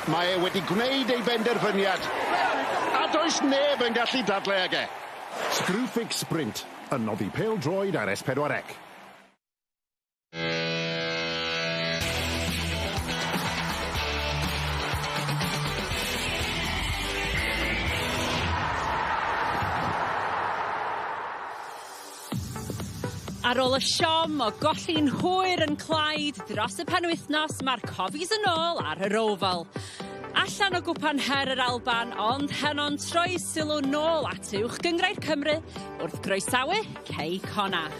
Mae e wedi gwneud ei benderfyniad. A does neb yn gallu dadlau ag e. Screwfix Sprint, yn noddi pêl-droed ar S4C. Ar ôl y siom o golli'n hwyr yn Clyde dros y penwythnos, mae'r Cofis yn ôl ar yr ofal. Allan o gwpan her yr Alban, ond heno'n troi sylw nôl at uwch gyngrair Cymru wrth groesawu Connah.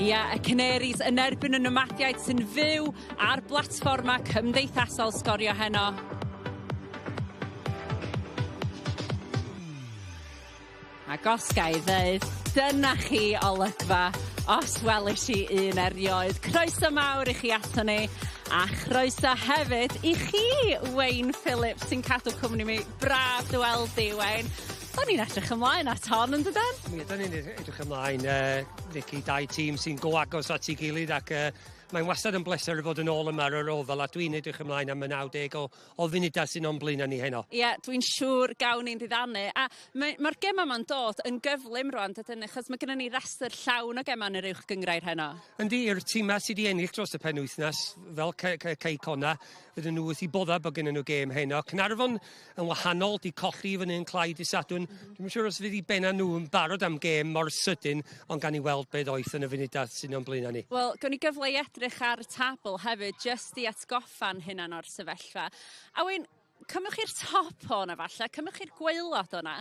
Ia, y Canaries yn erbyn y nomadiaid sy'n fyw ar blatfforma cymdeithasol Sgorio heno. Ac os ga i ddeud, dyna chi olygfa, os welish i un erioed. Croeso mawr i chi ato ni, a chroeso hefyd i chi, Wayne Phillips, sy'n cadw cwmni mi. Braf dy weld di, Wayne. Da ni'n edrych ymlaen at hon, yn dydyn? Ie, da ni'n edrych ymlaen. Nicky, dau tîm sy'n go agos at ei gilydd ac mae'n wastad yn bleser fod yn ôl yma ar yr ofal a dwi'n edrych ymlaen am y 90 o funudau sy'n o'n blaen ni heno. Ie, dwi'n siŵr gawn ni'n diddannu. A mae'r gema ma'n dod yn gyflym rwan, dydyn, achos mae gennym ni restr llawn o gema yn yr uwch gyngrair heno. Yndi, i'r tîmau sydd wedi ennill dros y penwythnos, fel Quay Connah, fydden nhw wrth i bodda bod gen nhw gêm heno. Caernarfon yn wahanol, di colli fyny yn Clyde i Sadwrn. Dwi'n siŵr os fydd i benna nhw yn barod am gêm mor sydyn, ond gan i weld beth oeth yn y funudau sy'n o'n blaen ni. Wel, gawn ni gyfle i edrych ar y tabl hefyd, just i atgoffa'n hynna'n o'r sefyllfa. A wy'n, cymwch chi'r top o'na falle, cymwch chi'r gwaelod o'na.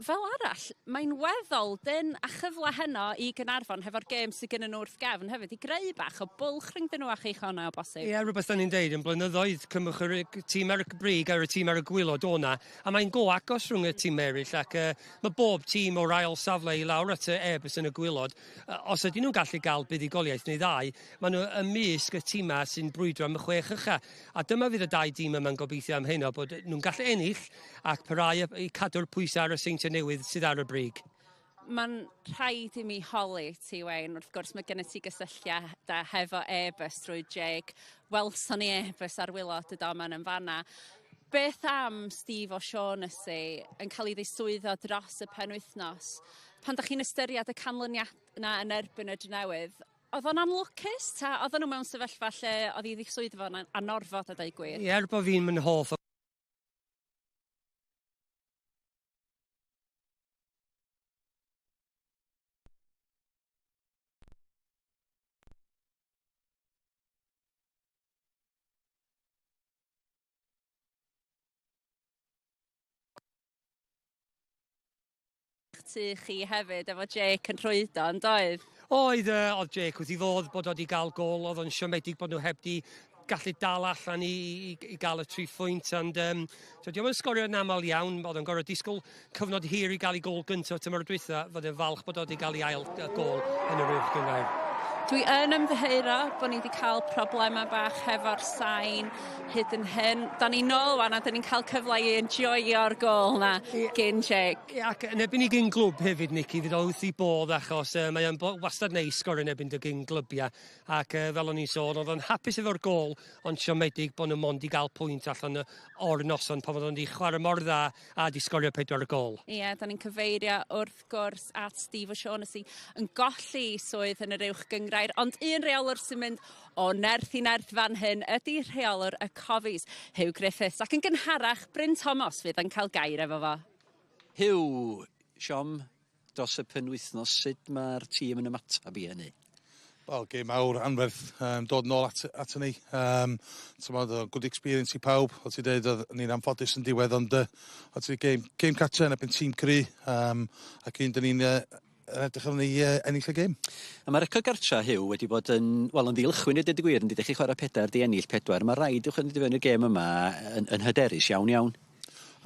Fel arall, mae'n weddol dyn a chyfle heno i Caernarfon hefo'r gêm sydd gen nhw wrth gefn hefyd i greu bach o bwlch rhyngdyn nhw a chi Connah o bosib. Ie, rhywbeth da ni'n deud yn blynyddoedd cymwch yr tîm ar y brig a'r tîm ar y gwylod o'na, a mae'n go agos rhwng y tîm eraill ac mae bob tîm o'r ail safle i lawr at y ebys yn y gwylod. Os ydyn nhw'n gallu gael buddigoliaeth neu ddau, maen nhw ymysg y tîmau sy'n brwydro am y chwech ucha. A dyma fydd y dau tîm yma'n gobeithio am heno bod nhw'n gallu ennill ac parhau i cadw'r pwysau ar y seintiau newydd sydd ar y brig. Mae'n rhaid i mi holi ti, Wayne. Wrth gwrs, mae gen ti gysylltiad hefo e-bus drwy Jake. Welson ni e-bus ar wylod y domen yn fanna. Beth am Steve O'Shaughnessy yn cael ei ddiswyddo dros y penwythnos? Pan da chi'n ystyried y canlyniad yna yn erbyn y Drenewydd, oedd o'n anlwcus ta? Oedd nhw mewn sefyllfa lle oedd ei ddiswyddo fo'n anorfod a dweud gwir? Ie, er bod fi'n mynd hoff tu chi hefyd efo Jake yn rhwydo, yn doedd? Oedd Jake wrth i fod bod wedi cael gol, oedd o'n siomedig bod nhw heb di gallu dal allan i gael y 3 phwynt. Diolch yn sgorio yn aml iawn, oedd yn gorfod disgwyl cyfnod hir i gael ei gol gyntaf tymor dwytha, fod yn falch bod wedi cael ei ail gol yn yr uwch gyngrair. Dwi yn ymddiheuro bod ni wedi cael problemau bach hefo'r sain hyd yn hyn. Da ni'n nôl wan a da ni'n cael cyfle i enjoyo'r gol na gyn Jake. Ac yn ebyn i gyn glwb hefyd, Nicky, fydd o wrth i bodd achos mae'n wastad neis sgorio yn ebyn dy gyn glwbiau. Ac fel o'n i'n sôn, oedd o'n hapus efo'r gol, ond siomedig bod nhw mond i gael pwynt allan o'r noson pan oedd o'n di chwarae mor dda a di sgorio 4 gol. Ie, da ni'n cyfeirio wrth gwrs at Steve O'Shaughnessy yn golli swydd yn yr uwch gyngrair. Ond un reolwr sy'n mynd o nerth i nerth fan hyn ydy rheolwr y Cofis, Hugh Griffiths, ac yn gynharach, Bryn Thomas fydd yn cael gair efo fo. Hugh, Siom, dros y penwythnos, sut mae'r tîm yn ymatab i hynny? Wel, gêm mawr, anferth, dod nôl at ni. Good experience i pawb. O ti dweud, ni'n anffodus yn diwedd, ond o ti gêm catcha yn ebyn tîm cry, ac un dyn ni'n edrych am ni ennill y gêm. A mae'r record gartra Hugh wedi bod yn ddilchwyn i dweud y gwir, yn dydych chi chwarae 4 di ennill 4. Mae rhaid i'ch yn y gêm yma yn hyderus iawn.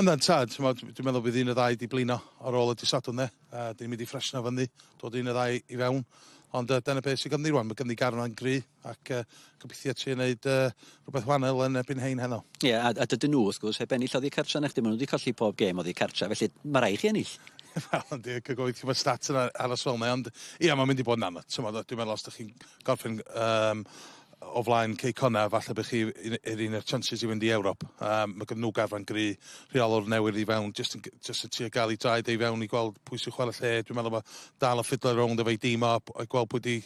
Ynda'n tad, dwi'n meddwl bydd un y ddau di blino ar ôl y disadwn ne. Dwi'n mynd i ffresno fyny, dod un y ddau i fewn. Ond dyna beth sy'n ganddi rwan, mae ganddi Garna'n gry ac gobeithio ti wneud rhywbeth wahanol yn ebyn hein heno. Ie, a dydyn nhw, wrth gwrs, heb ennill oddi cartra nechdi, maen nhw wedi colli pob gêm oddi cartra, felly mae rhaid chi ennill. Wel, ynddi, gygoeth chi'n stat yn aros fel yna, ond ia, mae'n mynd i bod yn anodd. Dwi'n meddwl os ydych chi'n gorffen o flaen Connah, falle bych chi un o'r chances i fynd i Ewrop. Mae gen nhw gafran gry rheolwr newydd i fewn, just yn trio gael ei draed ei fewn i gweld pwy sy'n chwarae lle. Dwi'n meddwl mae dal o ffidlo rownd efo'i dim a gweld pwy di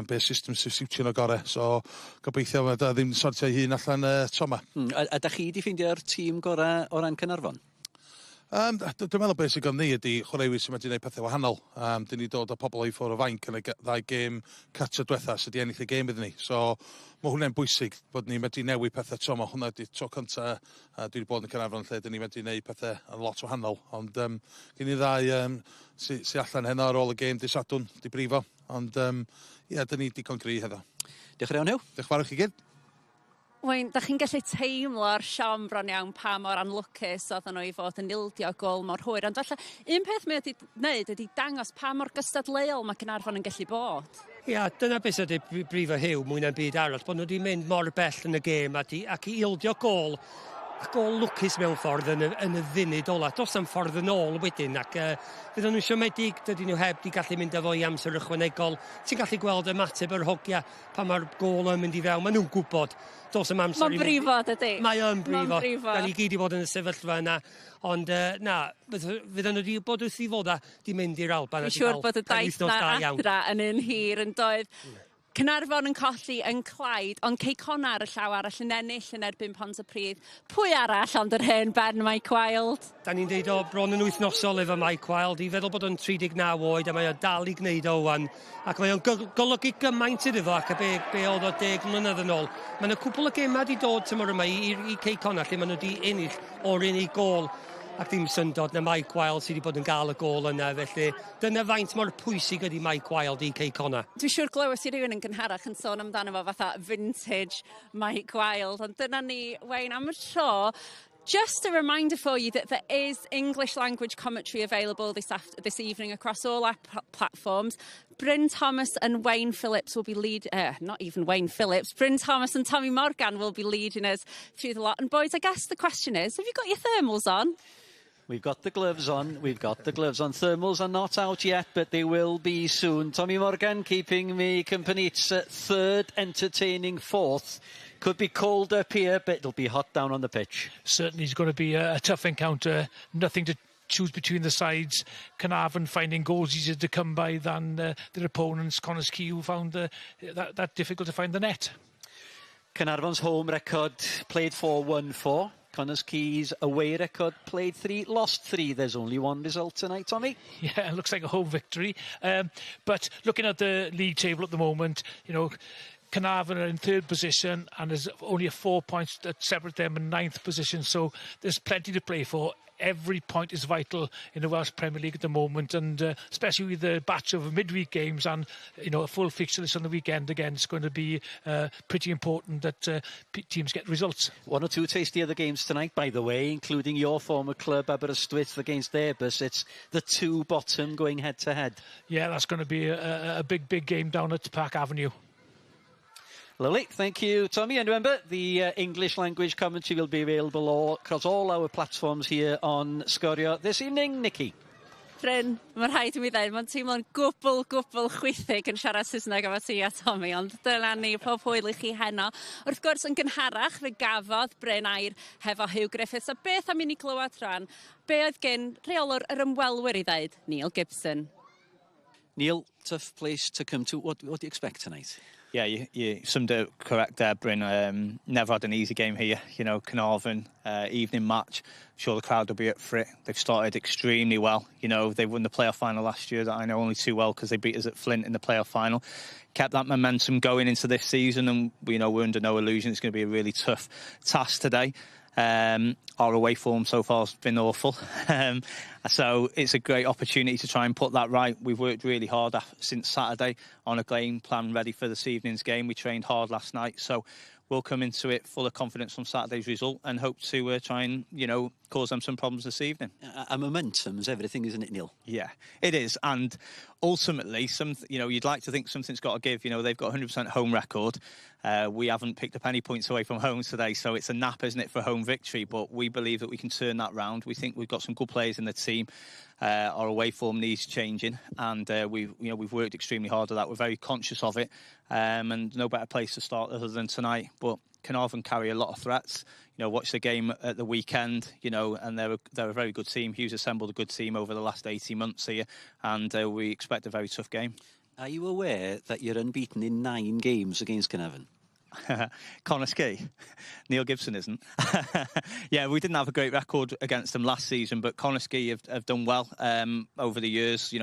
be system sy'n siwtio'n o gore. So gobeithio mae ddim sortio ei hun allan tro 'ma. A da chi di ffeindio'r tîm gorau o ran Caernarfon? Dwi'n meddwl beth sy'n gan ni ydy chwaraewyr sy'n wedi gwneud pethau wahanol. Dyn ni dod o pobl o'i ffwrdd o fainc yn y ddau gêm catcha diwetha sydd wedi ennill y gêm iddyn ni. So mae hwnna'n bwysig bod ni wedi newid pethau tro 'ma. Hwnna ydy tro cynta dwi wedi bod yn Caernarfon lle dyn ni wedi gwneud pethau yn lot wahanol. Ond gen ni ddau sy'n allan heno ar ôl y gêm dy Sadwrn, di brifo. Ond dyn ni digon gry heddo. Diolch yn iawn, Hugh. Diolch fawr i chi gyd. Wyn, da chi'n gallu teimlo'r siom bron iawn pa mor anlwcus oedden nhw i fod yn ildio gol mor hwyr. Ond falle, un peth mae wedi wneud ydy dangos pa mor gystadleuol mae Caernarfon yn gallu bod. Ia, dyna beth ydy brifo Hugh mwy na'n byd arall, bod nhw wedi mynd mor bell yn y gêm ac i ildio gol, a gol lwcus mewn ffordd yn y funud ola. Dos am ffordd yn ôl wedyn, ac fydden nhw'n siomedig, dydyn nhw heb di gallu mynd efo i amser ychwanegol. Ti'n gallu gweld ymateb yr hogia pa mae'r gol yn mynd i fewn. Maen nhw'n gwybod dos am amser. Mae'n brifo, dydy. Mae'n brifo. Da ni gyd i fod yn y sefyllfa yna. Ond fydden nhw wedi bod wrth i fod a di mynd i'r Alban. Dwi'n siŵr bod y daith na adra yn un hir yn doedd. Caernarfon yn colli yn Clyde, ond Connah ar y llaw arall yn ennill yn erbyn Pontypridd. Pwy arall ond yr hen ben Mike Wild? Da ni'n deud o bron yn wythnosol efo Mike Wild. I feddwl bod o'n 39 oed a mae o dal i gwneud o wan. Ac mae o'n golygu gymaint iddo fo ac be oedd o 10 mlynedd yn ôl. Mae yna cwpl o gemau wedi dod tymor yma i Connah lle maen nhw wedi ennill o'r unig gol. Ac ddim syndod na Mike Wild sydd wedi bod yn gael y gol yna, felly dyna faint mor pwysig ydy Mike Wild i Connah. Dwi'n siŵr glywes i rywun yn gynharach yn sôn amdano fo fatha vintage Mike Wild, ond dyna ni, Wayne, am y tro. Just a reminder for you that there is English language commentary available this evening across all our platforms. Bryn Thomas and Wayne Phillips will be not even Wayne Phillips, Bryn Thomas and Tommy Morgan will be leading us through the lot. And boys, I guess the question is, have you got your thermals on? We've got the gloves on. We've got the gloves on. Thermals are not out yet, but they will be soon. Tommy Morgan keeping me company. It's third, entertaining fourth. Could be cold up here, but it'll be hot down on the pitch. Certainly it's going to be a tough encounter. Nothing to choose between the sides. Caernarfon finding goals easier to come by than their opponents. Connah's Quay, who found that difficult to find the net. Caernarfon's home record, played 4, won 4. Connah's Quay's away record, played 3, lost 3. There's only one result tonight, Tommy. Yeah, it looks like a home victory. But looking at the league table at the moment, you know, Caernarfon are in third position and there's only 4 points that separate them in ninth position. So there's plenty to play for. Every point is vital in the Welsh Premier League at the moment, and especially with the batch of midweek games and, you know, a full fixture list on the weekend again, it's going to be pretty important that teams get results. 1 or 2 tasty other games tonight, by the way, including your former club Aberystwyth against Airbus. It's the 2 bottom going head to head. Yeah, that's going to be a big game down at Park Avenue. Lovely, thank you, Tommy. And remember, the English language commentary will be available across all our platforms here on Sgorio this evening. Nikki. Bryn, mae'n rhaid i mi ddweud, mae'n teimlo'n gwbl chwythig yn siarad Saesneg efo ti a Tommy, ond dyna ni, pob hwyl i chi heno. Wrth gwrs, yn gynharach, fe gafodd Bryn Aur hefo Hugh Griffiths, a beth am i ni glywed rhan, be oedd gen rheolwr yr ymwelwyr i ddweud, Neil Gibson. Neil, tough place to come to. What do you expect tonight? Yeah, you summed it correct there, Bryn. Never had an easy game here. You know, Caernarfon, evening match. I'm sure the crowd will be up for it. They've started extremely well. You know, they won the playoff final last year that I know only too well because they beat us at Flint in the playoff final. Kept that momentum going into this season, and, you know, we're under no illusion it's going to be a really tough task today. Our away form so far has been awful. So it's a great opportunity to try and put that right. We've worked really hard since Saturday on a game plan ready for this evening's game. We trained hard last night, so we'll come into it full of confidence from Saturday's result and hope to try and, you know, cause them some problems this evening. And momentum's everything, isn't it, Neil? Yeah, it is. And ultimately, you know, you'd like to think something's got to give. You know, they've got 100% home record. We haven't picked up any points away from home today, so it's a nap, isn't it, for a home victory? But we believe that we can turn that round. We think we've got some good players in the team. Our away form needs changing, and we've worked extremely hard at that. We're very conscious of it, and no better place to start other than tonight. But Caernarfon carry a lot of threats. Watch the game at the weekend, and they're a very good team. Hugh's assembled a good team over the last 18 months here, and we expect a very tough game. Are you aware that you're unbeaten in 9 games against Caernarfon? Connah, Neil Gibson isn't. Yeah, we didn't have a great record against them last season, but Connah have done well over the years,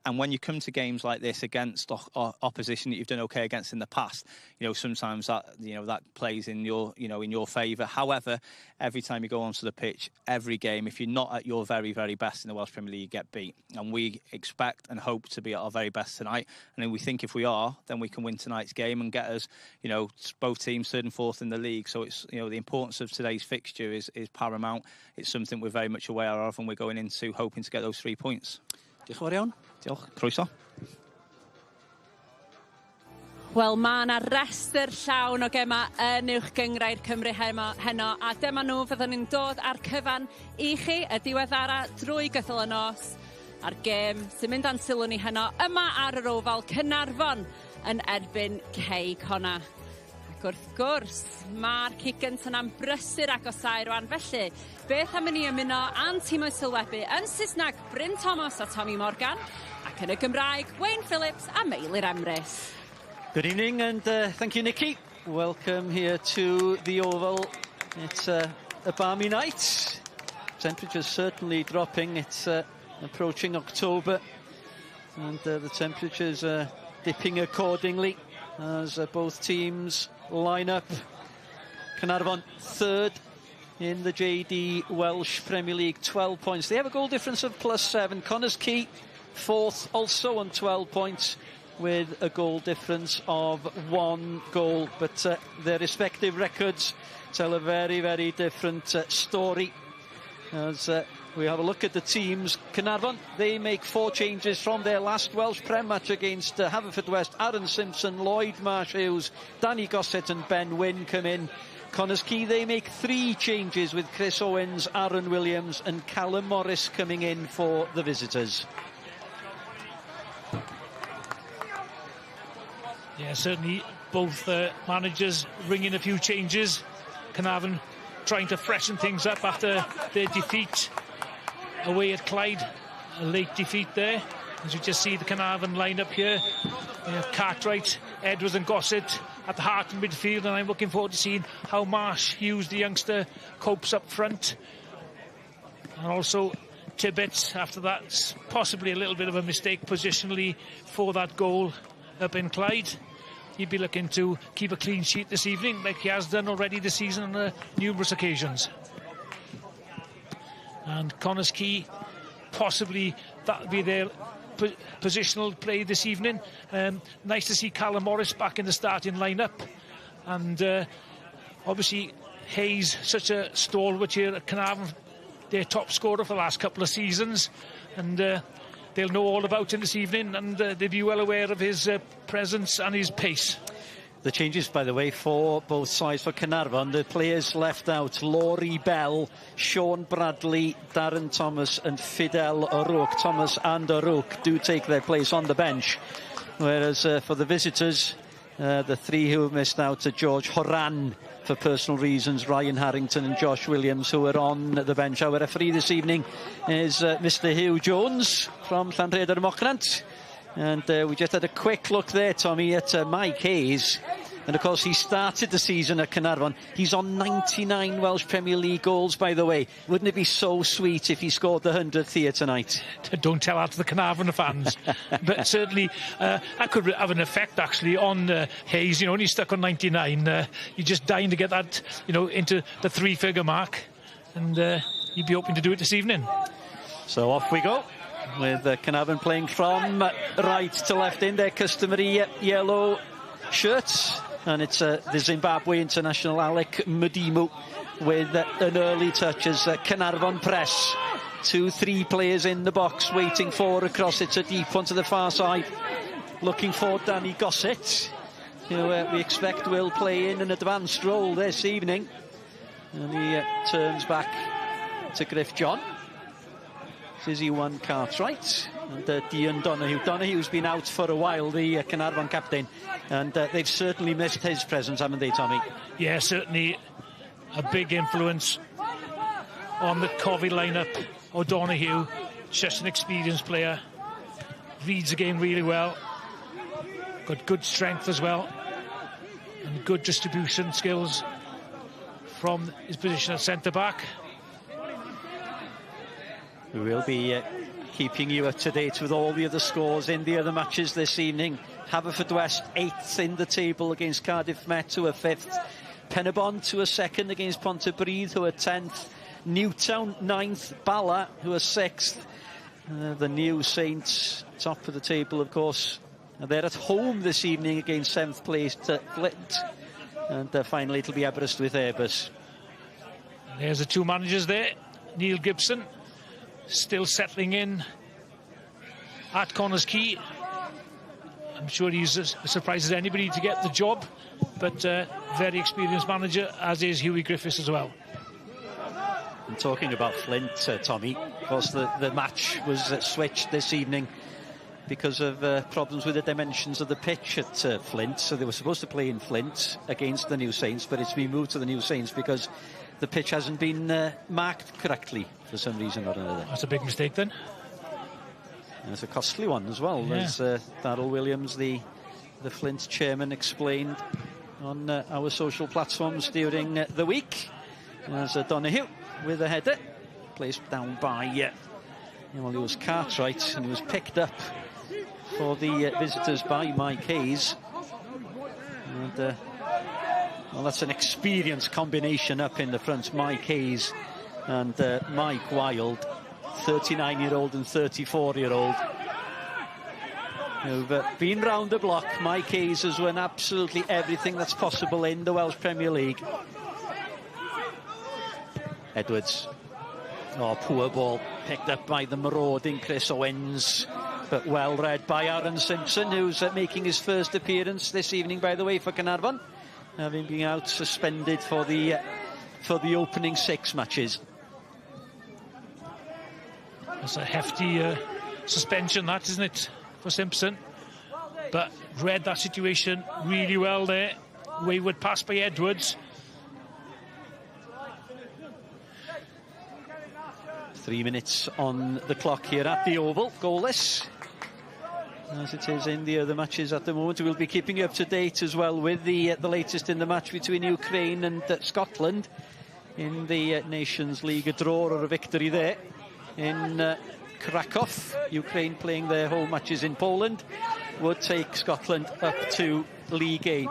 and when you come to games like this against opposition that you've done okay against in the past, sometimes that plays in your favour. However, every time you go onto the pitch, every game, if you're not at your very, very best in the Welsh Premier League, you get beat. And we expect and hope to be at our very best tonight. And then we think if we are, then we can win tonight's game and get us, both teams 3rd and 4th in the league. So it's, the importance of today's fixture is paramount. It's something we're very much aware of, and we're going into hoping to get those 3 points. Diolch yn fawr iawn. Diolch. Croeso. Wel, mae yna restr llawn o gema yn uwch gyngrair Cymru heno, a dyma nhw fyddwn ni'n dod ar cyfan i chi y diweddara drwy gydol y nos a'r gêm sy'n mynd a'n sylw ni heno yma ar yr ofal Caernarfon yn erbyn Quay Connah. Ac wrth gwrs, mae'r cigant yna'n brysur agosau rwan. Felly, beth am i ni ymuno a'n tîm o'i sylwebu yn Saesneg Bryn Thomas a Tommy Morgan, ac yn y Gymraeg Wayne Phillips a Meilir Emrys. Good evening, and thank you, Nicky. Welcome here to the Oval. It's a balmy night. Temperature's certainly dropping. It's approaching October, and the temperature's dipping accordingly as both teams line up. Caernarfon 3rd in the JD Welsh Premier League, 12 points. They have a goal difference of +7. Quay 4th, also on 12 points, with a goal difference of 1 goal. But their respective records tell a very, very different story. As we have a look at the teams, Caernarfon, they make 4 changes from their last Welsh Prem match against Haverfordwest. Aaron Simpson, Lloyd Marsh-Hughes, Danny Gossett and Ben Wynn come in. Connah, they make 3 changes with Chris Owens, Aaron Williams and Callum Morris coming in for the visitors. Yeah, certainly both managers ringing a few changes. Caernarfon trying to freshen things up after their defeat away at Clyde. A late defeat there. As you just see the Caernarfon line-up here. Cartwright, Edwards and Gossett at the heart of midfield, and I'm looking forward to seeing how Marsh-Hughes, the youngster, copes up front. And also Tibbetts, after that, possibly a little bit of a mistake positionally for that goal up in Clyde. He'd be looking to keep a clean sheet this evening, like he has done already this season on numerous occasions. And Connah, possibly that'll be their positional play this evening. Nice to see Callum Morris back in the starting lineup, and obviously Hayes, such a stalwart here at Caernarfon, their top scorer for the last couple of seasons, and they'll know all about him this evening, and they'll be well aware of his presence and his pace. The changes, by the way, for both sides. For Caernarfon, the players left out: Laurie Bell, Sean Bradley, Darren Thomas and Fidel O'Rourke. Thomas and O'Rourke do take their place on the bench, whereas for the visitors, the 3 who have missed out are George Horan for personal reasons, Ryan Harrington and Josh Williams, who are on the bench. Our referee this evening is Mr Hugh Jones from Llanrhaeadr Mochnant. And we just had a quick look there, Tommy, at Mike Hayes. And of course, he started the season at Caernarfon. He's on 99 Welsh Premier League goals, by the way. Wouldn't it be so sweet if he scored the 100th here tonight? Don't tell that to the Caernarfon fans. But certainly, that could have an effect, actually, on Hayes. When he's stuck on 99, you're just dying to get that, into the 3-figure mark. And you'd be hoping to do it this evening. So off we go, with Caernarfon playing from right to left in their customary yellow shirts. And it's the Zimbabwe international Alec Mudimu with an early touch as Caernarfon press. 2-3 players in the box waiting for a cross. It's a deep one to the far side, looking for Danny Gossett. who we expect will play in an advanced role this evening. And he turns back to Griff John. Sizzy One Cartwright and Dion Donahue. Donahue's been out for a while, the Caernarfon captain, and they've certainly missed his presence, haven't they, Tommy? Yeah, certainly a big influence on the Cofis lineup. O'Donoghue, just an experienced player, reads the game really well, got good strength as well, and good distribution skills from his position at centre-back. We will be keeping you up to date with all the other scores in the other matches this evening. Haverfordwest 8th in the table against Cardiff Met, who are 5th. Penybon to a 2nd against Pontypridd, who are 10th. Newtown 9th. Bala, who are 6th. The New Saints, top of the table, of course. They're at home this evening against 7th place Flint. And finally it'll be Aberystwyth Airbus. There's the two managers there. Neil Gibson still settling in at Connah's Quay. I'm sure he's as surprised as anybody to get the job, but very experienced manager, as is Hughie Griffiths as well. And talking about Flint, Tommy, of course the match was switched this evening because of problems with the dimensions of the pitch at Flint. So they were supposed to play in Flint against the New Saints, but it's been moved to the New Saints because the pitch hasn't been marked correctly for some reason or another. That's a big mistake then. And it's a costly one as well, yeah. As Darryl Williams, the Flint chairman, explained on our social platforms during the week. As Donahue with a header, placed down by well, it was Cartwright, and he was picked up for the visitors by Mike Hayes. And well, that's an experienced combination up in the front. Mike Hayes and Mike Wild, 39-year-old and 34-year-old, who've been round the block. Mike Hayes has won absolutely everything that's possible in the Welsh Premier League. Edwards. Oh, poor ball. Picked up by the marauding Chris Owens, but well read by Aaron Simpson, who's making his first appearance this evening, by the way, for Caernarfon, having been out suspended for the opening 6 matches. It's a hefty suspension, that, isn't it, for Simpson? But read that situation really well there. Wayward pass by Edwards. 3 minutes on the clock here at the Oval, goalless, as it is in the other matches at the moment. We'll be keeping you up to date as well with the latest in the match between Ukraine and Scotland in the Nations League. A draw or a victory there in Krakow. Ukraine playing their home matches in Poland would take Scotland up to League A.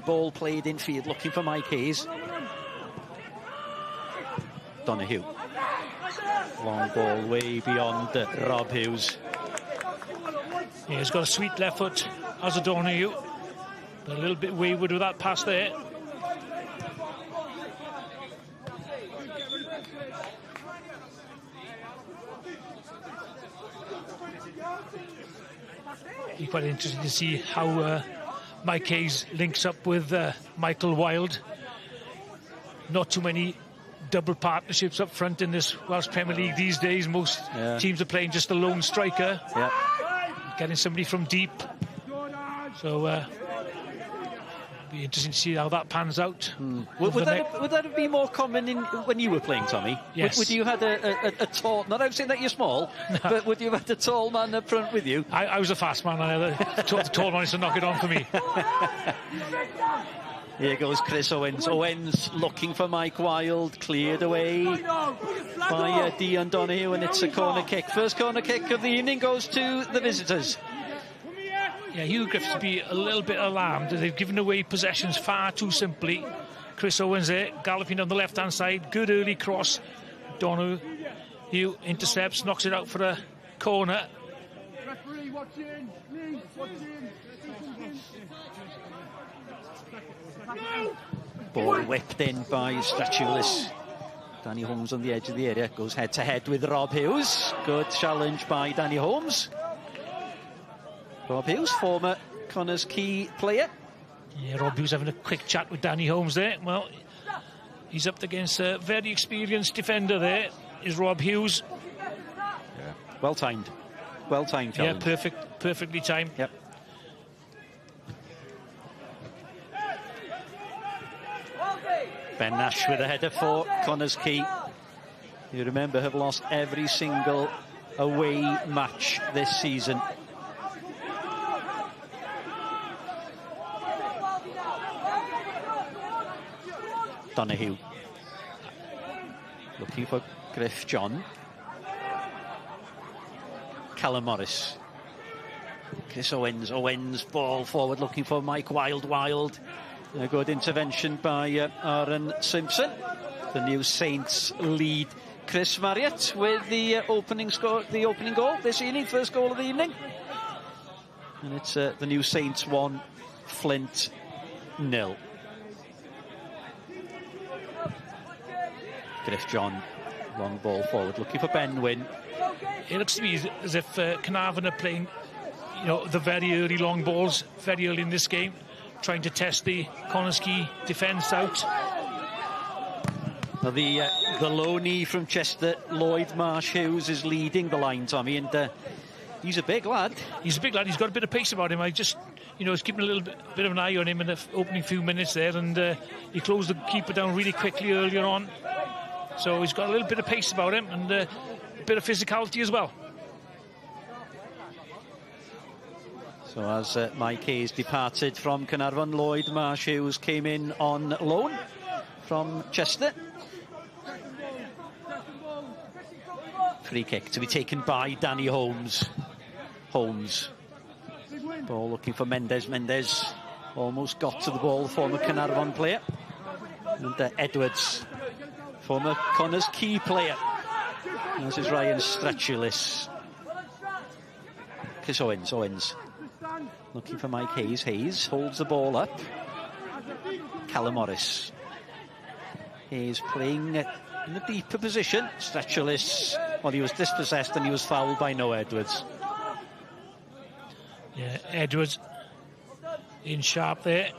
Ball played in field, looking for Mike Hayes. Donahue. Long ball way beyond Rob Hughes. Yeah, he's got a sweet left foot as a Donahue, but a little bit wayward with that pass there. Be quite interesting to see how Mike Hayes links up with Michael Wild. Not too many double partnerships up front in this Welsh Premier League these days. Most teams are playing just a lone striker, getting somebody from deep. So be interesting to see how that pans out. Would that have been more common when you were playing, Tommy? Yes. Would you have had a tall, not I'm saying that you're small, but would you have had a tall man up front with you? I was a fast man. The tall man used to knock it on for me. Here goes Chris Owens. Owens looking for Mike Wild, cleared away by Dion Donahue, and it's a corner kick. First corner kick of the evening goes to the visitors. Yeah, Hugh Griffiths would be a little bit alarmed. They've given away possessions far too simply. Chris Owens there, galloping on the left-hand side. Good early cross. Donahue intercepts, knocks it out for a corner. Ball whipped in by Stratulis. Danny Holmes on the edge of the area, goes head-to-head with Rob Hughes. Good challenge by Danny Holmes. Rob Hughes, former Connah's Quay player, Yeah, Rob Hughes having a quick chat with Danny Holmes there. Well, he's up against a very experienced defender there, is Rob Hughes. Yeah. Well timed. Well timed challenge. Yeah, perfectly timed. Yep. Ben Nash with a header for Connah's Quay. You remember, have lost every single away match this season. Donahue looking for Griff John. Callum Morris. Chris Owens ball forward looking for Mike Wild. A good intervention by Aaron Simpson. The new Saints lead. Chris Marriott with the opening goal this evening, first goal of the evening. And it's the new Saints 1, Flint 0. Griff John, long ball forward, looking for Ben Wynn. It looks to me as if Caernarfon are playing, you know, the very early long balls, very early in this game, trying to test the Connah's Quay defence out. Now the low knee from Chester, Lloyd Marsh Hughes, is leading the line, Tommy, and he's a big lad. He's a big lad. He's got a bit of pace about him. I just, you know, was keeping a little bit of an eye on him in the opening few minutes there, and he closed the keeper down really quickly earlier on. So he's got a little bit of pace about him and a bit of physicality as well. So as Mike Hayes departed from Caernarfon, Lloyd Marsh Hughes came in on loan from Chester. Free kick to be taken by Danny Holmes. Ball looking for Mendes. Almost got to the ball, the former Caernarfon player. And Edwards, former Connah's Quay player. This is Ryan Stretchulis. Chris Owens. Looking for Mike Hayes. Hayes holds the ball up. Callum Morris. Hayes playing in a deeper position. Stretchulis, well, he was dispossessed and he was fouled by Noah Edwards. Yeah, Edwards in sharp there.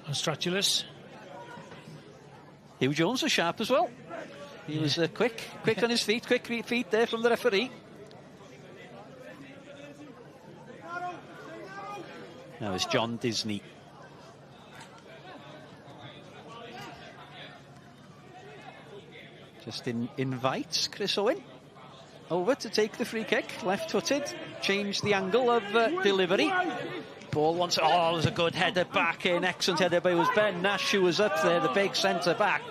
And Stretchulis. Hugh Jones was sharp as well. He was quick on his feet, quick feet there from the referee. Now it's John Disney. Just invites Chris Owen over to take the free kick, left-footed, change the angle of delivery. Ball once, there's a good header back in, excellent header, but it was Ben Nash who was up there, the big centre-back.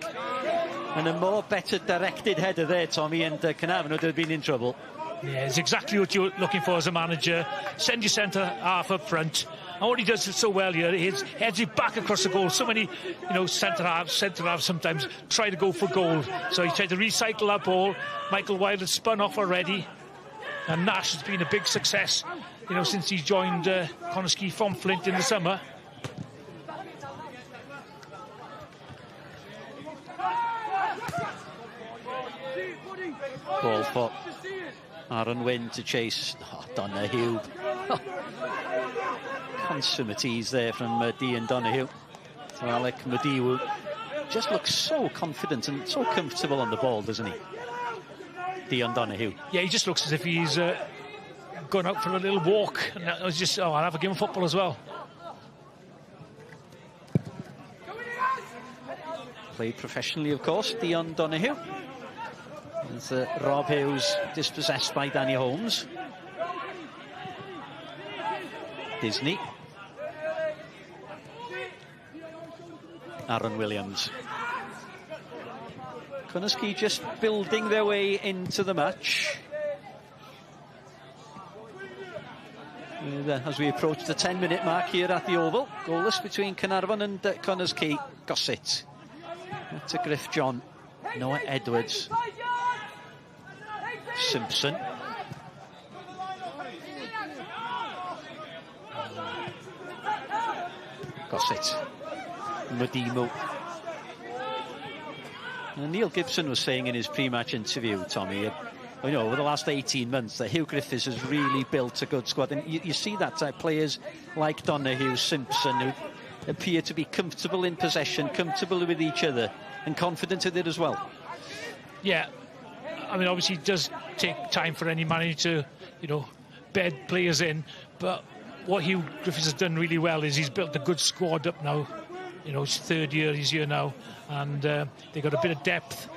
And a more better directed header there, Tommy, and Caernarfon would have been in trouble. Yeah, it's exactly what you're looking for as a manager. Send your centre half up front. And what he does so well here is heads it back across the goal. So many, you know, centre halves sometimes try to go for goal. So he tried to recycle that ball. Michael Wilde has spun off already. And Nash has been a big success, you know, since he joined Connah's Quay from Flint in the summer. Ball for Aaron Wynn to chase. Donahue. Consummates there from Dean Donahue. So Alec Madiwu just looks so confident and so comfortable on the ball, doesn't he? Dean Donahue. Yeah, he just looks as if he's gone out for a little walk. And I was just, I'll have a game of football as well. Played professionally, of course, Dean Donahue. As Rob Hughes dispossessed by Danny Holmes. Disney. Aaron Williams. Connah's Quay just building their way into the match. And, as we approach the 10-minute mark here at the Oval, goalless between Caernarfon and Connah's Quay. Gossett. To Griff John. Noah Edwards. Simpson. Gossett. Madimu. Neil Gibson was saying in his pre-match interview, Tommy, you know, over the last 18 months, that Hugh Griffiths has really built a good squad. And you see that players like Donahue, Simpson, who appear to be comfortable in possession, comfortable with each other, and confident in it as well. Yeah, I mean, obviously it does take time for any manager to, you know, bed players in, but what Hugh Griffiths has done really well is he's built a good squad up now. You know, it's third year he's here now, and they've got a bit of depth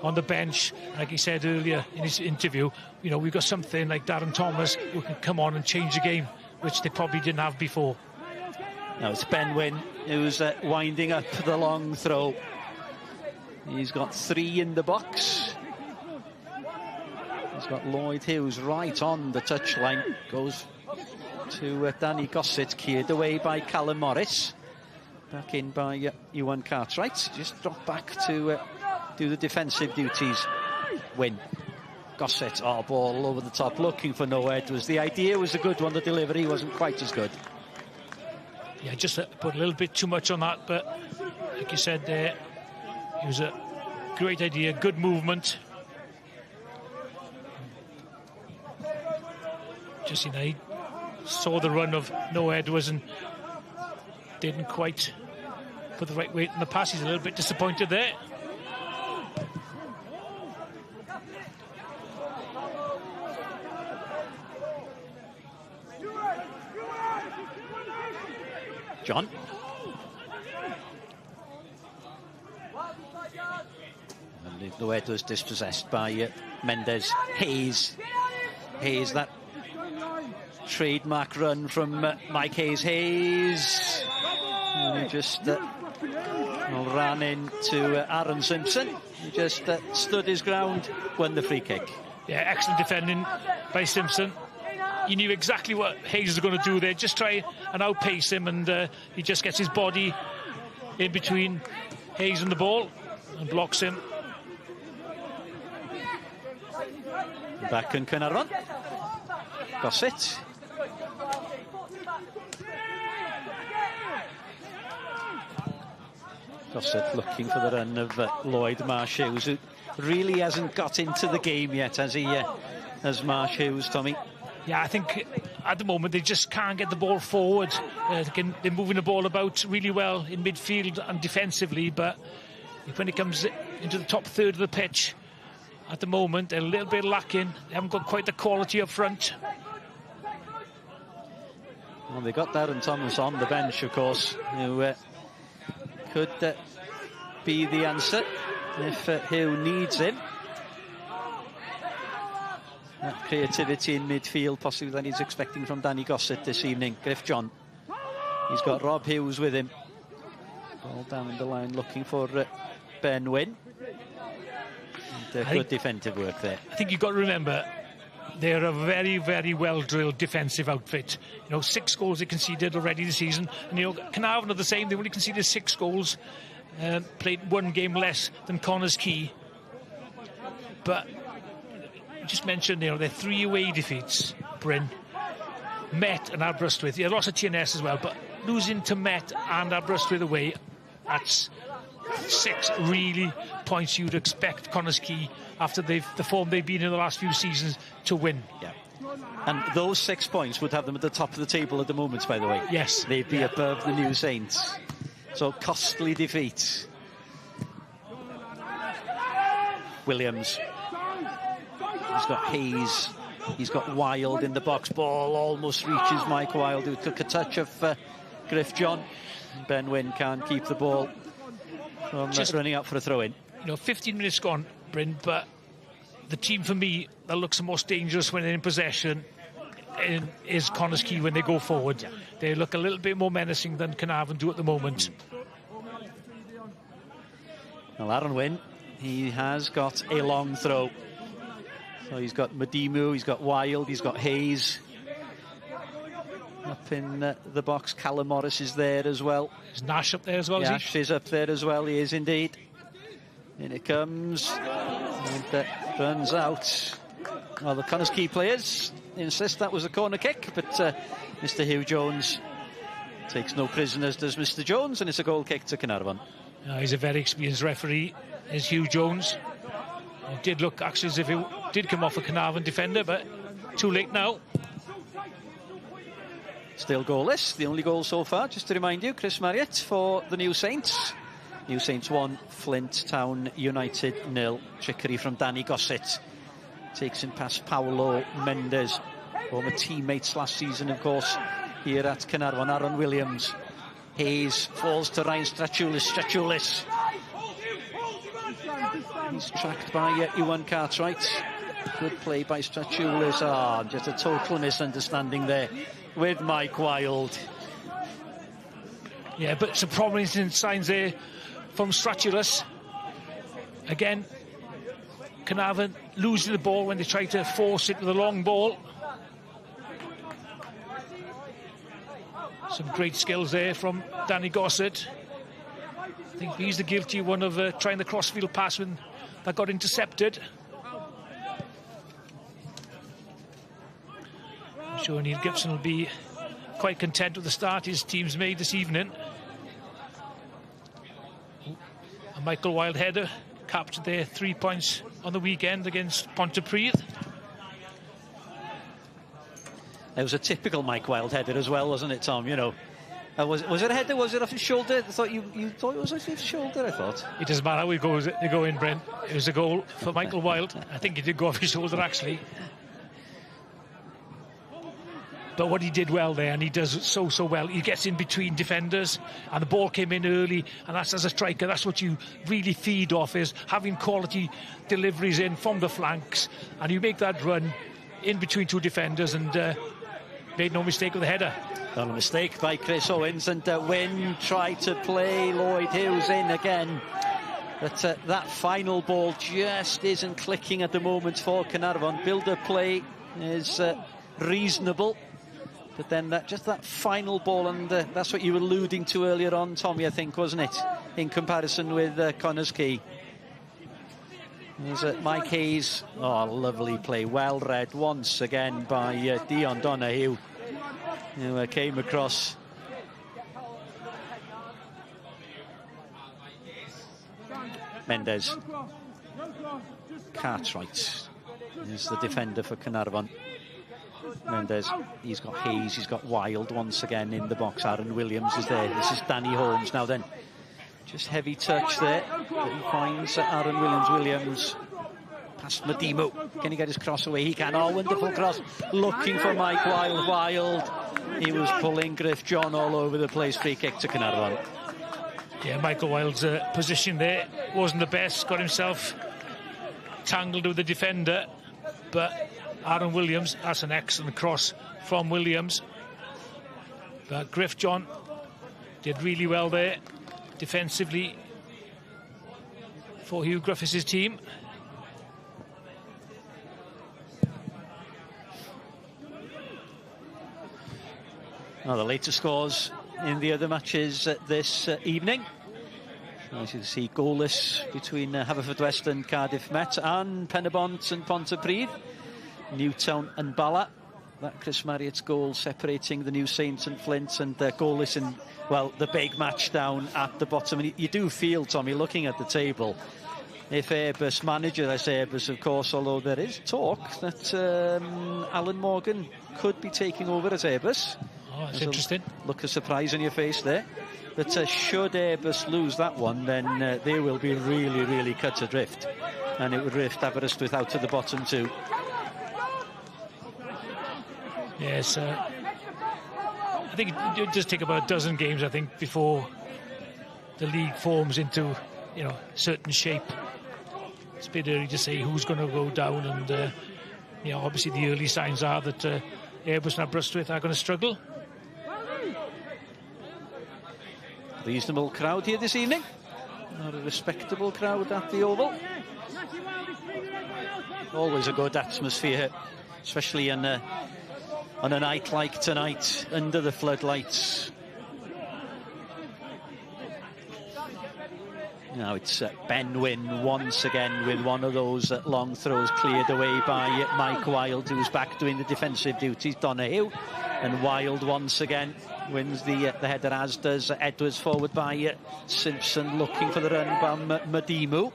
on the bench. Like he said earlier in his interview, you know, we've got something like Darren Thomas who can come on and change the game, which they probably didn't have before. Now it's Ben Wynn who's winding up the long throw. He's got 3 in the box. He's got Lloyd Hughes right on the touchline. Goes to Danny Gossett, cleared away by Callum Morris. Back in by Ewan Cartwright. Just dropped back to do the defensive duties. Win. Gossett, ball over the top, looking for Noah Edwards. The idea was a good one, the delivery wasn't quite as good. Yeah, just put a little bit too much on that, but like you said there, it was a great idea, good movement. Just, you know, he saw the run of Noah Edwards and didn't quite put the right weight in the pass. He's a little bit disappointed there. John. And Noah Edwards dispossessed by Mendes. Hayes, that trademark run from Mike Hayes. And he just ran into Aaron Simpson. He just stood his ground, won the free kick. Yeah, excellent defending by Simpson. He knew exactly what Hayes was going to do there. Just try and outpace him, and he just gets his body in between Hayes and the ball and blocks him. Back in Caernarfon. Gossett. Gossett looking for the run of Lloyd Marsh Hughes, who really hasn't got into the game yet, has he? As Marsh Hughes, Tommy. Yeah, I think at the moment they just can't get the ball forward. They're moving the ball about really well in midfield and defensively, but when it comes into the top third of the pitch, at the moment they're a little bit lacking. They haven't got quite the quality up front. Well, they got Darren Thomas on the bench, of course, who could be the answer if Hugh needs him. That creativity in midfield, possibly than he's expecting from Danny Gossett this evening. Griff John. He's got Rob Hughes with him. Ball down the line looking for Ben Wynn. And, good defensive work there. I think you've got to remember, they're a very, very well-drilled defensive outfit. You know, 6 goals they conceded already this season. And, you know, Caernarfon are the same. They only conceded 6 goals. Played 1 game less than Connah's Quay. But just mentioned, you know, their 3 away defeats. Bryn, Met and Aberystwyth. Yeah, lots of TNS as well, but losing to Met and Aberystwyth away, that's 6 really points you'd expect Connah's Quay, after the form they've been in the last few seasons, to win. Yeah. And those 6 points would have them at the top of the table at the moment, by the way. Yes. They'd be above the New Saints. So, costly defeat. Williams. He's got Hayes. He's got Wild in the box. Ball almost reaches Mike Wild, who took a touch of Griff John. Ben Wynn can't keep the ball from running out for a throw-in. You know, 15 minutes gone, Bryn, but the team for me that looks the most dangerous when they're in possession is Connah's Quay when they go forward. They look a little bit more menacing than Caernarfon do at the moment. Well, Aaron Wynn, he has got a long throw. So he's got Madimu, he's got Wild, he's got Hayes. Up in the box, Callum Morris is there as well. Is Nash up there as well, Nash is up there as well, he is indeed. In it comes, and runs out. Well, the Connah's Quay players insist that was a corner kick, but Mr. Hugh Jones takes no prisoners, does Mr. Jones, and it's a goal kick to Caernarfon. He's a very experienced referee, is Hugh Jones. It did look actually as if it did come off a Caernarfon defender, but too late now. Still goalless. The only goal so far, just to remind you, Chris Marriott for the New Saints. New Saints 1, Flint Town United 0. Trickery from Danny Gossett. Takes him past Paolo Mendes. Former teammates last season, of course, here at Caernarfon. Aaron Williams. Hayes falls to Ryan Strachoulis. He's tracked by Iwan Cartwright. Good play by Strachoulis. Just a total misunderstanding there with Mike Wilde. Yeah, but some promising signs there from Strachoulis. Again, Caernarfon losing the ball when they try to force it with a long ball. Some great skills there from Danny Gossett. I think he's the guilty one of trying the crossfield pass when that got intercepted. I'm sure Neil Gibson will be quite content with the start his team's made this evening. A Michael Wilde header captured there, 3 points on the weekend against Pontypridd. It was a typical Mike Wilde header as well, wasn't it, Tom? You know, was it a header? Was it off his shoulder? I thought you thought it was off his shoulder. I thought it doesn't matter how it goes. They go in, Brent. It was a goal for Michael Wilde. I think he did go off his shoulder actually. But what he did well there, and he does so well, he gets in between defenders, and the ball came in early, and that's, as a striker, that's what you really feed off, is having quality deliveries in from the flanks, and you make that run in between two defenders, and made no mistake with the header. Not a mistake by Chris Owens, and Wynne tried to play Lloyd Hughes in again. But that final ball just isn't clicking at the moment for Caernarfon. Build-up play is reasonable. But then just that final ball, and that's what you were alluding to earlier on, Tommy, I think, wasn't it? In comparison with Connah's Quay. There's Mike Hayes. Oh, lovely play. Well read once again by Dion Donahue, who came across. Mendes. Cartwright is the defender for Caernarfon. Mendes, he's got Hayes, he's got Wilde once again in the box. Aaron Williams is there. This is Danny Holmes now then. Just heavy touch there. But he finds Aaron Williams past Madimu. Can he get his cross away? He can. Oh, wonderful cross. Looking for Mike Wilde. He was pulling Griff John all over the place. Free kick to Caernarfon. Yeah, Michael Wilde's position there wasn't the best. Got himself tangled with the defender. But Aaron Williams, that's an excellent cross from Williams. But Griff John did really well there defensively for Hugh Griffiths' team. Now the latest scores in the other matches this evening. As you can see, goalless between Haverfordwest and Cardiff Met, and Penybont and Pontypridd, Newtown and Bala. That Chris Marriott's goal separating the New Saints and Flint, and goalless in, well, the big match down at the bottom. And you do feel, Tommy, looking at the table, if Airbus, manager as Airbus, of course, although there is talk that Alan Morgan could be taking over as Airbus. Oh, that's interesting. Look, a surprise on your face there. But should Airbus lose that one, then they will be really, really cut adrift. And it would rift Aberystwyth out to the bottom too. Yes, I think it does take about a dozen games, I think, before the league forms into, you know, certain shape. It's a bit early to say who's going to go down, and you know, obviously the early signs are that Airbus and Aberystwyth are going to struggle. Reasonable crowd here this evening. Not a respectable crowd at the Oval. Always a good atmosphere, especially on a night like tonight, under the floodlights. Now it's Ben Wynne once again with one of those long throws cleared away by Mike Wilde, who's back doing the defensive duties. Donahue, and Wilde once again wins the header, as does Edwards, forward by Simpson, looking for the run by Madimu.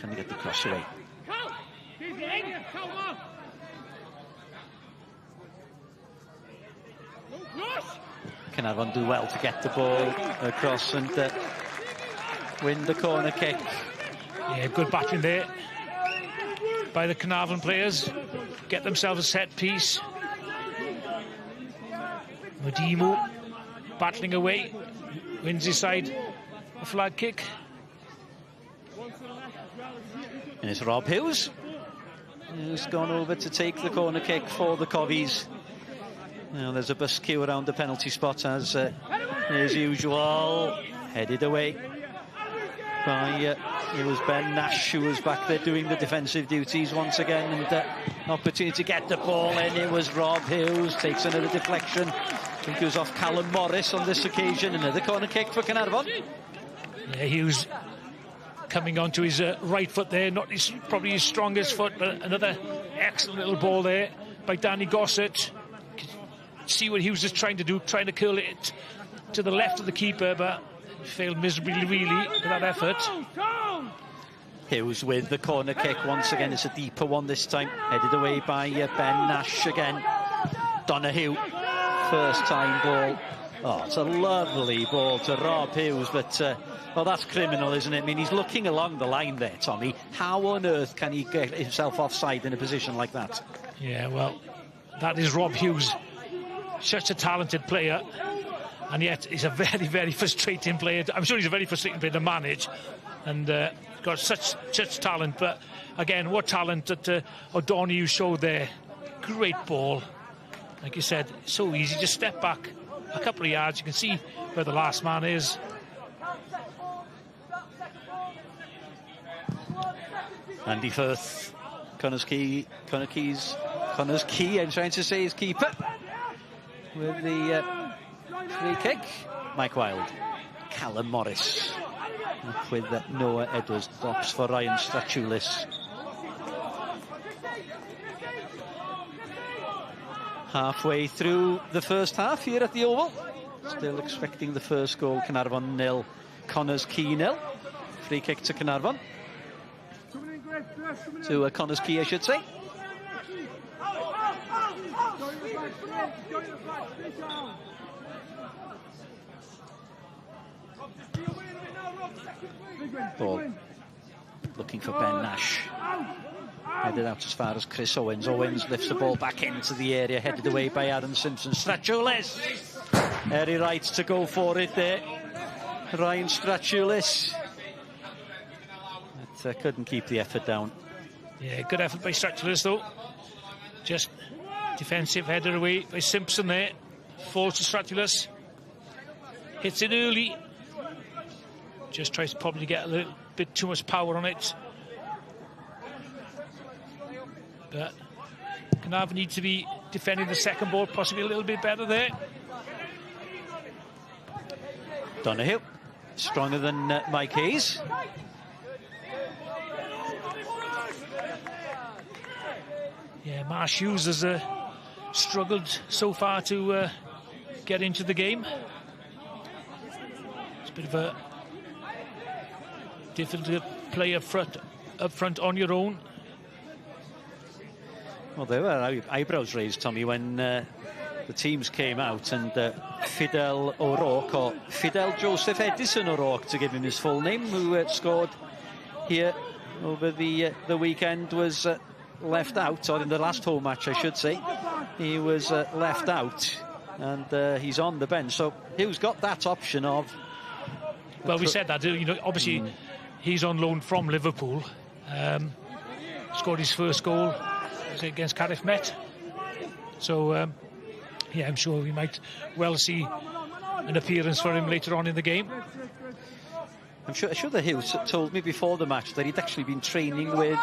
Can they get the cross away? Caernarfon do well to get the ball across and win the corner kick. Yeah, good battling there by the Caernarfon players. Get themselves a set piece. Madimu battling away, wins his side a flag kick. And it's Rob Hughes who's gone over to take the corner kick for the Cofis. Now there's a bus queue around the penalty spot as usual. Headed away by it was Ben Nash who was back there doing the defensive duties once again, and opportunity to get the ball in. It was Rob Hughes, takes another deflection. I think it was off Callum Morris on this occasion. Another corner kick for Caernarfon. Yeah, Hughes coming onto his right foot there, not probably his strongest foot, but another excellent little ball there by Danny Gossett. See what Hughes is trying to do, trying to curl it to the left of the keeper, but failed miserably really with that effort. Hughes with the corner kick once again. It's a deeper one this time, headed away by Ben Nash again. Donahue, first time ball. Oh, it's a lovely ball to Rob Hughes, but well, that's criminal, isn't it? I mean, he's looking along the line there, Tommy. How on earth can he get himself offside in a position like that? Yeah, well, that is Rob Hughes. Such a talented player, and yet he's a very, very frustrating player. I'm sure he's a very frustrating player to manage, and got such talent. But again, what talent that O'Donoghue showed there. Great ball. Like you said, so easy. Just step back a couple of yards. You can see where the last man is. Andy Firth, Connah's Quay, I'm trying to say his keeper. With the free kick, Mike Wilde, Callum Morris, with Noah Edwards, stops for Ryan Stratulis. Halfway through the first half here at the Oval, still expecting the first goal. Caernarfon 0, Connah's Quay 0. Free kick to Caernarfon, to Connah's Quay, I should say. Ball looking for Ben Nash, headed out as far as Chris Owens. Owens lifts the ball back into the area, headed away by Aaron Simpson. Stratulis, very right to go for it there, Ryan Stratulis, but couldn't keep the effort down. Yeah, good effort by Stratulis though. Just defensive header away by Simpson there. Falls to Stratulis, hits it early. Just tries to probably get a little bit too much power on it. But Caernarfon need to be defending the second ball possibly a little bit better there. Donahue, stronger than Mike Hayes. Yeah, Marsh Hughes has struggled so far to get into the game. It's a bit of a difficult to play up front on your own. Well, there were eyebrows raised, Tommy, when the teams came out and Fidel O'Rourke, or Fidel Joseph Edison O'Rourke to give him his full name, who scored here over the weekend, was left out, or in the last home match I should say. He was left out, and he's on the bench, so Hughes got that option of... Well, we said that, you know, obviously he's on loan from Liverpool. Scored his first goal against Cardiff Met. So, yeah, I'm sure we might well see an appearance for him later on in the game. I'm sure that Hughes told me before the match that he'd actually been training with...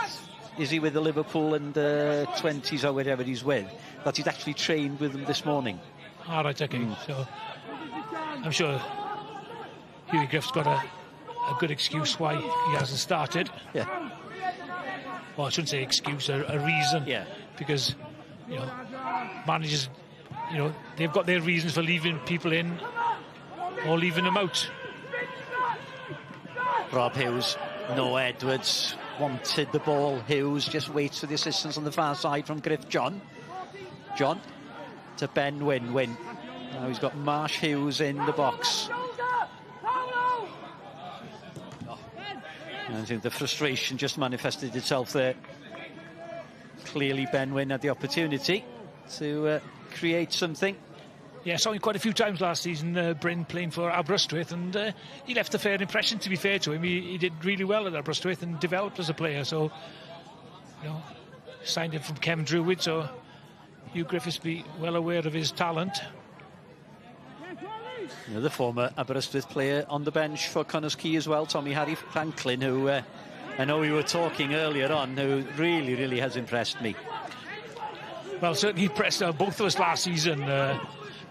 Is he with the Liverpool and 20s or wherever he's with? That he'd actually trained with them this morning. All right, okay. So, I'm sure Hughie Griff's got a good excuse why he hasn't started. Yeah. Well, I shouldn't say excuse, a reason. Yeah. Because, you know, managers, you know, they've got their reasons for leaving people in or leaving them out. Rob Hughes, Noah Edwards, wanted the ball. Hughes just waits for the assistance on the far side from Griff John. John to Ben Wynn. Wynn. Now he's got Marsh Hughes in the box. I think the frustration just manifested itself there. Clearly Ben Wynn had the opportunity to create something. Yeah, I saw him quite a few times last season, Bryn, playing for Aberystwyth, and he left a fair impression, to be fair to him. He did really well at Aberystwyth and developed as a player, so, you know, signed him from Cem Druid, so Hugh Griffiths be well aware of his talent. The former Aberystwyth player on the bench for Connah's Quay as well, Tommy Harry Franklin, who I know we were talking earlier on, who really has impressed me. Well, certainly impressed both of us last season,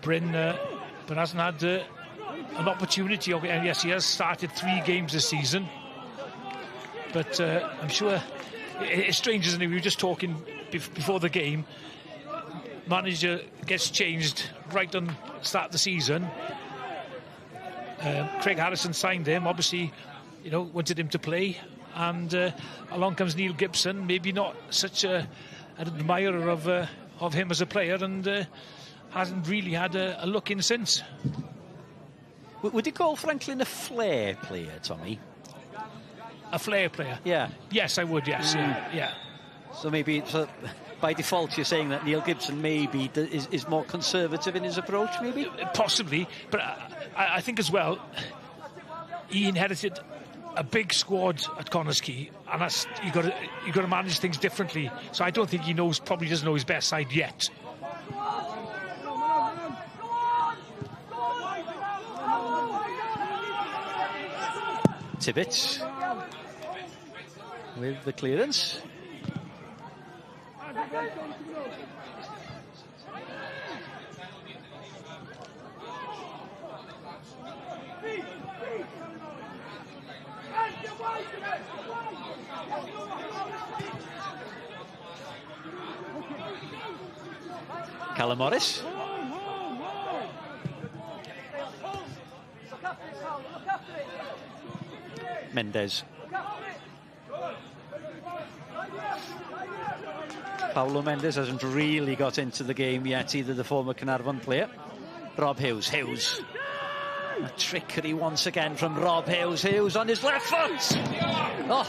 Bryn, but hasn't had an opportunity. And yes, he has started 3 games this season, but I'm sure it's strange, isn't it? We were just talking before the game. Manager gets changed right on the start of the season. Craig Harrison signed him, obviously, you know, wanted him to play, and along comes Neil Gibson, maybe not such an admirer of him as a player, and hasn't really had a look in since. Would you call Franklin a flair player, Tommy? A flair player? Yeah. Yes, I would, yes. Yeah. So maybe by default you're saying that Neil Gibson maybe is more conservative in his approach, maybe? Possibly, but I think as well he inherited a big squad at Connah's Quay, and that's you got to manage things differently. So I don't think probably doesn't know his best side yet. Tibbett with the clearance. Callum Morris. Mendes. Paulo Mendes hasn't really got into the game yet, either, the former Caernarfon player. Rob Hughes. A trickery once again from Rob Hughes. Hughes on his left foot. Oh,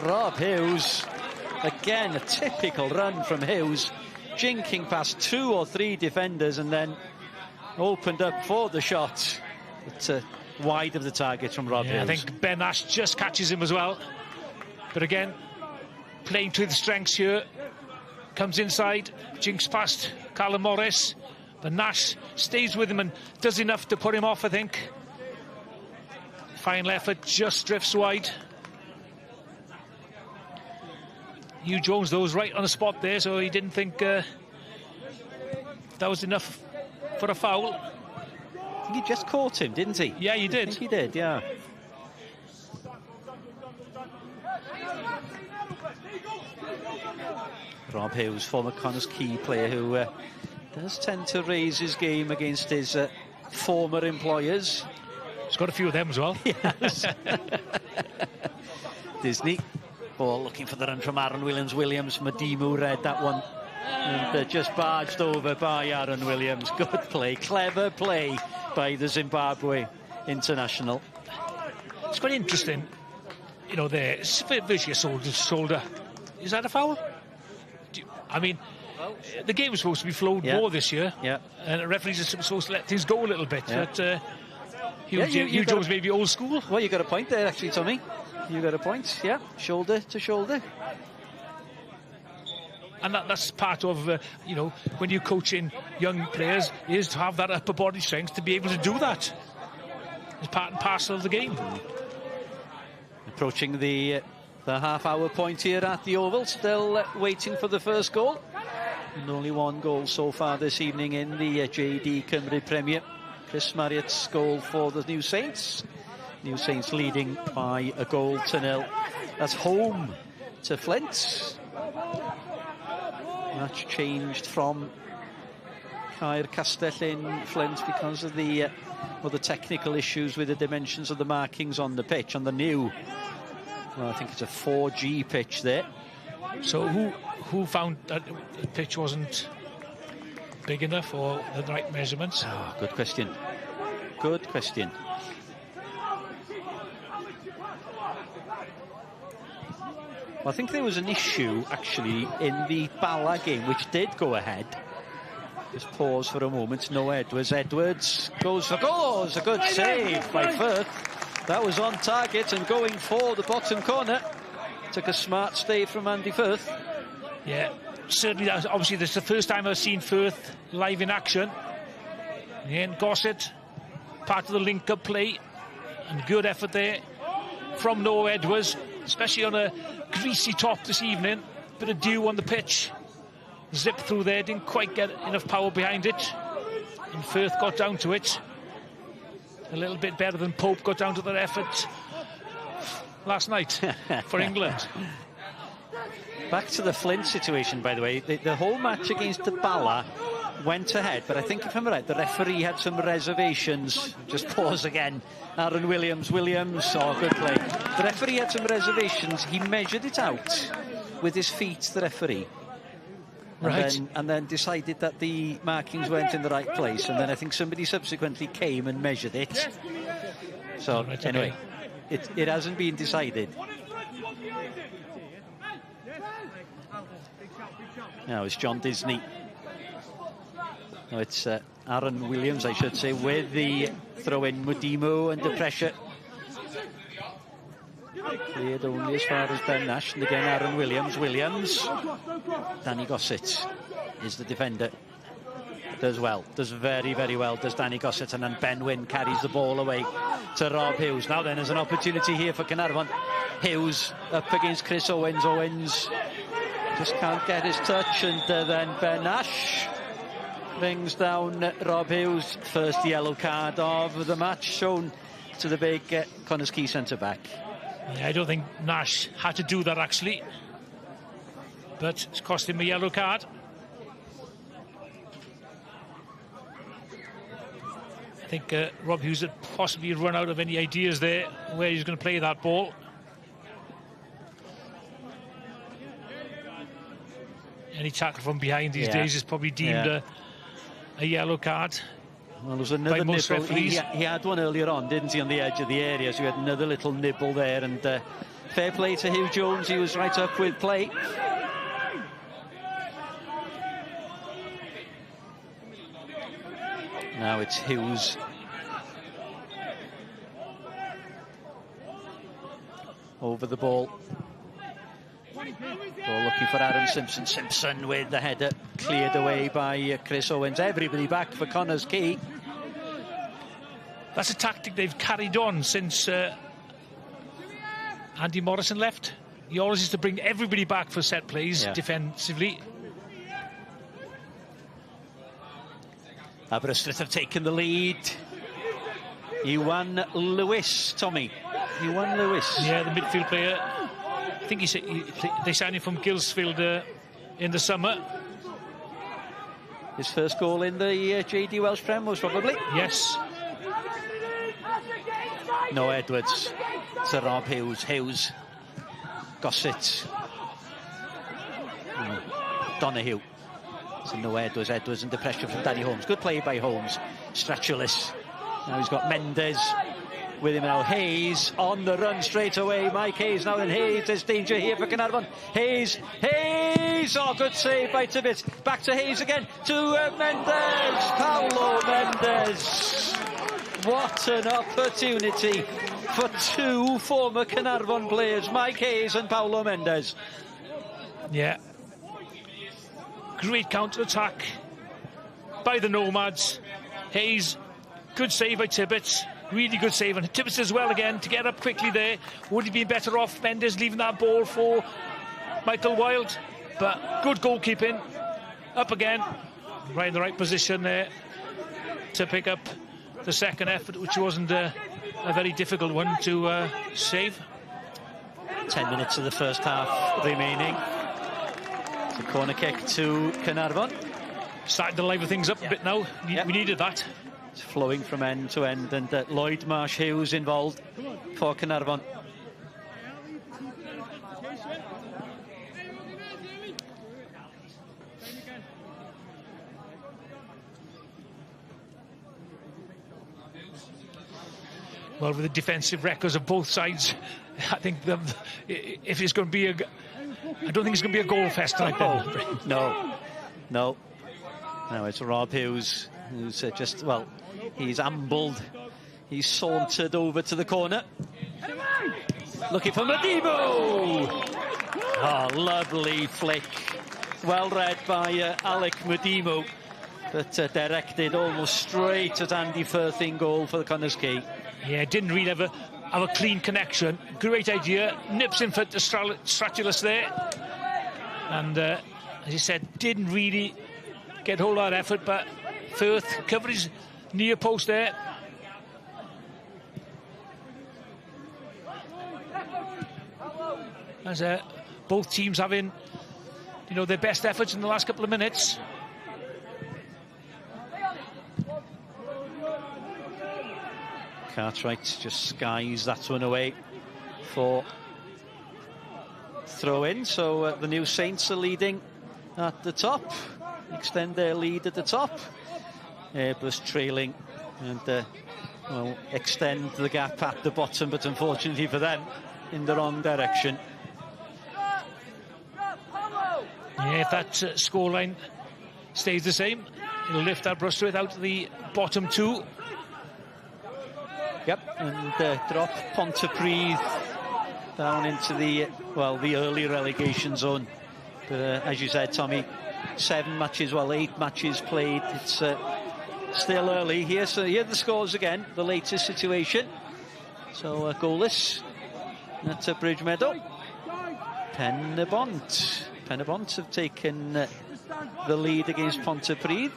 Rob Hughes. Again, a typical run from Hughes, jinking past 2 or 3 defenders and then opened up for the shot. But wide of the target from Rob Hughes. I think Ben Ash just catches him as well. But again, playing to the strengths here. Comes inside, jinks past Callum Morris. But Nash stays with him and does enough to put him off, I think. Final effort, just drifts wide. Hugh Jones, though, was right on the spot there, so he didn't think that was enough for a foul. I think he just caught him, didn't he? Yeah, he did. I think he did, yeah. Rob Hughes, former Connah's Quay player, who does tend to raise his game against his former employers. He's got a few of them as well. Yes. Disney. Ball looking for the run from Aaron Williams. Madimu read that one. And just barged over by Aaron Williams. Good play. Clever play by the Zimbabwe international. It's quite interesting. You know, there. It's virtually a shoulder. Is that a foul? I mean, the game was supposed to be flowed more this year, and the referees are supposed to let things go a little bit. But Hugh Jones may be old school. Well, you got a point there, actually, Tommy. You got a point, yeah. Shoulder to shoulder. And that's part of, you know, when you're coaching young players, is to have that upper body strength to be able to do that. It's part and parcel of the game. Approaching the half-hour point here at the Oval, still waiting for the first goal. And only 1 goal so far this evening in the JD Cymru Premier. Chris Marriott's goal for the New Saints. New Saints leading by 1-0. That's home to Flint. Match changed from Caer Castell in Flint because of the technical issues with the dimensions of the markings on the pitch, on the new Well, I think it's a 4G pitch there. So who found that the pitch wasn't big enough or the right measurements? Oh, good question. Good question. Well, I think there was an issue, actually, in the Bala game, which did go ahead. Just pause for a moment. No Edwards. Edwards goes for goal. It's a good save by Firth. That was on target and going for the bottom corner. Took a smart stay from Andy Firth. Yeah, certainly. Obviously, this is the first time I've seen Firth live in action. And Gossett, part of the link-up play. And good effort there from Noah Edwards, especially on a greasy top this evening. Bit of dew on the pitch. Zip through there, didn't quite get enough power behind it. And Firth got down to it. A little bit better than Pope got down to their effort last night for England. Back to the Flint situation, by the way. The whole match against the Bala went ahead, but I think, if I'm right, the referee had some reservations. Just pause again. Aaron Williams. Oh, good play. The referee had some reservations. He measured it out with his feet, the referee. Right. And then decided that the markings weren't in the right place. And then I think somebody subsequently came and measured it. So, right, anyway, it hasn't been decided. Now it's John Disney. No, it's Aaron Williams, I should say, with the throw-in. Mudimu under pressure. Cleared only as far as Ben Nash. And again, Aaron Williams. Danny Gossett is the defender. Does well. Does very, very well. Does Danny Gossett. And then Ben Wynn carries the ball away to Rob Hughes. Now then, there's an opportunity here for Caernarfon. Hughes up against Chris Owens. Owens just can't get his touch. And then Ben Nash brings down Rob Hughes. First yellow card of the match shown to the big Connah's Quay centre-back. Yeah, I don't think Nash had to do that, actually. But it's cost him a yellow card. I think Rob Hughes had possibly run out of any ideas there where he's going to play that ball. Any tackle from behind these days is probably deemed a yellow card. Well, there was another nibble. He had one earlier on, didn't he, on the edge of the area, so he had another little nibble there. And fair play to Hugh Jones, he was right up with play. Now it's Hughes. Over the ball. Ball looking for Aaron Simpson. Simpson with the header. Cleared away by Chris Owens. Everybody back for Connah's Quay. That's a tactic they've carried on since Andy Morrison left. He always used to bring everybody back for set plays defensively. Aberystwyth have taken the lead. Iwan Lewis, Tommy. Iwan Lewis. Yeah, the midfield player. I think they signed him from Gilsfield in the summer. His first goal in the JD Welsh Prem, most probably. Yes. No Edwards. To Rob Hughes. Hughes. Gossett. Donahue. So no Edwards. Edwards under pressure from Danny Holmes. Good play by Holmes. Stretcherless. Now he's got Mendes with him now. Hayes on the run straight away. Mike Hayes now, and Hayes, there's danger here for Caernarfon. Hayes. Oh, good save by Tibbett. Back to Hayes again. To Mendes. Paulo Mendes. What an opportunity for two former Caernarfon players, Mike Hayes and Paulo Mendes. Yeah. Great counter-attack by the Nomads. Hayes, good save by Tibbett. Really good save, and Tibbett as well again to get up quickly there. Would he be better off Mendes leaving that ball for Michael Wilde? But good goalkeeping. Up again, right in the right position there to pick up the second effort, which wasn't a very difficult one to save. 10 minutes of the first half remaining. It's a corner kick to Caernarfon. Starting to liven things up a bit now. We needed that. It's flowing from end to end, and Lloyd Marsh Hughes involved for Caernarfon. well, with the defensive records of both sides, I think if it's going to be I don't think it's going to be a goal fest tonight. No, it's Rob Hughes who's just, well, he's ambled. He's sauntered over to the corner. Looking for Medimo! Oh, lovely flick. Well read by Alec Medimo, but directed almost straight at Andy Firth in goal for the Connah's Quay. Yeah, didn't really have a clean connection. Great idea. Nips in for the Stratulus there. And as you said, didn't really get a whole lot of effort, but Firth covered his near post there. As both teams having, their best efforts in the last couple of minutes. Cartwright just skies that one away for throw in. So the New Saints are leading at the top, extend their lead at the top. Airbus trailing and well, extend the gap at the bottom, but unfortunately for them, in the wrong direction. Yeah, if that scoreline stays the same, it'll lift Aberystwyth out to the bottom two. Yep, and drop Pontypridd down into the early relegation zone. But as you said, Tommy, 8 matches played. It's still early here. So here are the scores again, the latest situation. So goalless at Bridge Meadow. Penabont have taken the lead against Pontypridd.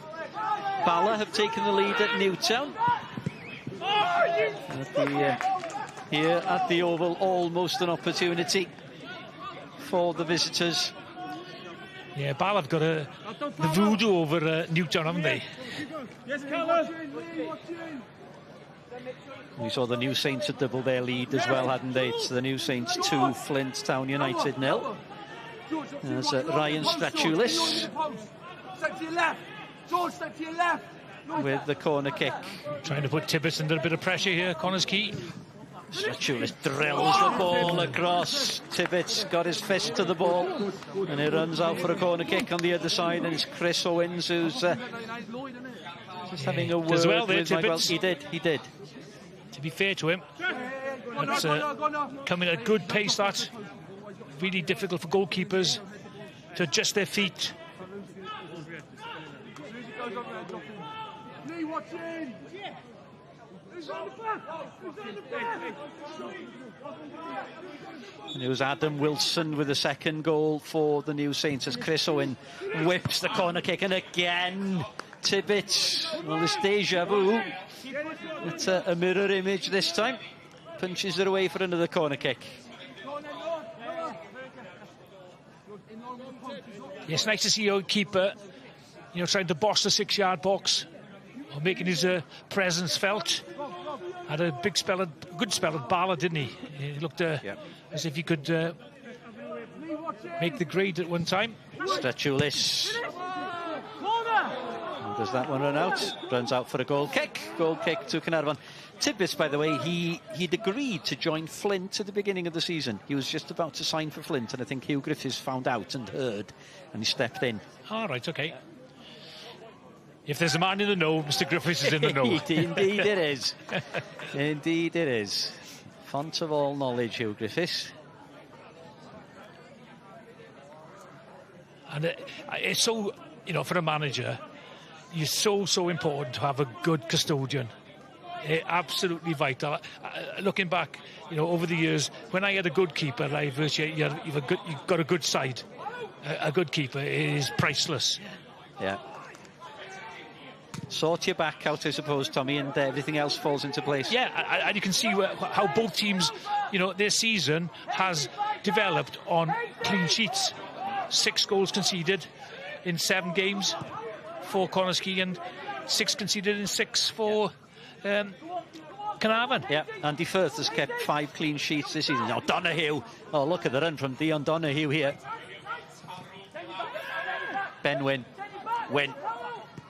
Bala have taken the lead at Newtown. Here at the Oval, almost an opportunity for the visitors. Yeah, Bala have got the voodoo over Newtown, haven't they? We saw the New Saints had doubled their lead as well, hadn't they? It's the New Saints 2, Flint Town United 0. There's Ryan Stratulis with the corner kick. Trying to put Tibbets under a bit of pressure here, Connah's Quay. Stratulis drills the ball across. Tibbets got his fist to the ball and he runs out for a corner kick on the other side, and it's Chris Owens who's just having a word as well there, with Mike. Well, Tibbets. he did. To be fair to him, that's coming at a good pace. That really difficult for goalkeepers to adjust their feet. And it was Adam Wilson with the second goal for the New Saints as Chris Owen whips the corner kick, and again Tibbets. Well, it's deja vu. It's a mirror image this time. Punches it away for another corner kick. It's nice to see your keeper, trying to boss the 6-yard box, or making his presence felt. Had a good spell at Bala, didn't he? He looked as if he could make the grade at one time. Stratulis. Does that one run out? Runs out for a goal kick. Goal kick to Caernarfon. Tibbets, by the way, he'd agreed to join Flint at the beginning of the season. He was just about to sign for Flint, and I think Hugh Griffiths found out and heard, and he stepped in. All right, okay. If there's a man in the know, Mr. Griffiths is in the know. Indeed it is. Indeed it is. Font of all knowledge, Hugh Griffiths. And it's so, for a manager, it's so important to have a good custodian. Absolutely vital. Looking back, over the years, when I had a good keeper, you've got a good side. A good keeper is priceless. Yeah. Sort your back out, I suppose, Tommy, and everything else falls into place. Yeah, and you can see how both teams, their season has developed on clean sheets. 6 goals conceded in 7 games for Connah's Quay, and 6 conceded in 6 for Caernarfon. Yeah, Andy Firth has kept 5 clean sheets this season. Now Donahue. Oh, look at the run from Dion Donahue here. Ben Wynn.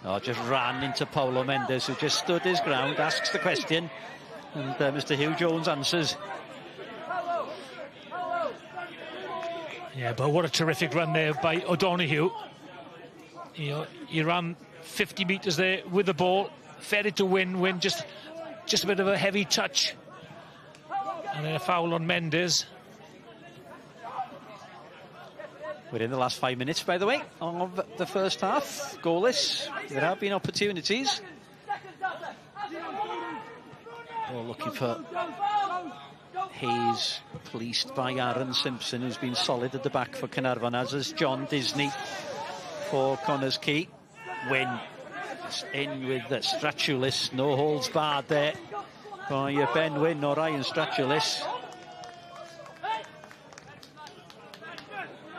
Oh, just ran into Paulo Mendes, who just stood his ground, asks the question. And Mr. Hugh Jones answers. Yeah, but what a terrific run there by O'Donoghue. You know, he ran 50 metres there with the ball, fed it to Wyn, just a bit of a heavy touch. And then a foul on Mendes. We're in the last 5 minutes, by the way, of the first half. Goalless. There have been opportunities. We're looking for Hayes, policed by Aaron Simpson, who's been solid at the back for Caernarfon, as is John Disney for Connah's Quay. Wyn in with Stratulis, no holds barred there by Ben Wyn or Ryan Stratulis.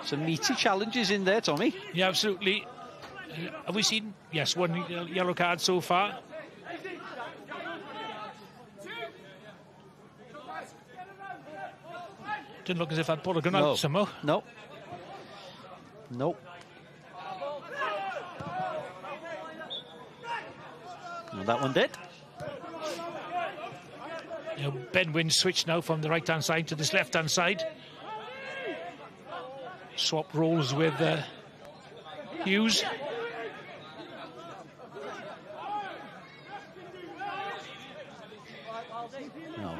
Some meaty challenges in there, Tommy. Yeah, absolutely. Have we seen, yes, one yellow card so far? Didn't look as if I'd pulled a gun out somehow. No. Nope. Well, that one did. You know, Ben Wyn switched now from the right-hand side to this left-hand side. Swap roles with Hughes. No.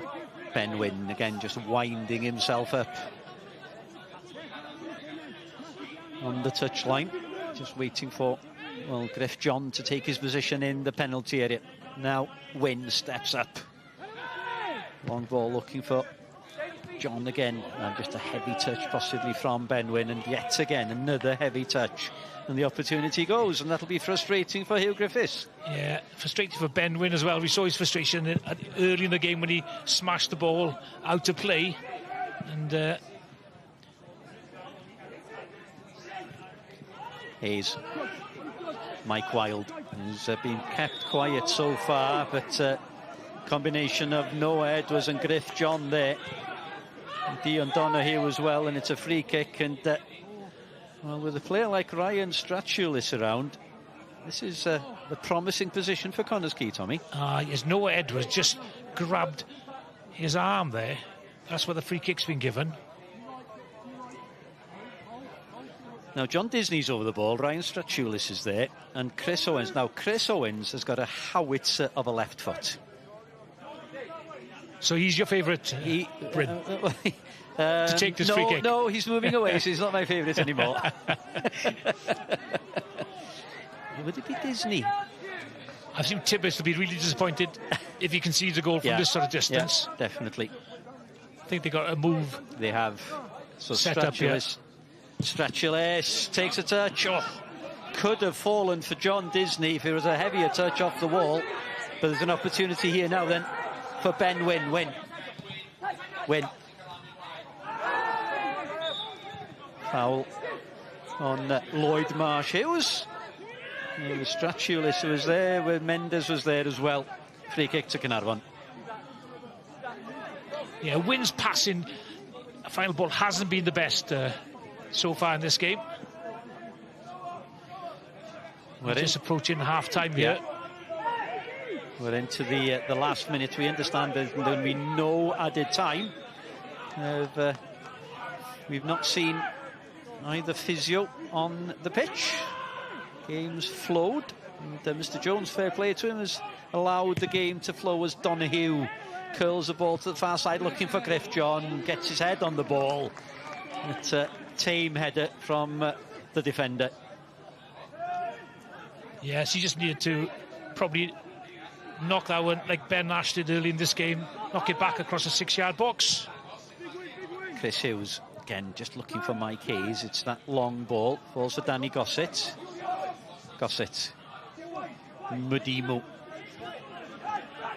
Ben Wyn again just winding himself up on the touchline, just waiting for, well, Griff John to take his position in the penalty area. Now Wyn steps up. Long ball looking for John again, and just a heavy touch possibly from Ben Wyn, and yet again another heavy touch, and the opportunity goes, and that'll be frustrating for Hugh Griffiths. Yeah, frustrating for Ben Wyn as well. We saw his frustration early in the game when he smashed the ball out of play, and Hayes, Mike Wilde, who's been kept quiet so far, but combination of Noah Edwards and Griff John there. Dion Donoghue as well, and it's a free kick. And well, with a player like Ryan Stratulis around, this is a promising position for Connah's Quay, Tommy. Yes, Noah Edwards just grabbed his arm there. That's where the free kick's been given. Now John Disney's over the ball, Ryan Stratulis is there, and Chris Owens. Now Chris Owens has got a howitzer of a left foot. So he's your favourite, Bryn, to take this free kick? No, he's moving away, so he's not my favourite anymore. Would it be Disney? I think Tibbetts will be really disappointed if he concedes a goal from this sort of distance. Yeah, definitely. I think they got a move. They have. So set up, Stratulis takes a touch. Oh, could have fallen for John Disney if it was a heavier touch off the wall. But there's an opportunity here now then for Ben Wyn. Wyn. Foul on Lloyd Marsh-Hughes. Stratulis was there, where Mendes was there as well. Free kick to Caernarfon. Yeah, Wyn's passing, final ball hasn't been the best so far in this game. We're just approaching half-time here. We're into the last minute. We understand there's going to be no added time. We've not seen either physio on the pitch. Game's flowed. And Mr. Jones, fair play to him, has allowed the game to flow as Donoghue curls the ball to the far side looking for Griff John, gets his head on the ball. It's a tame header from the defender. Yes, he just needed to probably knock that one like Ben Nash did early in this game, knock it back across a 6-yard box. Chris Hughes, again, just looking for Mike Hayes. It's that long ball, falls for Danny Gossett. Mudimu.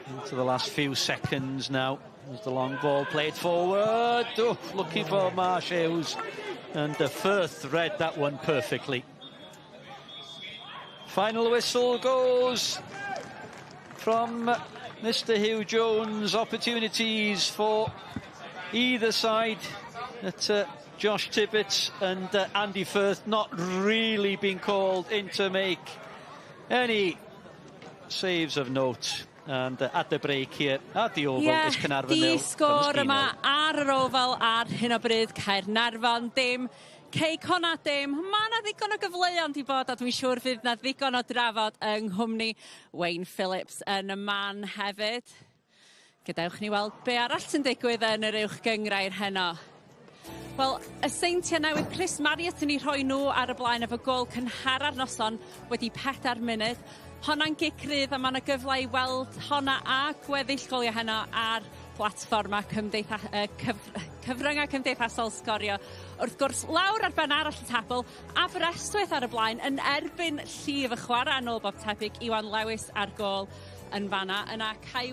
Into the last few seconds now. There's the long ball played forward. Oh, looking for Marsh-Hughes. And Firth read that one perfectly. Final whistle goes from Mr. Hugh Jones. Opportunities for either side. That Josh Tibbetts and Andy Firth not really being called in to make any saves of note. And at the break here, at the oval, is Caernarfon 0. Di sgôr yma ar yr ofal ar hyn o bryd, Caernarfon dim, Connah dim. Mae yna ddigon o gyfleuon di bod, a dwi'n siŵr fydd yna ddigon o drafod yng Nghymru. Wayne Phillips yn y man hefyd. Gadewch ni weld be arall sy'n digwydd yn yr uwch gyngrair heno. Wel, y seintiau newydd Chris Marriott yn ei rhoi nhw ar y blaen efo gol cynhara'r noson wedi 4 munud. Honna'n gicrydd a mae yna gyfle i weld honna a gweddill goliau heno ar platfforma cyfryngau cymdeithasol Sgorio. Wrth gwrs, lawr ar ben arall y tabl, Aberystwyth ar y blaen yn erbyn llif y chwarae yn ôl bob tebyg, Iwan Lewis ar gol yn fanna. Yna Quay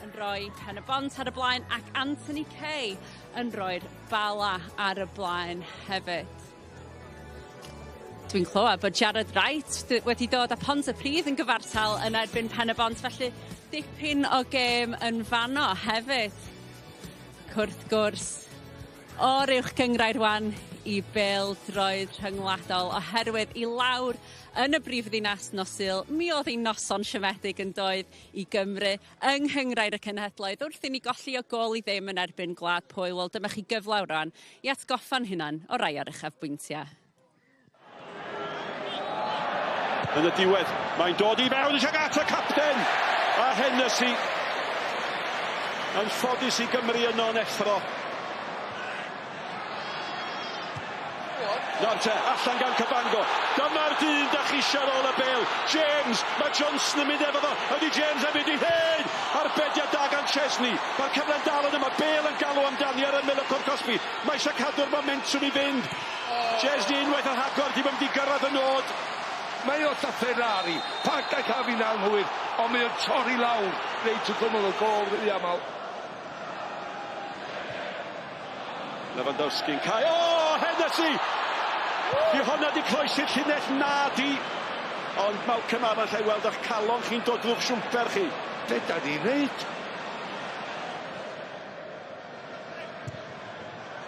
yn rhoi Pen y Bont ar y blaen ac Anthony Quay yn rhoi'r bala ar y blaen hefyd. Dwi'n clywed bod Jared Wright wedi dod â Pontypridd yn gyfartal yn erbyn Pen y Bont, felly dipyn o gêm yn fanno hefyd. Wrth gwrs, o'r uwch gyngrair wan i bêl-droed rhyngwladol oherwydd i lawr yn y brifddinas Nosil. Mi oedd ei noson siomedig yn doedd i Gymru yng Nghyngrair y Cenhedloedd wrth i ni golli o gol i ddim yn erbyn Gwlad Pwyl. Wel, dyma chi gyfle rwan i atgoffa'n hunan o rai o'r uchafbwyntiau. Yn y diwedd, mae'n dod i mewn eisiau at y capten a Hennessy yn ffodus i Gymru yno yn effro. Nawr te, allan gan Cabango. Dyma'r dyn da chi eisiau ôl y bêl. James, mae Johnson yn mynd efo ddo. Ydy James yn mynd i hyn. Arbediad da gan Chesney. Mae'r cyfle'n dal yn yma. Bêl yn galw amdani ar y Miller Coffi. Mae eisiau cadw'r momentum i fynd. Chesney unwaith ar hagor, di mynd i gyrraedd y nod. Mae o ta Ferrari, pac a cael fi'n anghywir, ond mae o'n torri lawr, reit o gymryd o gol rydw aml. Lewandowski'n cael, Hennessy! Di honna di croesi'r llinell nadi, ond Malcolm arall ei weld eich calon chi'n dod drwy'ch siwmper chi. Be da ni'n neud?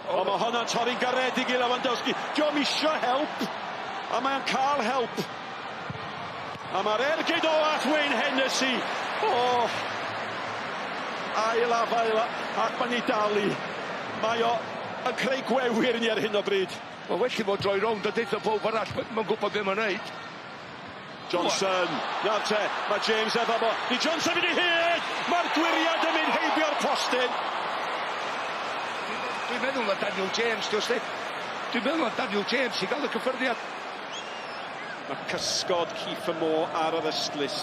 O, mae honna'n torri'n garedig i Lewandowski. Diom isio help, a mae'n cael help. A mae'r ergyd o at Wayne Hennessy. Ail ac mae'n ei dalu. Mae o yn creu gwewir ni ar hyn o bryd. Mae well i fod droi rownd a deitha pob arall, mae'n gwybod beth mae'n neud. Johnson, nawr te, mae James efo bo. Di Johnson fynd i hyd! Mae'r gwiriad yn mynd heibio'r postyn. Dwi'n meddwl na Daniel James, dwi'n meddwl na Daniel James i gael y cyffyrddiad. Mae cysgod Kiefer Moore ar yr ystlys.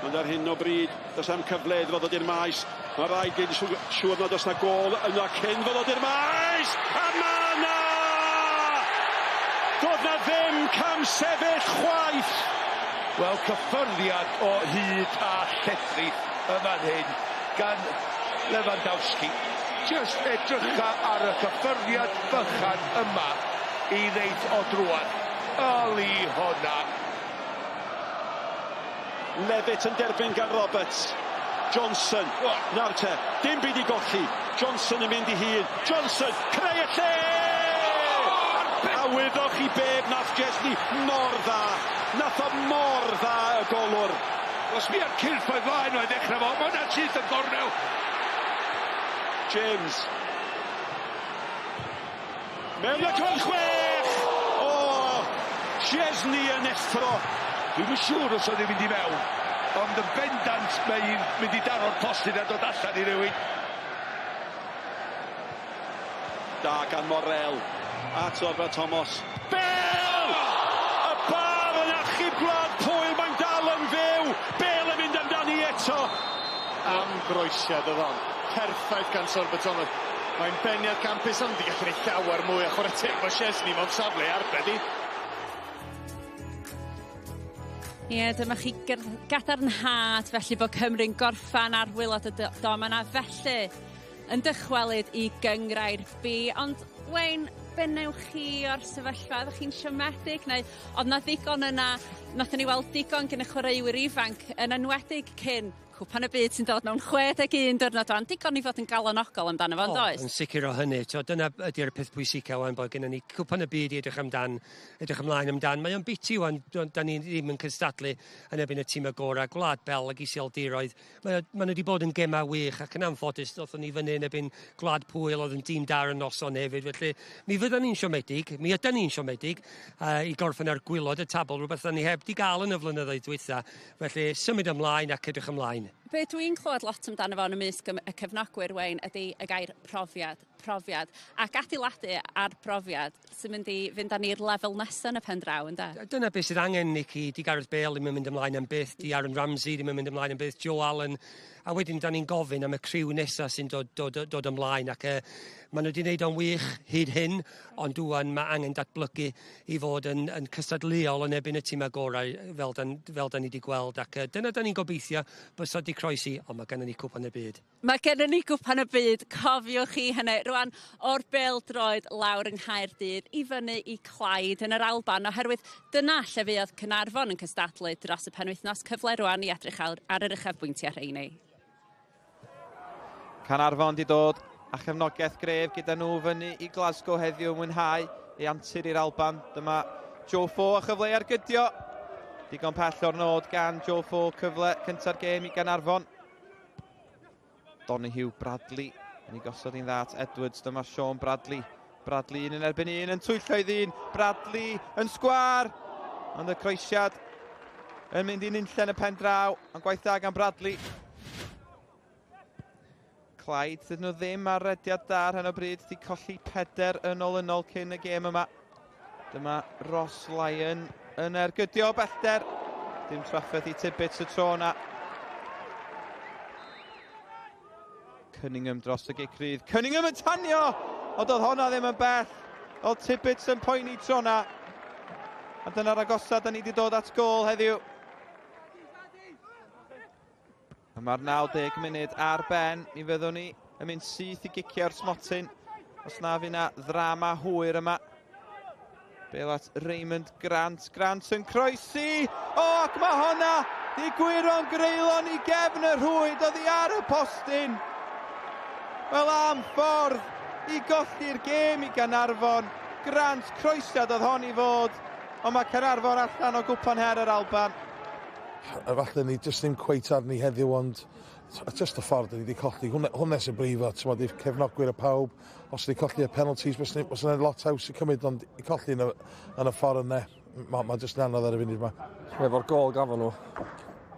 Ond ar hyn o bryd, does am cyfle iddo ddod i'r maes. Mae rai gyd siŵr nad oes na gol yna cyn fod ddod i'r maes. A ma' na! Doedd na ddim cam sefyll chwaith. Wel, cyffyrddiad o hyd a lledrith y fan hyn gan Lewandowski. Just edrych ar y cyffyrddiad bychan yma i wneud o drwad. Oli honna. Levitt yn derbyn gan Roberts. Johnson, nawr te, dim byd i golli. Johnson yn mynd i hun. Johnson, creu y lle! A wyddwch chi beb nath Chesney mor dda. Nath o mor dda y golwr. Os mi ar cyrff o'i flaen o'i ddechrau fo, mae hwnna'n syth yn gornel. James. Mewn y 26! Chesney yn effro. Dwi'n yn siŵr os oedd i'n mynd i mewn, ond yn bendant mae'n mynd i daro'r postyn a dod allan i rywun. Da gan Morel. At Orfa Thomas. Bêl! Y bar yn achub Gwlad Pwyl, mae'n dal yn fyw. Bêl yn mynd amdani eto. Am groesiad oedd on. Perffaith gan Orfa Thomas. Mae'n beniad campus ond i gallu ei llawer mwy a chwarae teg o Chesney mewn safle arbed i. Ie, dyma chi gadarnhad felly bod Cymru'n gorffan ar wylod y domen a felly yn dychwelyd i gyngrair B. Ond, Wayne, be newch chi o'r sefyllfa? Ydych chi'n siomedig? Neu oedd na ddigon yna, nathon ni weld digon gen y chwaraewyr ifanc yn enwedig cyn Cwpan y byd sy'n dod mewn 61 diwrnod o'n digon i fod yn galonogol amdano fo'n does? Yn sicr o hynny. Dyna ydy'r peth pwysica wan bod gennym ni cwpan y byd i edrych ymlaen amdan. Mae o'n biti wan, da ni ddim yn cystadlu yn ebyn y tîm agorau, Gwlad Bel ag Iseldiroedd. Mae nhw wedi bod yn gema wych ac yn anffodus dothon ni fyny yn ebyn Gwlad Pwyl oedd yn dîm dar yn noson hefyd. Felly mi fyddan ni'n siomedig, mi ydyn ni'n siomedig i gorffen ar gwylod y tabl, rhywbeth da ni heb di gael yn y flynyddoedd dwytha. Felly symud ymlaen ac edrych ymlaen. Be dwi'n clywed lot amdano fo yn ymysg y cefnogwyr wein ydy y gair profiad, ac adeiladu ar profiad sy'n mynd i fynd â ni'r lefel nesaf yn y pen draw, ynda? Dyna beth sydd angen Nicky, di Gareth Bale ddim yn mynd ymlaen am byth, di Aaron Ramsey ddim yn mynd ymlaen am byth, Joe Allen, a wedyn da ni'n gofyn am y criw nesaf sy'n dod ymlaen, ac maen nhw wedi gwneud o'n wych hyd hyn, ond dwi'n mae angen datblygu i fod yn cystadleuol yn ebyn y tîm agorau fel da ni wedi gweld, ac dyna da ni'n gobeithio bysod di croesi, ond mae gennym ni cwpan y byd. Mae gennym ni gwpan y byd, cofiwch chi hynny. Rwan, o'r bêl-droed lawr yng Nghaerdydd i fyny i Clyde yn yr Alban, oherwydd dyna lle fuodd Caernarfon yn cystadlu dros y penwythnos, cyfle rwan i edrych ar yr uchafbwyntiau rheini. Caernarfon di dod a chefnogaeth gref gyda nhw fyny i Glasgow heddiw mwynhau ei antur i'r Alban. Dyma Joe Fo a chyfle ar gydio. Digon pell o'r nod gan Joe Fo, cyfle cynta'r gêm i Caernarfon. Donahue Bradley yn ei gosod i'n ddat Edwards. Dyma Sean Bradley. Bradley un yn erbyn un, yn twylloedd un. Bradley yn sgwar. Ond y croesiad yn mynd i'n unllen y pen draw. Ond gwaith da gan Bradley. Clyde, dydyn nhw ddim ar rediad da ar hyn o bryd, wedi colli 4 yn olynol cyn y gêm yma. Dyma Ross Lyon yn ergydio bellter. Dim trafferth i Tibbets y tro yna. Cunningham dros y gicrydd. Cunningham yn tanio! Ond oedd honna ddim yn bell. Oedd Tibbets yn poeni tro yna. A dyna'r agosad da ni wedi dod at gôl heddiw. Mae'r 90 munud ar ben. Mi fyddwn ni yn mynd syth i gicio'r smotyn. Os na fi na ddrama hwyr yma. Bel at Raymond Grant. Grant yn croesi. O, ac mae honna di gwiro'n greulon i gefn y rhwyd. Oedd hi ar y postyn. Wel am ffordd i golli'r gêm i Caernarfon. Grant croesiad oedd hon i fod. Ond mae Caernarfon allan o gwpan her yr Alban. Falle ni jyst ddim cweit arni heddiw, ond jyst y ffordd ni wedi colli. Hwne sy'n brifo, ti'n cefnogwyr y pawb. Os wedi colli y penalties, os yna lot haws i cymryd, ond i colli yn y ffordd yna, mae jyst yn anodd ar y funud yma. Efo'r gol gafon nhw,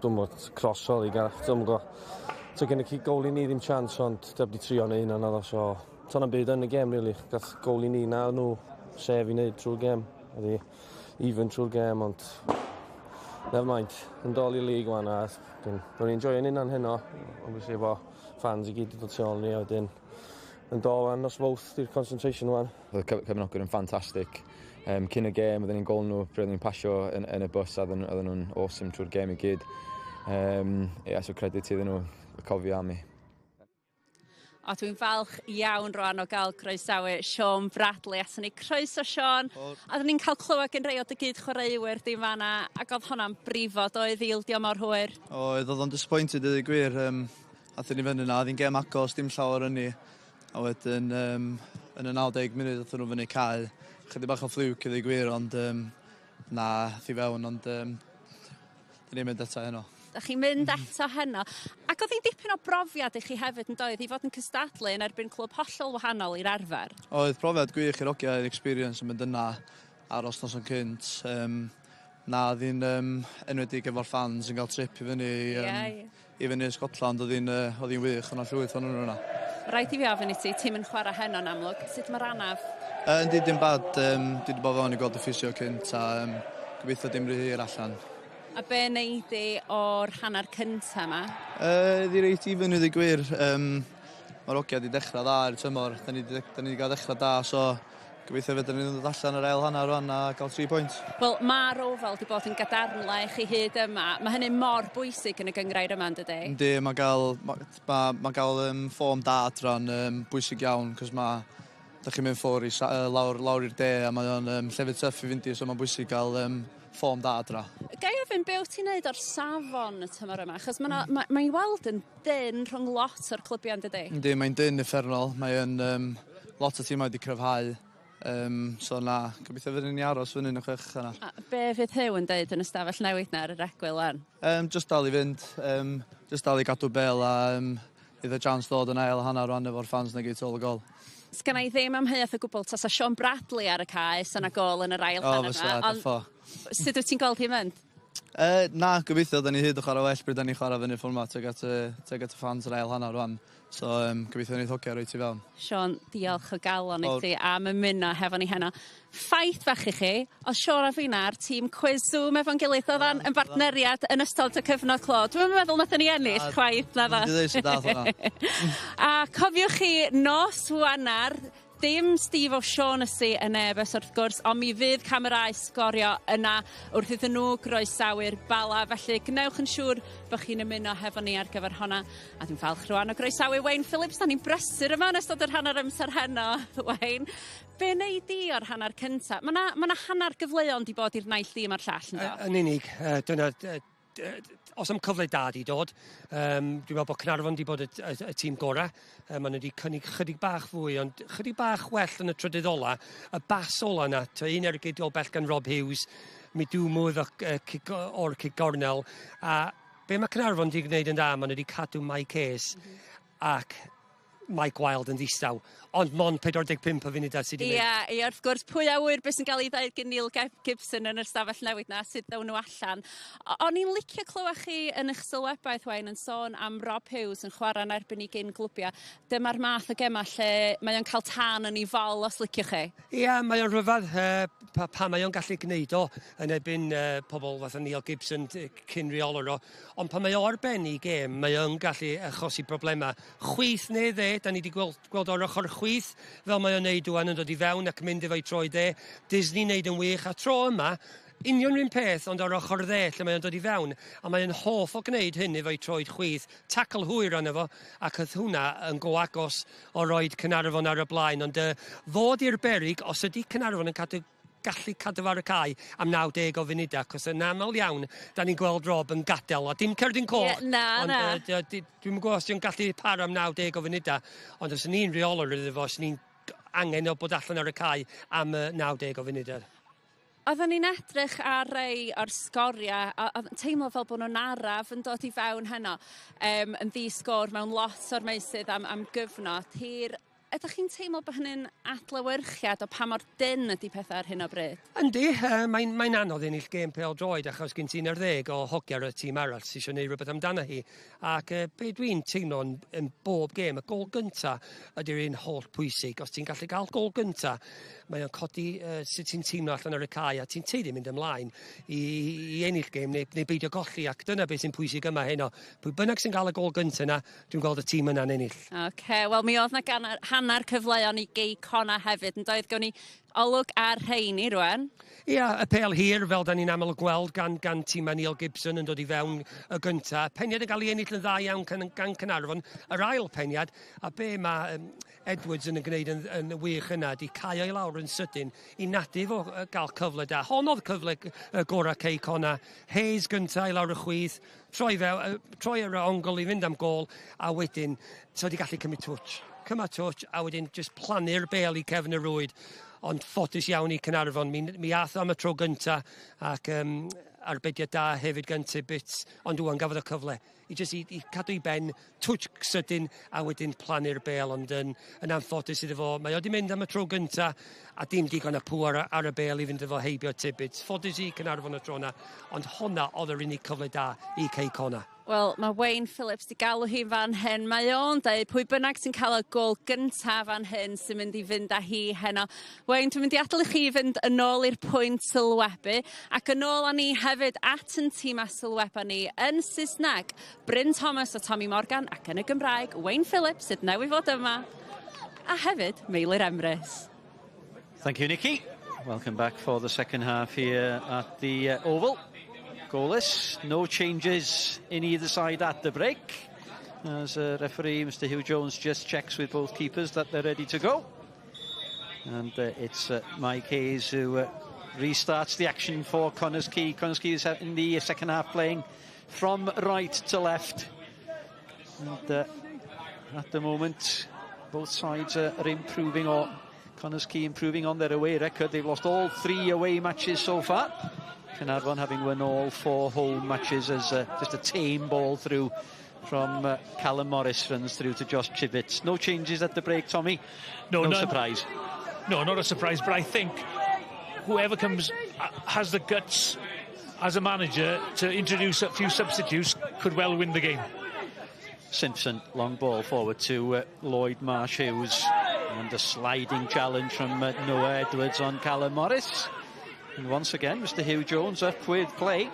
dwi'n bod cross fel i Gareth, dwi'n go. So gen i gol i ni ddim chance, ond deb di trio neu un anodd, so to'n am byd yn y gêm, really. Gath gol i ni na nhw sef i wneud trwy'r gêm. Ydy even trwy'r gêm, ond never mind, yn dol i lig wan a dwi'n enjoyo'n un heno, obviously efo fans i gyd i dod tu ôl ni, a wedyn yn dol wan os fawth di'r concentration wan. Oedd y cefnogwyr yn ffantastig. Cyn y gêm, oedden ni'n gol nhw pryd oedden ni'n pasio yn y bus, a oedden nhw'n awesome trwy'r gêm i gyd. So credit iddyn nhw, y cofio am mi. O, dwi'n falch iawn rwan o gael croesawu Sean Bradley. Athyn ni croeso Sean. A dyn ni'n cael clywed gen rei o dy gyd chwaraewyr dim fanna. Ac oedd hwnna'n brifo, doedd ildio mor hwyr. Oedd o'n disappointed ydy gwir. Athyn ni fyny na, oedd hi'n gêm agos, dim llawer yn ni. A wedyn, yn y 90 munud athyn nhw fyny cael. Chydig bach o ffliwc ydy gwir, ond na, thi fewn, ond dyn ni'n mynd eto heno. Da chi'n mynd eto heno. Ac oedd hi'n dipyn o brofiad i chi hefyd yn doedd i fod yn cystadlu yn erbyn clwb hollol wahanol i'r arfer? Oedd profiad gwych i'r ogia, yr experience yn mynd yna aros nos yn cynt. Na, oedd hi'n enwedig efo'r fans yn cael trip i fyny Scotland, oedd hi'n wych, o'na llwyth o'n nhw'n yna. Rhaid i fi ofyn i ti, ti'n mynd chwarae heno yn amlwg. Sut mae'r anaf? Yndi, dim bad. Dwi wedi bod fewn i gweld y ffisio cynt a gobeithio dim rhy hir allan. A be wneud i o'r hanner cynta yma? Di reit i fyny gwir. Mae'r ogia di dechrau dda i'r tymor. Da ni wedi cael dechrau da, so gobeithio fydden ni'n dod allan yr ail hanner rwan a cael 3 pwynt. Wel, mae'r ofal di bod yn gadarnla i chi hyd yma. Mae hynny mor bwysig yn y gyngrair yma, yn dydi? Yndi, mae gael ffom da adran bwysig iawn, cos da chi'n mynd ffwr lawr i'r de, a mae o'n llefydd tyff i fynd i, so mae'n bwysig gael ffom da adra. Gai ofyn gofyn be wyt ti'n neud o'r safon y tymor yma? Achos mae'n weld yn dyn rhwng lot o'r clwbiau, dydy? Yndi, mae'n dyn uffernol. Mae'n lot o tîmau wedi cryfhau. So na, gobeithio fydd ni'n aros fyny yn y chwech yna. Be fydd Huw yn deud yn ystafell newid na ar yr egwyl lan? Just dal i fynd, just dal i gadw bel a iddo chance dod yn ail hanner rwan efo'r fans na gyd ôl y gol. Sgan i ddim amheuaeth o gwbl tas a Sean Bradley ar y cae sy'n a gol yn yr ail hanner yma. Sut wyt ti'n gweld hi'n mynd? Na, gobeithio, da ni hyd o chwarae well bryd da ni chwarae fyny fformat teg at y fans yr ail hanner rwan. So, gobeithio ni'n hocio roi ti fewn. Sean, diolch o galon i ti am ymuno hefo ni heno. Ffaith fach i chi, o Sean a Fina'r tîm Quay Zoom efo'n gilydd oedd yn bartneriad yn ystod y cyfnod clo. Dwi'n meddwl nath ni ennill chwaith na dda. Dwi'n dweud sy'n dath hwnna. A cofiwch chi nos Wanar, dim Steve O'Shaughnessy yn ebys wrth gwrs, ond mi fydd camerau Sgorio yna wrth iddyn nhw groesawu'r bala. Felly gnewch yn siŵr bod chi'n ymuno hefo ni ar gyfer honna. A dwi'n falch rwan o groesawu Wayne Phillips. Da ni'n brysur yma yn ystod yr hanner amser heno, Wayne. Be wneud di o'r hanner cyntaf? Mae yna hanner gyfleon di bod i'r naill ddim a'r llall, ynddo? Yn unig. Dyna... Os am cyfle da di dod, dwi'n meddwl bod Caernarfon di bod y tîm gorau. Maen nhw wedi cynnig chydig bach fwy, ond chydig bach well yn y trydydd ola. Y bas ola yna, un ergyd o bell gan Rob Hughes, mi dw mwyd o'r cic gornel. A be mae Caernarfon wedi gwneud yn dda, maen nhw wedi cadw Mike Hayes ac Mike Wild yn ddistaw. Ond mon 45 o funudau sydd wedi mynd. Ie, wrth gwrs, pwy a wyr beth sy'n cael ei ddweud gen Neil Gibson yn yr stafell newid na, sydd ddawn nhw allan. O'n i'n licio clywed chi yn eich sylwebaeth, Wayne, yn sôn am Rob Hughes yn chwarae'n erbyn i gyn glwbiau. Dyma'r math o gema lle mae o'n cael tân yn ei fol, os licio chi. Ie, mae o'n rhyfedd pa mae o'n gallu gwneud o yn erbyn pobl fatha Neil Gibson cyn reolwr o. Ond pa mae o ar ben i gêm, mae o'n gallu achosi broblemau. Chwyth neu dde, da ni wedi gweld o'r ochr chwyth, fel mae o'n neud o'n dod i fewn ac mynd efo'i troi de. Disney neud yn wych, a tro yma, union rhywun peth, ond o'r ochr dde lle mae o'n dod i fewn. A mae'n hoff o gwneud hyn efo'i troi chwyth, tacl hwyr arno fo, ac oedd hwnna yn go agos o roed Caernarfon ar y blaen. Ond fod i'r berig, os ydy Caernarfon yn gallu cadw ar y cae am 90 o funudau, cos yn aml iawn, da ni'n gweld Rob yn gadael, a dim cerdyn coch, ond dwi'n gwybod os dwi'n gallu para am 90 o funudau, ond os ni'n reolwr iddo fo, os ni'n angen o bod allan ar y cae am 90 o funudau. Oedden ni'n edrych ar rei o'r sgoriau, a teimlo fel bod nhw'n araf yn dod i fewn heno, yn ddisgor mewn lot o'r meysydd am gyfnod. Ydych chi'n teimlo bod hynny'n adlewyrchiad o pa mor dyn ydy pethau ar hyn o bryd? Yndi, mae'n anodd ennill gêm pêl-droed achos gen ti'n 10 o hogiau ar y tîm arall sy'n eisiau gwneud rhywbeth amdano hi. Ac be dwi'n teimlo yn bob gêm, y gol gyntaf ydy'r un holl pwysig. Os ti'n gallu cael gol gyntaf, mae o'n codi sut ti'n teimlo allan ar y cae a ti'n teulu mynd ymlaen i ennill gêm neu beidio golli, ac dyna beth sy'n pwysig yma heno. Pwy bynnag sy'n cael y gol gyntaf yna, dwi'n gweld y tîm yna'n ennill. Wel, mi oedd na hanner cyfleon i gei Connah hefyd, yn doedd gawn ni olwg ar rheini rwan. Ie, y pêl hir, fel da ni'n aml gweld gan tîm Neil Gibson yn dod i fewn y gyntaf. Peniad yn cael ei ennill yn dda iawn gan Caernarfon, yr ail peniad, a be mae Edwards yn gwneud yn wych yna, di cael ei lawr yn sydyn i natif o gael cyfle da. Hon oedd cyfle gorau cei Connah. Hayes gyntaf i lawr y chwyth, troi ar y ongl i fynd am gol, a wedyn, so di gallu cymryd twtch, a wedyn just plannu'r bêl i cefn y rwyd. Ond ffodus iawn i Caernarfon, mi ath am y tro gyntaf ac arbediad da hefyd gyntaf bits, ond dwi'n gafodd y cyfle i cadw i ben, twtch sydyn a wedyn plannu'r bêl, ond yn anffodus iddo fo. Mae o wedi mynd am y tro gyntaf a dim digon y pŵr ar y bêl i fynd efo heibio tybyd. Ffodus i Caernarfon y tro yna, ond honna oedd yr unig cyfle da i cei Connah. Wel, mae Wayne Phillips di galw hi fan hyn. Mae o'n dweud pwy bynnag sy'n cael y gol gyntaf fan hyn sy'n mynd i fynd â hi heno. Wayne, dwi'n mynd i adael i chi fynd yn ôl i'r pwynt sylwebu, ac yn ôl â ni hefyd at yn tîm a sylweba ni yn Saesneg, Bryn Thomas a Tommy Morgan, ac yn y Gymraeg, Wayne Phillips sydd newydd fod yma, a hefyd Meilir Emrys. Thank you, Nicky. Welcome back for the second half here at the Oval. Goalless, no changes in either side at the break, as referee Mr Hugh Jones just checks with both keepers that they're ready to go. And it's Mike Hayes who restarts the action for Connah's Quay. Connah's Quay is in the second half playing from right to left. And at the moment, both sides are improving, or Connah's Quay improving on their away record. They've lost all 3 away matches so far. Caernarfon having won all 4 home matches as just a tame ball through from Callum Morris runs through to Josh Chivets. No changes at the break, Tommy? No surprise? No, not a surprise, but I think whoever comes has the guts as a manager to introduce a few substitutes could well win the game. Simpson, long ball forward to Lloyd Marsh-Hughes, and a sliding challenge from Noah Edwards on Callum Morris. And once again, Mr. Hugh Jones up with play.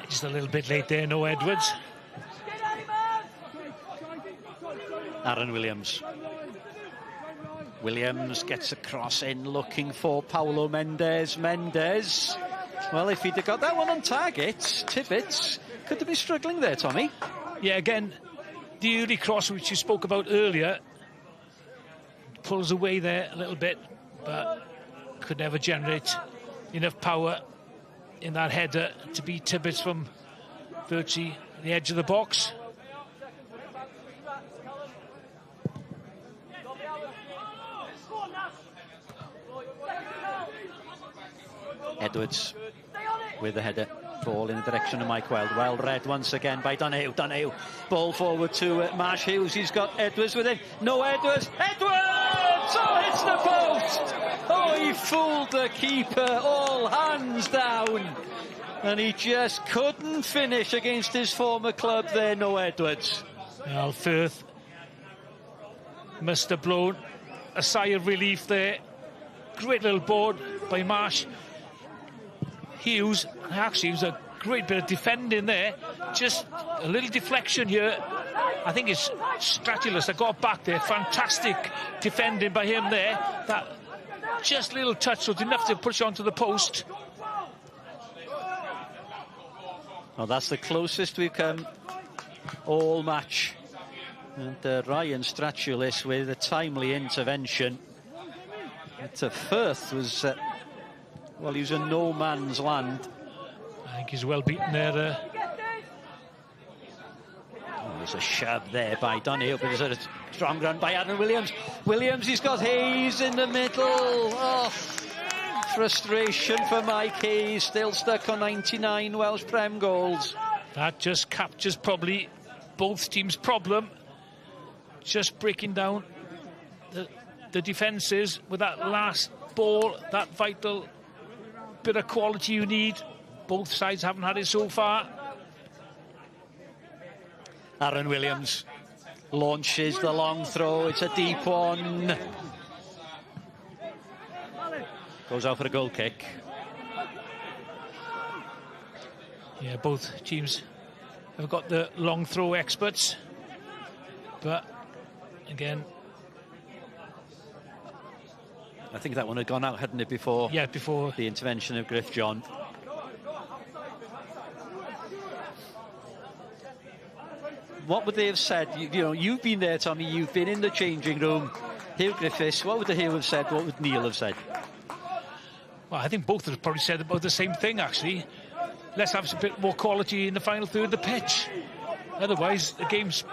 Just a little bit late there, Noah Edwards. Aaron Williams. Williams gets a cross in, looking for Paulo Mendes. Mendes. Well, if he'd have got that one on target, Tibbets could have been struggling there, Tommy. Yeah, again, the early cross which you spoke about earlier pulls away there a little bit, but could never generate enough power in that header to beat Tibbets from virtually the edge of the box. Edwards with the header. Ball in the direction of Mike Wild. Well read once again by Donahue. Donahue. Ball forward to Marsh Hughes. He's got Edwards with him. No Edwards. Edwards! Oh, it's the post! Oh, he fooled the keeper. All hands down. And he just couldn't finish against his former club there, no Edwards. Well, Firth must have blown a sigh of relief there. Great little board by Marsh Hughes. Actually, it was a great bit of defending there. Just a little deflection here. I think it's Stratulus that got back there. Fantastic defending by him there. That just little touch was enough to push onto the post. Well, that's the closest we've come all match. And Ryan Stratulus with a timely intervention. But Firth was, well, he was in no man's land. I think he's well beaten there. Oh, there's a shove there by Donahue, but there's a strong run by Aaron Williams. Williams, he's got Hayes in the middle. Oh, frustration for Mike Hayes, still stuck on 99 Welsh Prem goals. That just captures probably both teams' problem. Just breaking down the defences with that last ball, that vital bit of quality you need. Both sides haven't had it so far. Aaron Williams launches the long throw. It's a deep one. Goes out for a goal kick. Yeah, both teams have got the long throw experts. But, again... I think that one had gone out, hadn't it, before? Yeah, before the intervention of Griff John. What would they have said? You know, you've been there, Tommy. You've been in the changing room. Hugh Griffiths, what would the Hugh have said? What would Neil have said? Well, I think both have probably said about the same thing, actually. Let's have a bit more quality in the final third of the pitch. Otherwise, the game's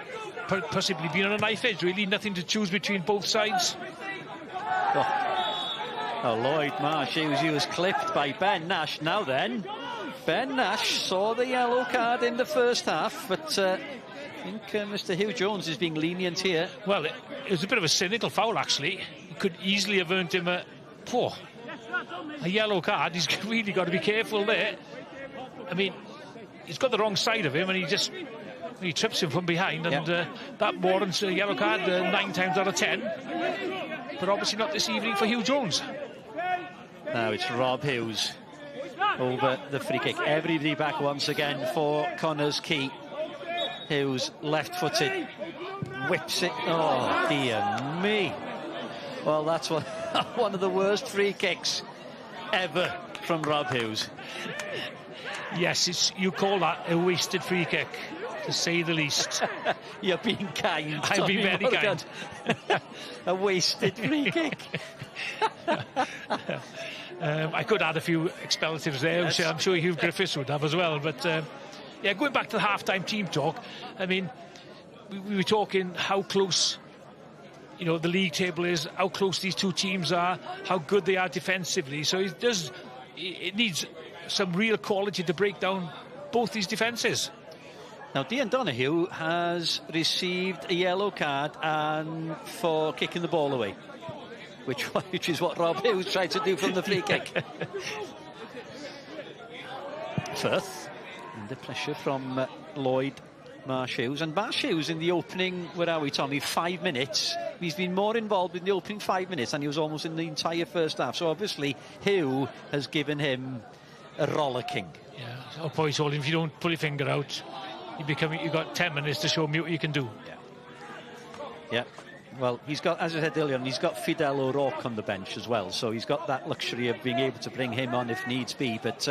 possibly been on a knife edge, really. Nothing to choose between both sides. Oh, Lloyd Marsh, he was clipped by Ben Nash. Now then, Ben Nash saw the yellow card in the first half, but I think Mr. Hugh Jones is being lenient here. Well, it was a bit of a cynical foul, actually. He could easily have earned him a yellow card. He's really got to be careful there. I mean, he's got the wrong side of him, and he trips him from behind, and that warrants a yellow card 9 times out of 10. But obviously not this evening for Hugh Jones. Now it's Rob Hughes over the free kick. Everybody back once again for Connah's Quay. Hughes left-footed, whips it. Oh dear me! Well, that's one of the worst free kicks ever from Rob Hughes. Yes, you call that a wasted free kick. to say the least. You're being kind. I've been very kind. A wasted free kick. I could add a few expellatives there, which I'm sure Hugh Griffiths would have as well. But yeah, going back to the half-time team talk, I mean, we were talking how close, you know, the league table is, how close these two teams are, how good they are defensively. So it needs some real quality to break down both these defences. Now, Dean Donahue has received a yellow card and for kicking the ball away, which is what Rob Hughes tried to do from the free kick. Firth, under pressure from Lloyd Marsh Hughes. And Marsh Hughes in the opening, where are we, Tommy? 5 minutes. He's been more involved in the opening 5 minutes than he was almost in the entire first half. So obviously, Hugh has given him a rollicking. Yeah, I'll probably told him, if you don't pull your finger out, you've got 10 minutes to show me what you can do. Yeah. Well, he's got, as I said earlier, he's got Fidel O'Rourke on the bench as well. So he's got that luxury of being able to bring him on if needs be. But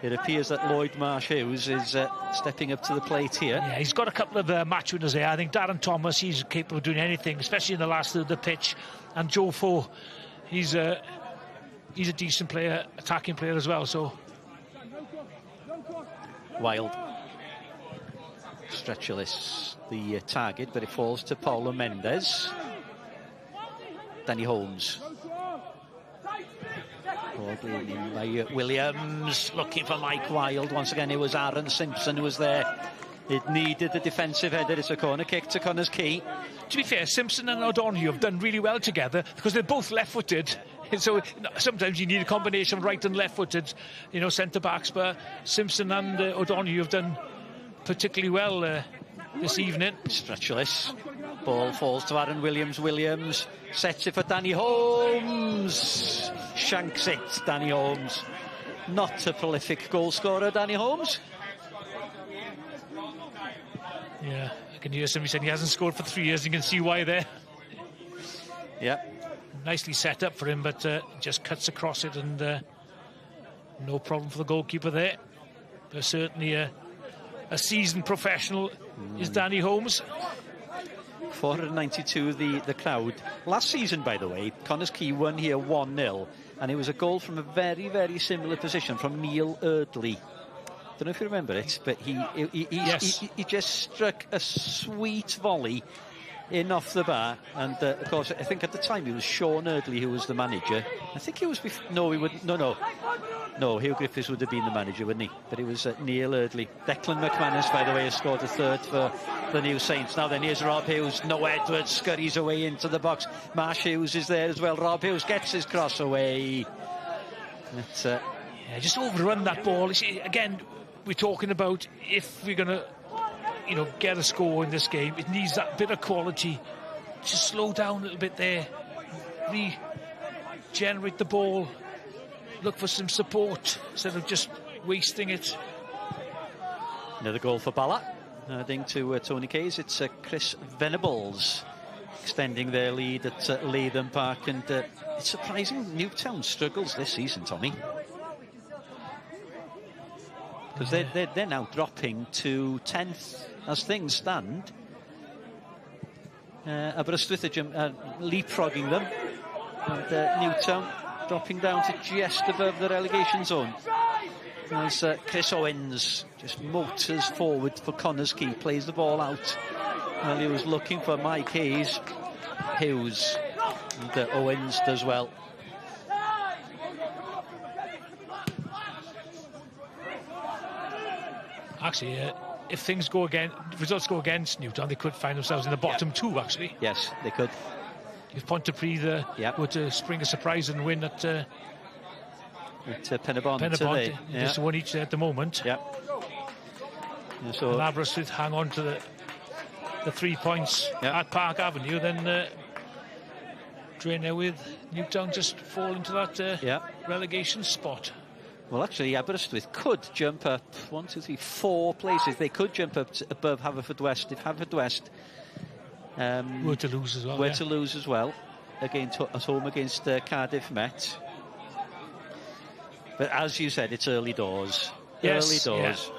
it appears that Lloyd Marsh Hughes is stepping up to the plate here. Yeah, he's got a couple of match winners there. I think Darren Thomas, he's capable of doing anything, especially in the last third of the pitch. And Joe Foe, he's a decent player, attacking player as well. So Wild. Stretcherless, the target, but it falls to Paulo Mendes. Danny Holmes. Ball played by Williams, looking for Mike Wild. Once again, it was Aaron Simpson who was there. It needed the defensive header. It's a corner kick to Connah's Quay. To be fair, Simpson and O'Donoghue have done really well together because they're both left-footed. So sometimes you need a combination of right and left-footed, you know, centre-backs. But Simpson and O'Donoghue have done particularly well this evening. Stretcherless. Ball falls to Aaron Williams. Williams sets it for Danny Holmes. Shanks it, Danny Holmes. Not a prolific goal scorer, Danny Holmes. Yeah, I can hear somebody saying he hasn't scored for 3 years. You can see why there. Yeah. Nicely set up for him, but just cuts across it, and no problem for the goalkeeper there. But certainly a seasoned professional is Danny Holmes. 492 the crowd. Last season, by the way, Connah's Quay won here 1-0, and it was a goal from a very, very similar position from Neil Eardley. Don't know if you remember it, but he just struck a sweet volley in off the bar, and of course I think at the time it was Sean Eardley who was the manager. I think he was no, Hugh Griffiths would have been the manager, wouldn't he? But it was Neil Eardley. Declan McManus, by the way, has scored a third for the New Saints. Now then, here's Rob Hughes. No Edwards scurries away into the box. Marsh Hughes is there as well. Rob Hughes gets his cross away. It's, just overrun that ball. You see, again, we're talking about if we're going to, you know, get a score in this game, it needs that bit of quality. Just slow down a little bit there. Regenerate the ball. Look for some support instead of just wasting it. Another goal for Bala. Adding to Tony Kays, it's Chris Venables extending their lead at Latham Park, and it's surprising Newtown struggles this season, Tommy, because they're now dropping to 10th as things stand. Aberystwyth are leapfrogging them, and Newtown dropping down to just above the relegation zone. As Chris Owens just motors forward for Connah's Quay, plays the ball out. Well, he was looking for Mike Hughes, and Owens does well. Actually, if things go results go against Newtown, they could find themselves in the bottom two, actually. Yes, they could. If Pontypridd were to spring a surprise and win at Penabont, just one each there at the moment. Yeah. So and Aberystwyth hang on to the 3 points at Park Avenue, then drain with Newtown just fall into that relegation spot. Well, actually, Aberystwyth could jump up 1, 2, 3, 4 places. They could jump up above Haverfordwest if Haverfordwest were to lose as well. At home against Cardiff Met. But as you said, it's early doors. Yes, early doors.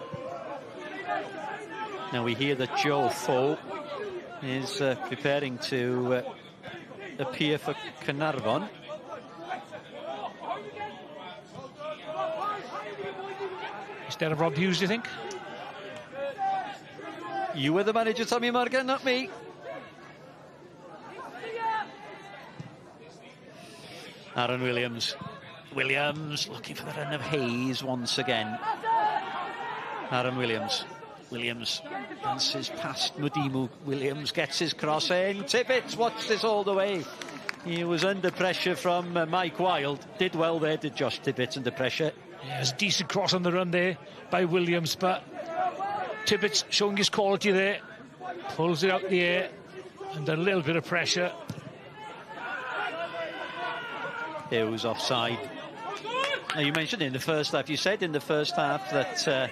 Now we hear that Joe Foe is preparing to appear for Caernarfon. Instead of Rob Hughes, do you think? You were the manager, Tommy Morgan, not me. Aaron Williams. Williams looking for the run of Hayes once again. Aaron Williams. Williams dances past Mudimu. Williams gets his cross in. Tibbetts watched this all the way. He was under pressure from Mike Wilde. Did well there, did Josh Tibbetts under pressure. Yeah, there's a decent cross on the run there by Williams, but Tibbetts showing his quality there. Pulls it out the air under a little bit of pressure. Here was offside. Now, you mentioned in the first half, you said in the first half that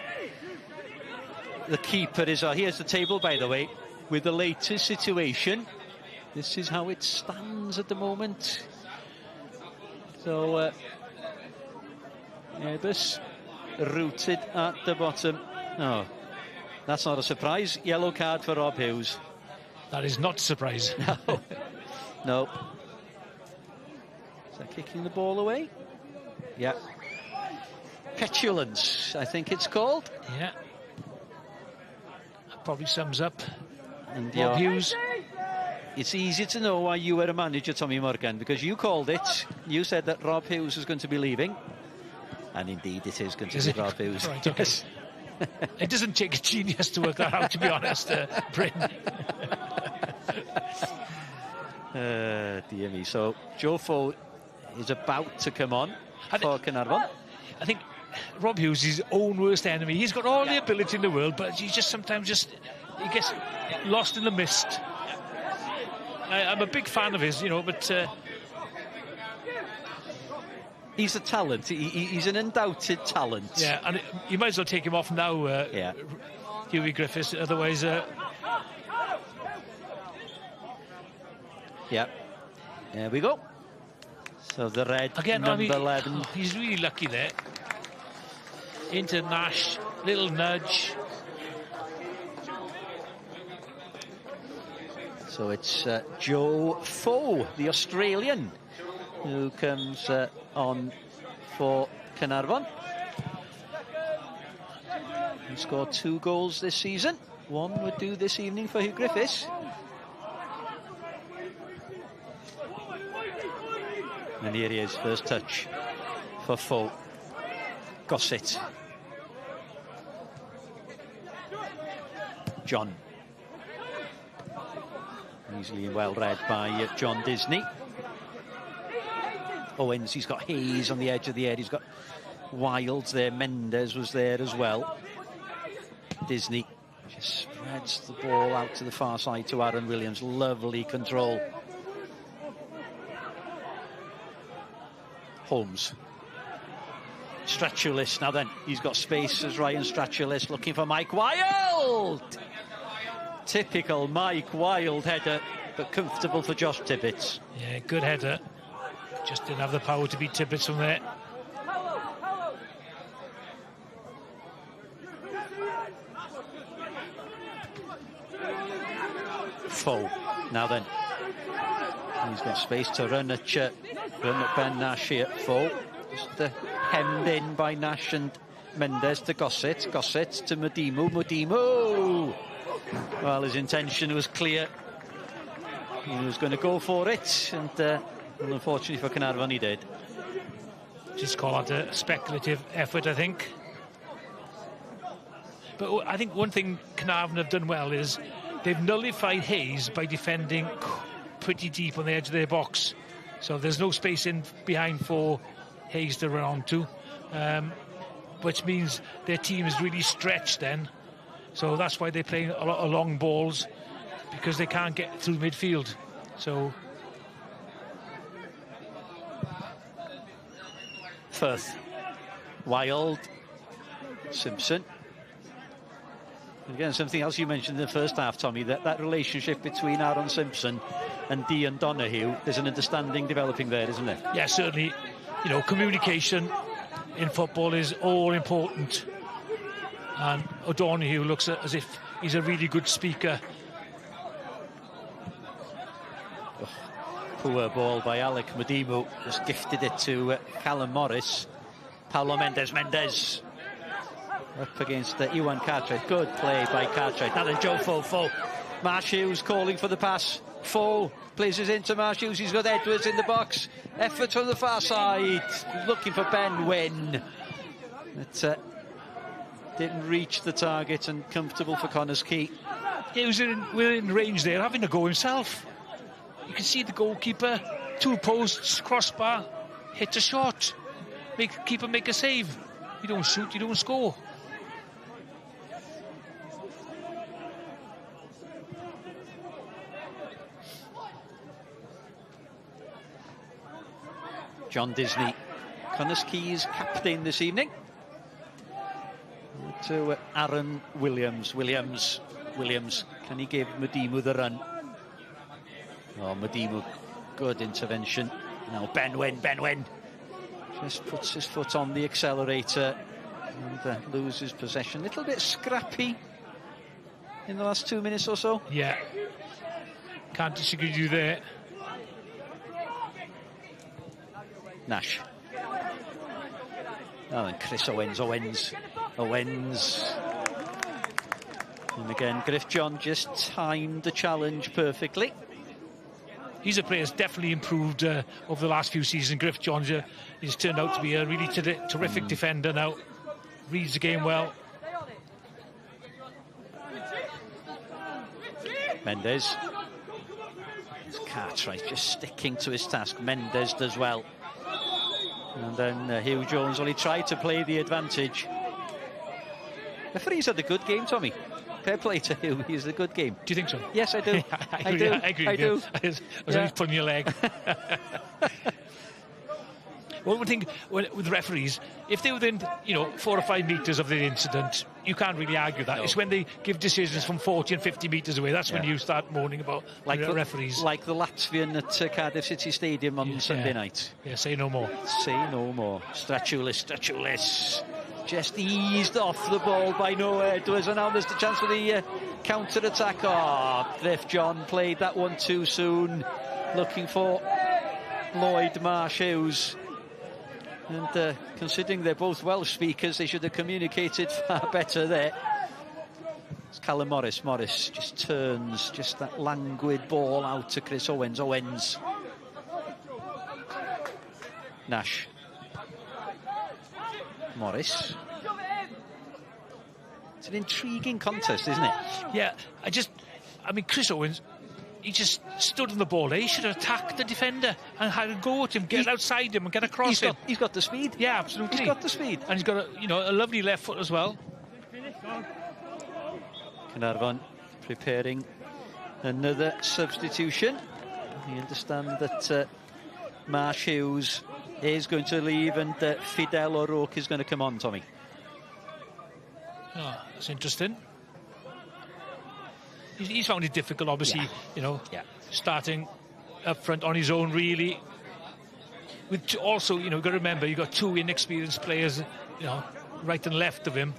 the keeper is... here's the table, by the way, with the latest situation. This is how it stands at the moment. So, Ebbers rooted at the bottom. No, that's not a surprise. Yellow card for Rob Hughes. That is not a surprise. No. No. Is that kicking the ball away? Yeah. Petulance, I think it's called. Yeah. That probably sums up and Rob Hughes. It's easy to know why you were a manager, Tommy Morgan, because you called it. You said that Rob Hughes was going to be leaving. And indeed it is going to be Rob Hughes. Right, okay. Yes. It doesn't take a genius to work that out, to be honest, Bryn. Dear me. So Joe Foe is about to come on for Caernarfon. I think Rob Hughes is his own worst enemy. He's got all the ability in the world, but he just sometimes he gets lost in the mist. I'm a big fan of his, you know, but he's a talent. He's an undoubted talent. Yeah, and you might as well take him off now, Hughie Griffiths. Otherwise, yeah. There we go. So the red again, number 11. He's really lucky there. Into Nash, little nudge. So it's Joe Foe, the Australian, who comes on for Caernarfon. He scored 2 goals this season. 1 would do this evening for Hugh Griffiths. And here he is, first touch for Foe. Gossett. John. Easily well read by John Disney. Owens, he's got Hayes on the edge of the area. He's got Wilds there. Mendes was there as well. Disney just spreads the ball out to the far side to Aaron Williams. Lovely control. Holmes. Stratulis. Now then, he's got space as Ryan Stratulis looking for Mike Wilde. Typical Mike Wilde header, but comfortable for Josh Tibbetts. Yeah, good header. Just didn't have the power to beat Tibbetts from there. Foe. Now then, he's got space to run at Ben Nash here. Foe. Just hemmed in by Nash and Mendes to Gossett. Gossett to Mudimu. Mudimu! Well, his intention was clear. He was going to go for it, and unfortunately for Caernarfon, he did. Just call that a speculative effort, I think. But I think one thing Caernarfon have done well is they've nullified Hayes by defending pretty deep on the edge of their box. So there's no space in behind for Hayes to run onto, which means their team is really stretched then. So that's why they're playing a lot of long balls, because they can't get through midfield. So Firth, Wild, Simpson. And again, something else you mentioned in the first half, Tommy, that relationship between Aaron Simpson and Dean Donahue, there's an understanding developing there, isn't there? Yeah, certainly. You know, communication in football is all important. And O'Donoghue looks as if he's a really good speaker. Poor ball by Alec Madimu, just gifted it to Callum Morris. Paulo Mendes up against Iwan Cartwright. Good play by Cartwright. Now then Joe Fofo. Marsh Hughes calling for the pass. Fo places into Marsh Hughes. He's got Edwards in the box. Effort from the far side. Looking for Ben Wynn. It didn't reach the target, and comfortable for Connah's Quay. He was within range there, having a go himself. You can see the goalkeeper, 2 posts, crossbar, hit a shot. Keeper make a save. You don't shoot, you don't score. John Disney, Connah's Quay's captain this evening. To Aaron Williams. Williams, can he give Madimu the run? Oh, Madimu, good intervention. Now Ben Wynn just puts his foot on the accelerator and loses possession. A little bit scrappy in the last 2 minutes or so. Yeah, can't disagree with you there. Nash. Oh, and Chris Owens. And again, Griff John just timed the challenge perfectly. He's a player who's definitely improved over the last few seasons. Griff John has turned out to be a really terrific defender now. Reads the game well. Mendes. It's Cartwright just sticking to his task. Mendes does well. And then Hugh Jones only tried to play the advantage. Referee's had a good game, Tommy. Fair play to Hugh, he's a good game. Do you think so? Yes, I do. I agree. I do. I was only pulling your leg. Well, one thing with referees, if they're within 4 or 5 metres of the incident, you can't really argue that. No. It's when they give decisions from 40 and 50 metres away, that's when you start moaning about referees. Like the Latvian at Cardiff City Stadium on Sunday night. Yeah, say no more. Say no more. Stratulis. Just eased off the ball by Noah Edwards, and now there's the chance for the counter-attack. Oh, Griff John played that one too soon. Looking for Lloyd Marsh Hughes. And considering they're both Welsh speakers, they should have communicated far better there. It's Callum Morris. Morris just turns, just that languid ball out to Chris Owens. Nash. Morris. It's an intriguing contest, isn't it? Yeah, I mean, Chris Owens, he just stood on the ball there. He should have attacked the defender and had a go at him, get outside him and get across him. He's got the speed. Yeah, absolutely. He's got the speed. And he's got a lovely left foot as well. Caernarfon preparing another substitution. We understand that Marsh Hughes is going to leave and Fidel O'Rourke is going to come on, Tommy. Oh, that's interesting. He's found it difficult, obviously, starting up front on his own, really. With also, you've got to remember, you've got 2 inexperienced players, right and left of him,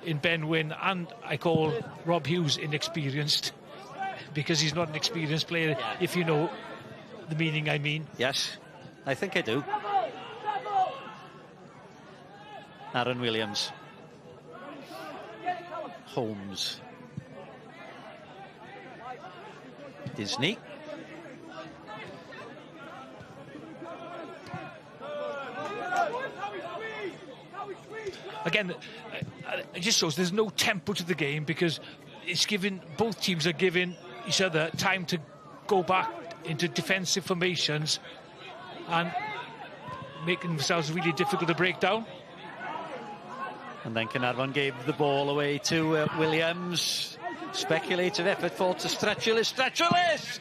in Ben Wynn, and I call Rob Hughes inexperienced, because he's not an experienced player, if you know the meaning I mean. Yes, I think I do. Aaron Williams. Holmes. Disney. Again, it just shows there's no tempo to the game, because it's given, both teams are giving each other time to go back into defensive formations and making themselves really difficult to break down. And then Caernarfon gave the ball away to Williams. Speculative effort fall to Stratulis!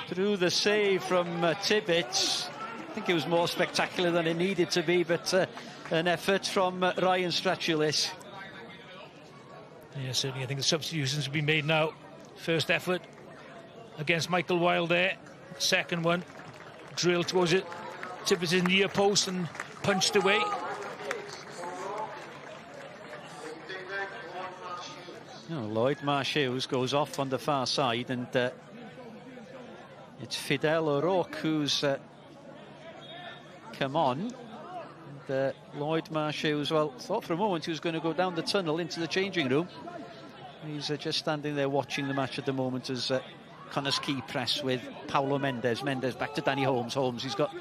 Through the save from Tibbets. I think it was more spectacular than it needed to be, but an effort from Ryan Stratulis. Yeah, certainly. I think the substitutions will be made now. First effort against Michael Wilde there. Second one, drilled towards it. Tibbets' near post and punched away. Oh, Lloyd Marsh-Hughes goes off on the far side, and it's Fidel O'Rourke who's come on. And, Lloyd Marsh-Hughes, well, thought for a moment he was going to go down the tunnel into the changing room. He's just standing there watching the match at the moment as Connah's Quay press with Paulo Mendes. Mendes back to Danny Holmes. Holmes, he's got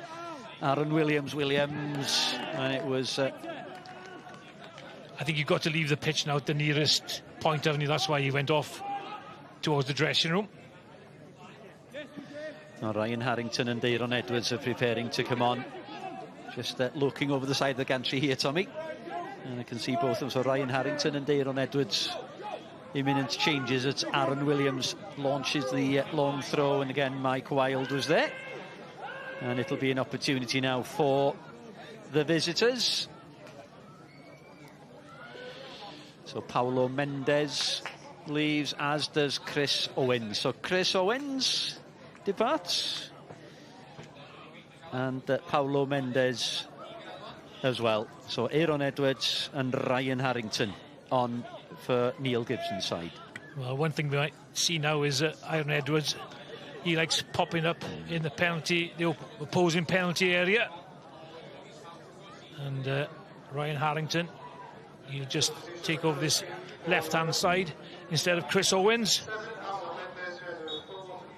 Aaron Williams. And it was... I think you've got to leave the pitch now at the nearest point, haven't you? That's why he went off towards the dressing room. Now Ryan Harrington and Deiron Edwards are preparing to come on. Just looking over the side of the gantry here, Tommy. And I can see both of them. So Ryan Harrington and Deiron Edwards. Imminent changes as Aaron Williams launches the long throw. And again, Mike Wilde was there. And it'll be an opportunity now for the visitors. So Paulo Mendes leaves, as does Chris Owens. So Chris Owens departs. And Paulo Mendes as well. So Aaron Edwards and Ryan Harrington on for Neil Gibson's side. Well, one thing we might see now is Aaron Edwards, he likes popping up in the opposing penalty area. And Ryan Harrington, he'll just take over this left-hand side instead of Chris Owens.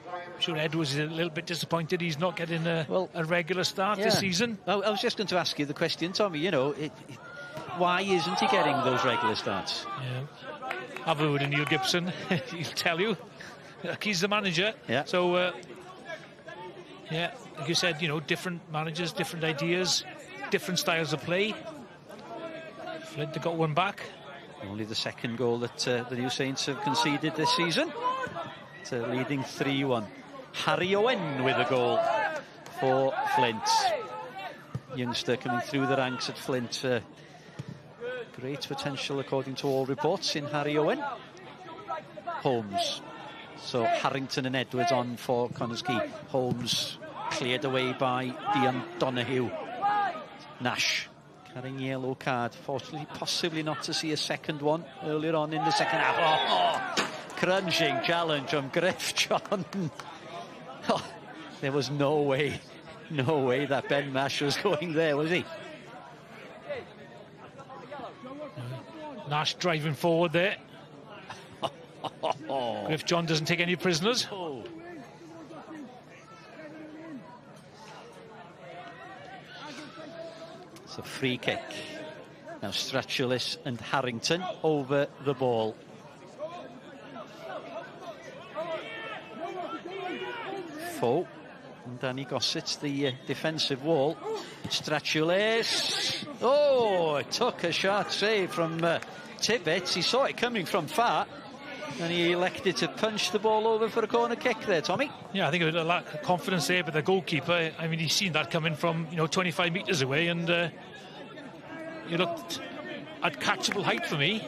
I'm sure Edwards is a little bit disappointed he's not getting a regular start this season. I was just going to ask you the question, Tommy, you know, why isn't he getting those regular starts? Yeah. Have a word with Neil Gibson, he'll tell you. He's the manager. Yeah. So, yeah, like you said, you know, different managers, different ideas, different styles of play. Flint got one back. Only the second goal that the New Saints have conceded this season. It's leading 3-1. Harry Owen with a goal for Flint. Youngster coming through the ranks at Flint. Great potential according to all reports in Harry Owen. Holmes. So Harrington and Edwards on for Connah's Quay. Holmes cleared away by Dion Donahue. Nash carrying yellow card. Fortunately, possibly not to see a second one earlier on in the second half. Crunching challenge from Griff John. There was no way that Ben Nash was going there, was he? Nash driving forward there. Griff John doesn't take any prisoners. It's a free kick. Now Strachulis and Harrington over the ball. Foe. And Danny Gossett, the defensive wall. Strachulis. Oh, it took a sharp save from Tibbetts. He saw it coming from far. And he elected to punch the ball over for a corner kick there, Tommy. Yeah, I think it was a lack of confidence there, but the goalkeeper, I mean, he's seen that coming from, 25 metres away, and he looked at catchable height for me.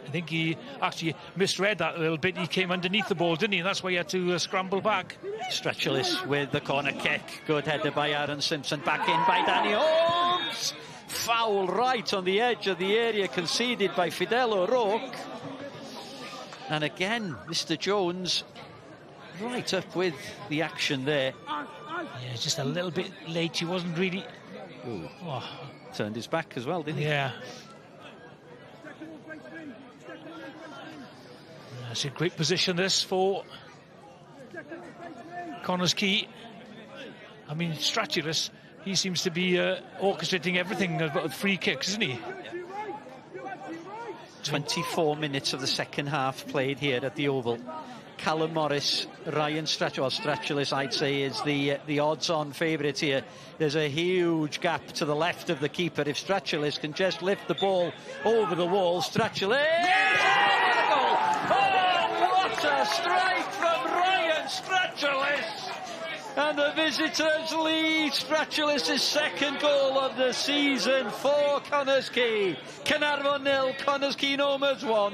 I think he actually misread that a little bit. He came underneath the ball, didn't he? And that's why he had to scramble back. Strachulis with the corner kick. Good header by Aaron Simpson. Back in by Danny Holmes. Foul right on the edge of the area conceded by Fidel O'Rourke. And again, Mr. Jones right up with the action there. Yeah, just a little bit late. He wasn't really... Turned his back as well, didn't he? Yeah. That's a great position, this, for Connah's Quay. I mean, Strachulis, he seems to be orchestrating everything about free kicks, isn't he? 24 minutes of the second half played here at the Oval. Callum Morris, Ryan Strachulis, I'd say, is the odds-on favourite here. There's a huge gap to the left of the keeper. If Strachulis can just lift the ball over the wall, Strachulis! Oh, what a strike from Ryan Strachulis! And the visitors lead. Strachulis' second goal of the season for Connah's Quay. Caernarfon 0, Connah's Quay Nomads 1.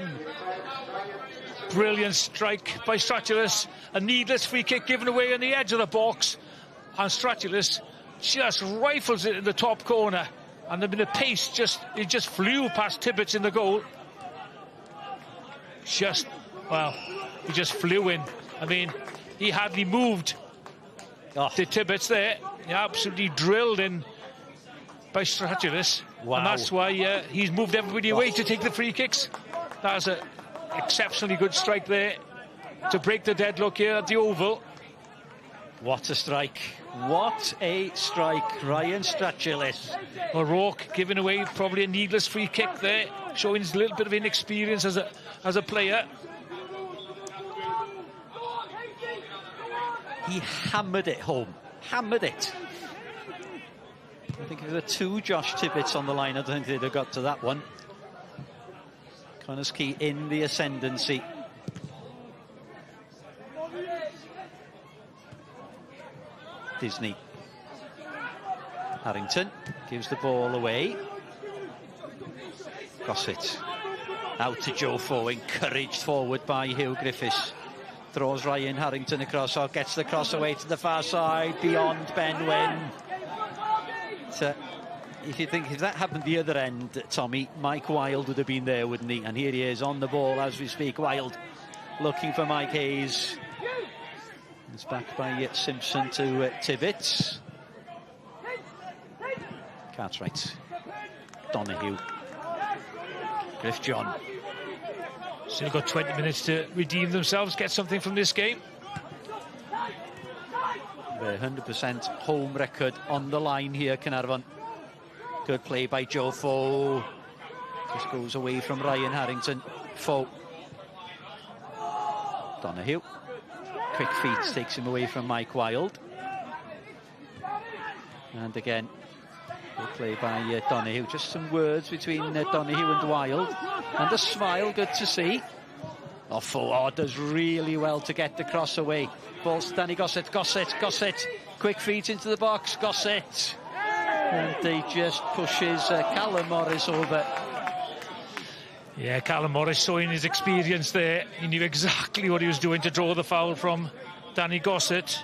Brilliant strike by Strachulis. A needless free kick given away on the edge of the box. And Strachulis just rifles it in the top corner. And the pace it just flew past Tibbetts in the goal. he just flew in. I mean, he hardly moved. The Tibbets there, he absolutely drilled in by Stratulis. Wow. And that's why he's moved everybody away to take the free kicks. That's an exceptionally good strike there to break the deadlock here at the Oval. What a strike. What a strike. Ryan Stratulis. O'Rourke giving away probably a needless free kick there, showing his little bit of inexperience as a player. He hammered it home. Hammered it. I think if there were 2 Josh Tibbets on the line, I don't think they'd have got to that one. Quay in the ascendancy. Disney. Harrington gives the ball away. Gossett. Out to Joe Foe, encouraged forward by Hugh Griffiths. Throws Ryan Harrington across, or gets the cross away to the far side, beyond Ben Wynn. So, if that happened the other end, Tommy, Mike Wilde would have been there, wouldn't he? And here he is on the ball as we speak. Wilde looking for Mike Hayes. It's back by Simpson to Tibbets. Cartwright. Donahue. Griff John. Still got 20 minutes to redeem themselves, get something from this game. The 100% home record on the line here, Caernarfon. Good play by Joe Foe. Just goes away from Ryan Harrington. Foe. Donahue. Quick feet takes him away from Mike Wilde. And again, good play by Donahue. Just some words between Donahue and Wilde. And a smile, good to see. Foe does really well to get the cross away. Ball's to Danny Gossett. Gossett. Quick feet into the box. Gossett. And he just pushes Callum Morris over. Yeah, Callum Morris showing his experience there. He knew exactly what he was doing to draw the foul from Danny Gossett.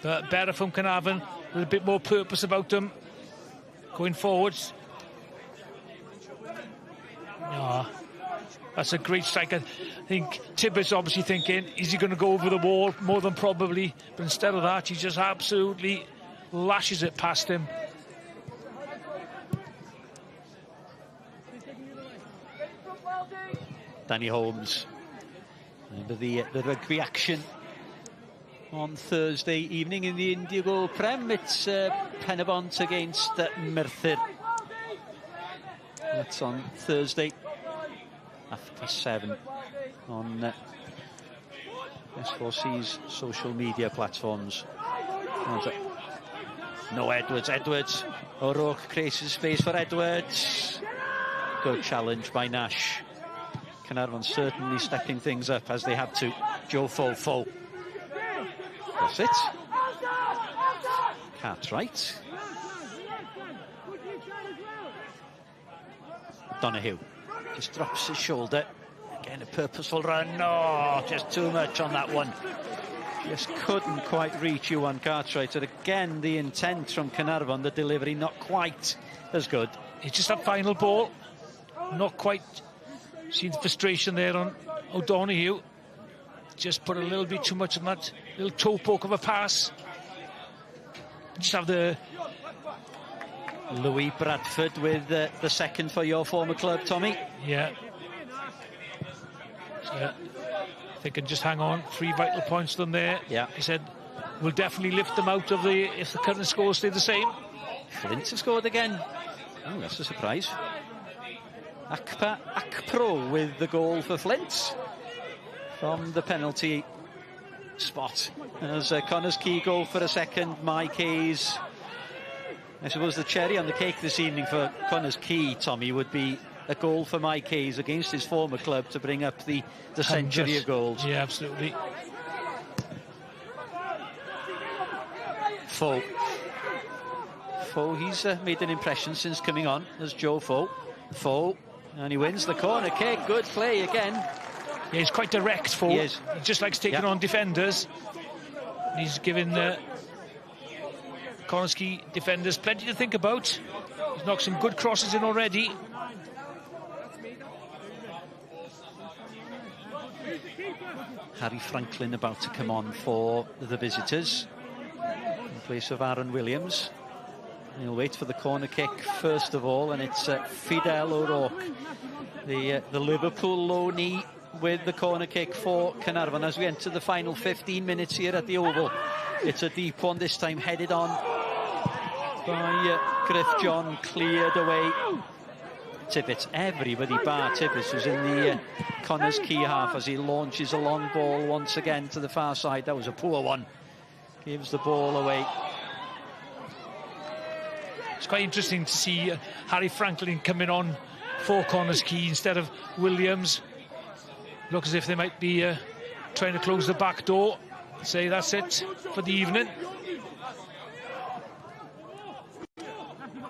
But better from Caernarfon, with a bit more purpose about them going forwards. That's a great strike. I think Tibbetts obviously thinking, is he going to go over the wall? More than probably. But instead of that, he just absolutely lashes it past him. Danny Holmes. Remember the rugby action on Thursday evening in the Indigo Prem. It's Penabont against Merthyr. That's on Thursday after 7 on S4C's social media platforms. No Edwards. O'Rourke creates his space for Edwards. Good challenge by Nash. Caernarfon certainly stepping things up as they have to. Joe Foe. That's it. Cartwright. Donahue just drops his shoulder. Again, a purposeful run. No, just too much on that one. Just couldn't quite reach Iwan Cartwright. And again, the intent from Caernarfon, the delivery not quite as good. It's just that final ball. Not quite. Seen the frustration there on O'Donoghue. Just put a little bit too much on that little toe poke of a pass. Just have the... Louis Bradford with the second for your former club, Tommy. Yeah. So, they can just hang on. 3 vital points done there. Yeah. He said, we'll definitely lift them out of the... if the current scores stay the same. Flint has scored again. Oh, that's a surprise. Akpro with the goal for Flint from the penalty spot. As Connor's key goal for a second, Mike Hayes. I suppose the cherry on the cake this evening for Connor's key, Tommy, would be a goal for Mike Hayes against his former club to bring up the century of goals. Yeah, absolutely. Foe, he's made an impression since coming on as Joe Foe. And he wins the corner kick. Good play again. Yeah, he's quite direct, Foe. He just likes taking on defenders. He's given Konski defenders plenty to think about. He's knocked some good crosses in already. Harry Franklin about to come on for the visitors in place of Aaron Williams. He'll wait for the corner kick first of all, and it's Fidel O'Rourke, the Liverpool loanee, with the corner kick for Caernarfon as we enter the final 15 minutes here at the Oval. It's a deep one, this time headed on by Griff John, cleared away. Tippett, everybody bar Tippett, who's in the Connah's key half as he launches a long ball once again to the far side. That was a poor one. Gives the ball away. It's quite interesting to see Harry Franklin coming on for Connah's key instead of Williams. Looks as if they might be trying to close the back door. Say that's it for the evening.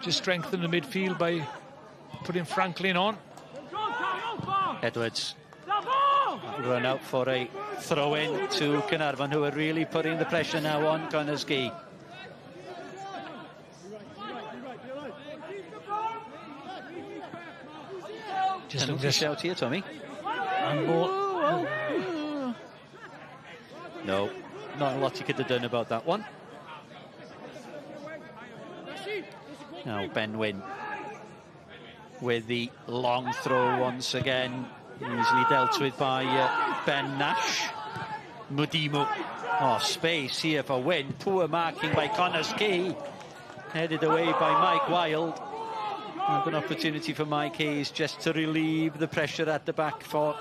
Just strengthen the midfield by putting Franklin on. Edwards run out for a throw-in to Caernarfon, who are really putting the pressure now on Connah's key. Just a shout here, Tommy. No, not a lot he could have done about that one. Now Ben Wynn with the long throw once again, easily dealt with by Ben Nash. Mudimu, oh, space here for Wynn, poor marking by Connah's key, headed away by Mike Wilde. And an opportunity for Mike Hayes just to relieve the pressure at the back for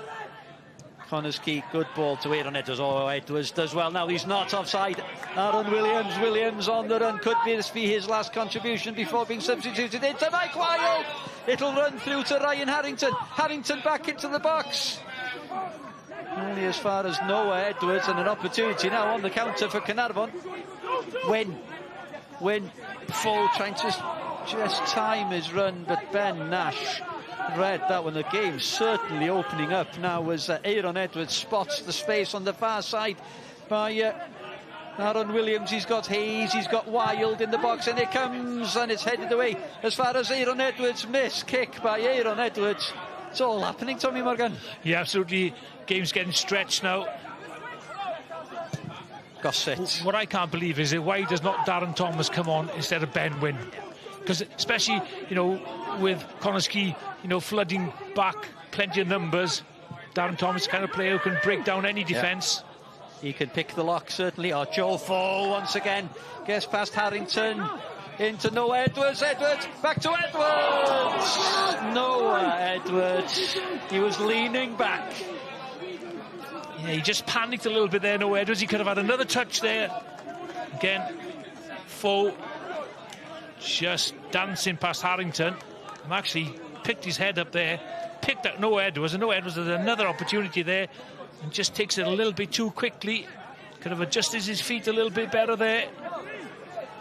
Connah's key. Good ball to Aaron Edwards. Oh, Edwards does well now. He's not offside. Aaron Williams on the run. Could this be his last contribution before being substituted into Mike Wilde? It'll run through to Ryan Harrington. Harrington back into the box. Only as far as Noah Edwards, and an opportunity now on the counter for Caernarfon. Wynn full, trying to just time his run, but Ben Nash read that one. The game certainly opening up now as Aaron Edwards spots the space on the far side by Aaron Williams. He's got Hayes, he's got Wilde in the box, and it comes and it's headed away as far as Aaron Edwards. Miss kick by Aaron Edwards. It's all happening, Tommy Morgan. Yeah, absolutely. Game's getting stretched now. Gossett. What I can't believe is why does not Darren Thomas come on instead of Ben Wynn? Because especially, you know, with Connah's key, you know, flooding back, plenty of numbers, Darren Thomas, kind of player who can break down any defence. Yeah. He can pick the lock, certainly. Oh, Joe Foe once again gets past Harrington into Noah Edwards. Edwards, back to Edwards! Noah Edwards. He was leaning back. Yeah, he just panicked a little bit there, Noah Edwards. He could have had another touch there. Again, Foe just dancing past Harrington. And actually picked his head up there, picked out Noah Edwards, and Noah Edwards has another opportunity there and just takes it a little bit too quickly. Could have adjusted his feet a little bit better there.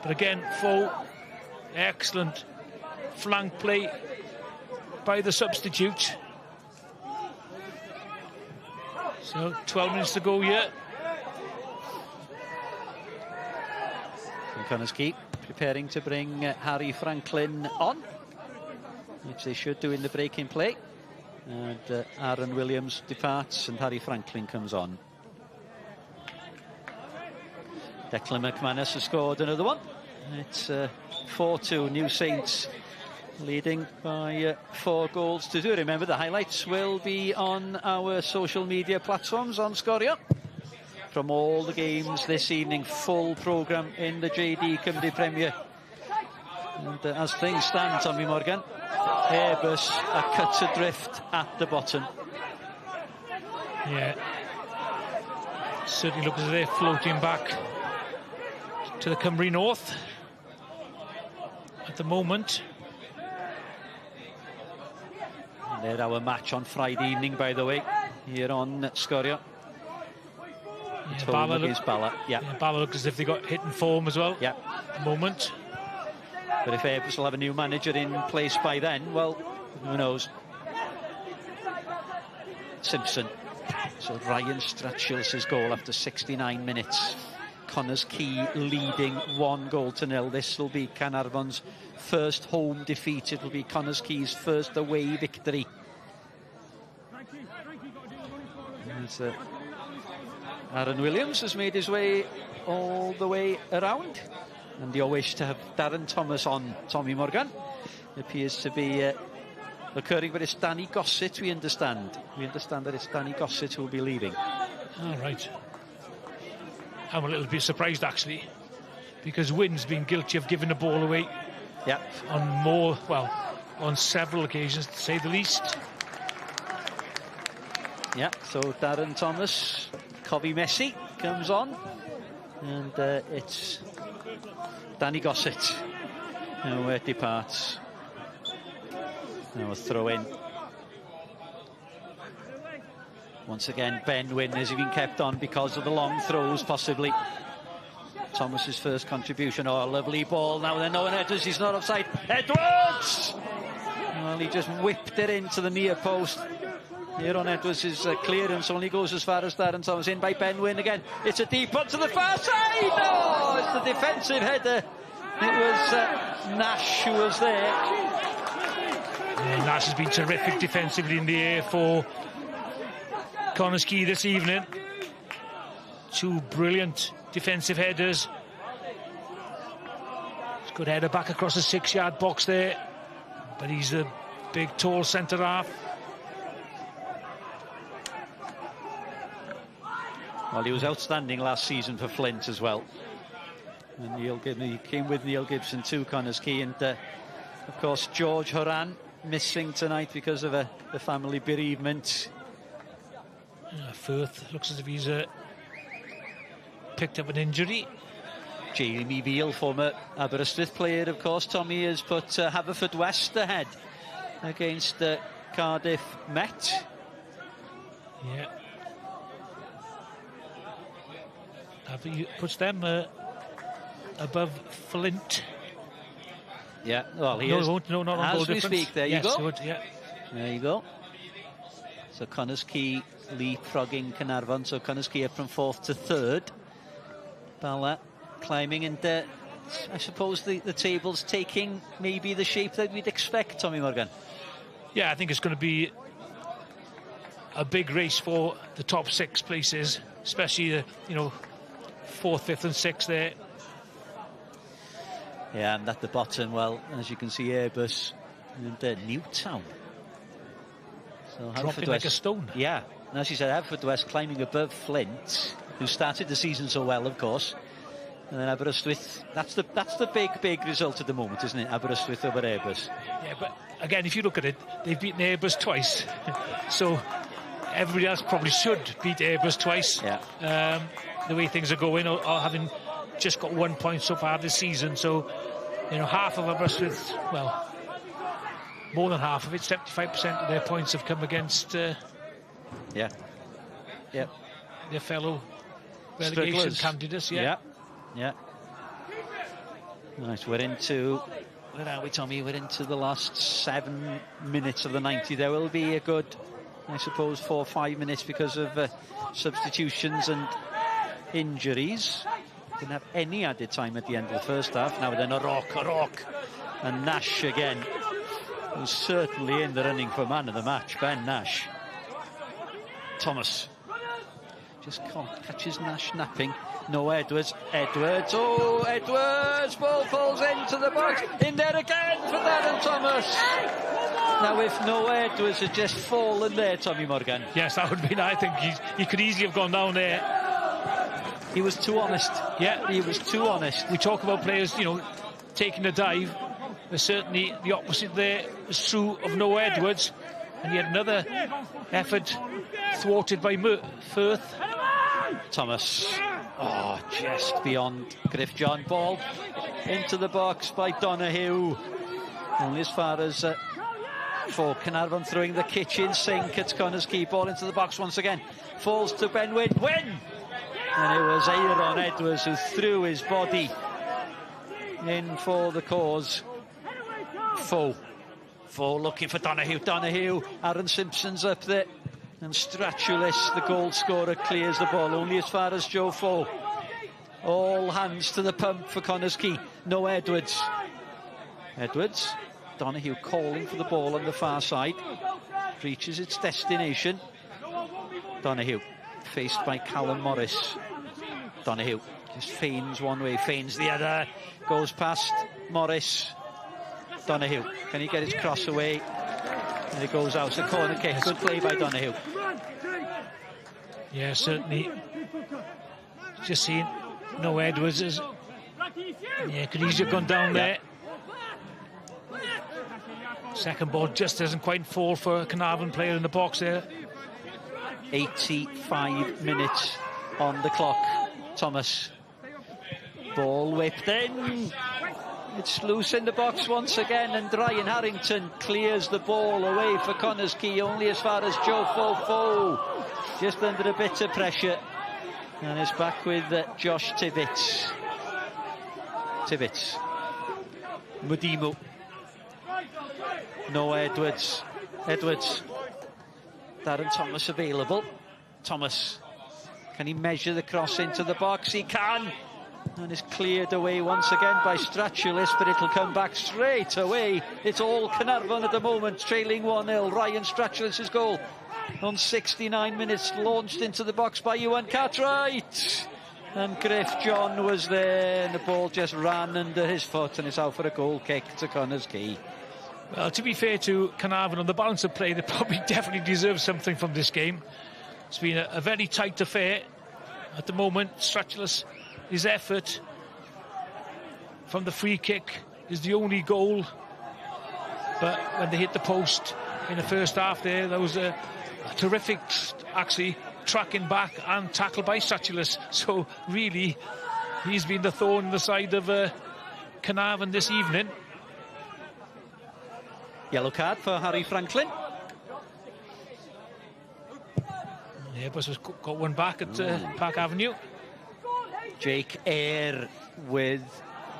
But again, Foe, excellent flank play by the substitute. So 12 minutes to go here. Connah's key preparing to bring Harry Franklin on, which they should do in the break-in play. And Aaron Williams departs and Harry Franklin comes on. Declan McManus has scored another one. It's 4-2, New Saints leading by 4 goals to 2. Remember, the highlights will be on our social media platforms on Sgorio. From all the games this evening, full programme in the JD Cymru Premier. And as things stand, Tommy Morgan, Airbus are cut adrift at the bottom. Yeah. Certainly looks as if they're floating back to the Cymru North at the moment. And they're our match on Friday evening, by the way, here on Sgorio. Yeah, Bala looks as if they got hit in form as well. Yeah. At the moment. But if Airbus will have a new manager in place by then, well, who knows? Simpson. So Ryan Strachels his goal after 69 minutes. Connah's key leading 1-0. This will be Caernarfon's first home defeat. It will be Connah's key's first away victory. As, Aaron Williams has made his way all the way around, and your wish to have Darren Thomas on, Tommy Morgan, appears to be occurring, but it's Danny Gossett, we understand. We understand that it's Danny Gossett who will be leaving. All right. I'm a little bit surprised, actually, because Wynn's been guilty of giving the ball away. Yeah. On several occasions, to say the least. Yeah, so Darren Thomas, Covey Messi comes on, and it's Danny Gossett who departs. Now a throw in. Once again, Ben Wynn has been kept on because of the long throws, possibly. Thomas's first contribution. Oh, a lovely ball. Now then, Owen Edwards, he's not offside. Edwards! Well, he just whipped it into the near post. Here on Edwards' clearance only goes as far as Darren Thomas. In by Ben Wynn again. It's a deep one to the far side. Oh, it's the defensive header. It was Nash who was there. Yeah, Nash has been terrific defensively in the air for Quay this evening. Two brilliant defensive headers. It's a good header back across the 6-yard box there, but he's a big, tall centre half. Well, he was outstanding last season for Flint as well. And he came with Neil Gibson to Connah, and of course George Horan missing tonight because of a family bereavement. Firth looks as if he's picked up an injury. Jamie Beale, former Aberystwyth player, of course. Tommy has put Haverfordwest ahead against Cardiff Met. Yeah. Puts them above Flint. Yeah, well, he is. No, not as we speak, there you go. Would, yeah. There you go. So Connah leapfrogging Caernarfon. So Connah up from 4th to 3rd. Bala climbing, and I suppose the table's taking maybe the shape that we'd expect, Tommy Morgan. Yeah, I think it's going to be a big race for the top 6 places, especially 4th, 5th and 6th there. Yeah, and at the bottom, well, as you can see, Airbus and Newtown. So dropping like a stone. Yeah, and as you said, Haverfordwest climbing above Flint, who started the season so well, of course. And then Aberystwyth, that's the big result at the moment, isn't it? Aberystwyth over Airbus. Yeah, but again, if you look at it, they've beaten Airbus twice. So everybody else probably should beat Airbus twice. Yeah. The way things are going, or having just got 1 point so far this season. So, half of Aberystwyth, well, more than half of it, 75% of their points have come against their fellow relegation strugglers. Candidates. Yeah. Right, where are we, Tommy? We're into the last 7 minutes of the 90. There will be a good, I suppose, 4 or 5 minutes because of substitutions and injuries. Didn't have any added time at the end of the first half. Now then, a rock, and Nash again, who's certainly in the running for man of the match. Ben Nash. Thomas just can't catch his Nash napping. No, Edwards. Oh, Edwards! Ball falls into the box. In there again for Darren Thomas. Now, if no Edwards had just fallen there, Tommy Morgan. Yes, that would have been. I think he could easily have gone down there. He was too honest. Yeah, he was too honest. We talk about players, taking a dive. But certainly the opposite there was true of Noah Edwards, and he had another effort thwarted by Firth. Thomas. Oh, just beyond Griff John. Ball into the box by Donahue. Only as far as for Caernarfon throwing the kitchen sink at Connah. Ball into the box once again. Falls to Ben Wynn. And it was Aaron Edwards who threw his body in for the cause. Foe looking for Donahue. Aaron Simpson's up there. And Stratulis, the goal scorer, clears the ball only as far as Joe Foe. All hands to the pump for Connah. No Edwards. Donahue calling for the ball on the far side. Reaches its destination. Donahue, faced by Callum Morris. Donahue just feigns one way, feigns the other, goes past Morris. Donahue, can he get his cross away? And it goes out, a corner kick. Good play by Donahue. Yeah, certainly. Just seeing no Edwards is... Yeah, could easily have gone down there. Second ball just doesn't quite fall for a Caernarfon player in the box there. 85 minutes on the clock. Thomas. Ball whipped in. It's loose in the box once again, and Ryan Harrington clears the ball away for Connah's Quay, only as far as Joe Fofo. Just under a bit of pressure. And it's back with Josh Tibbets. Mudimu. No Edwards. Darren Thomas available. Thomas. Can he measure the cross into the box? He can. And it's cleared away once again by Stratulis, but it'll come back straight away. It's all Caernarfon at the moment, trailing 1-0. Ryan Stratulis' goal on 69 minutes, launched into the box by Ewan Cartwright. And Griff John was there, and the ball just ran under his foot, and it's out for a goal kick to Connah's Quay. Well, to be fair to Caernarfon, on the balance of play, they probably definitely deserve something from this game. It's been a very tight affair. At the moment, Stratulis, his effort from the free kick is the only goal. But when they hit the post in the first half there, there was a terrific, actually, tracking back and tackle by Stratulis. So really, he's been the thorn in the side of Caernarfon this evening. Yellow card for Harry Franklin. Yeah, but has got one back at Park Avenue. Jake Eyre with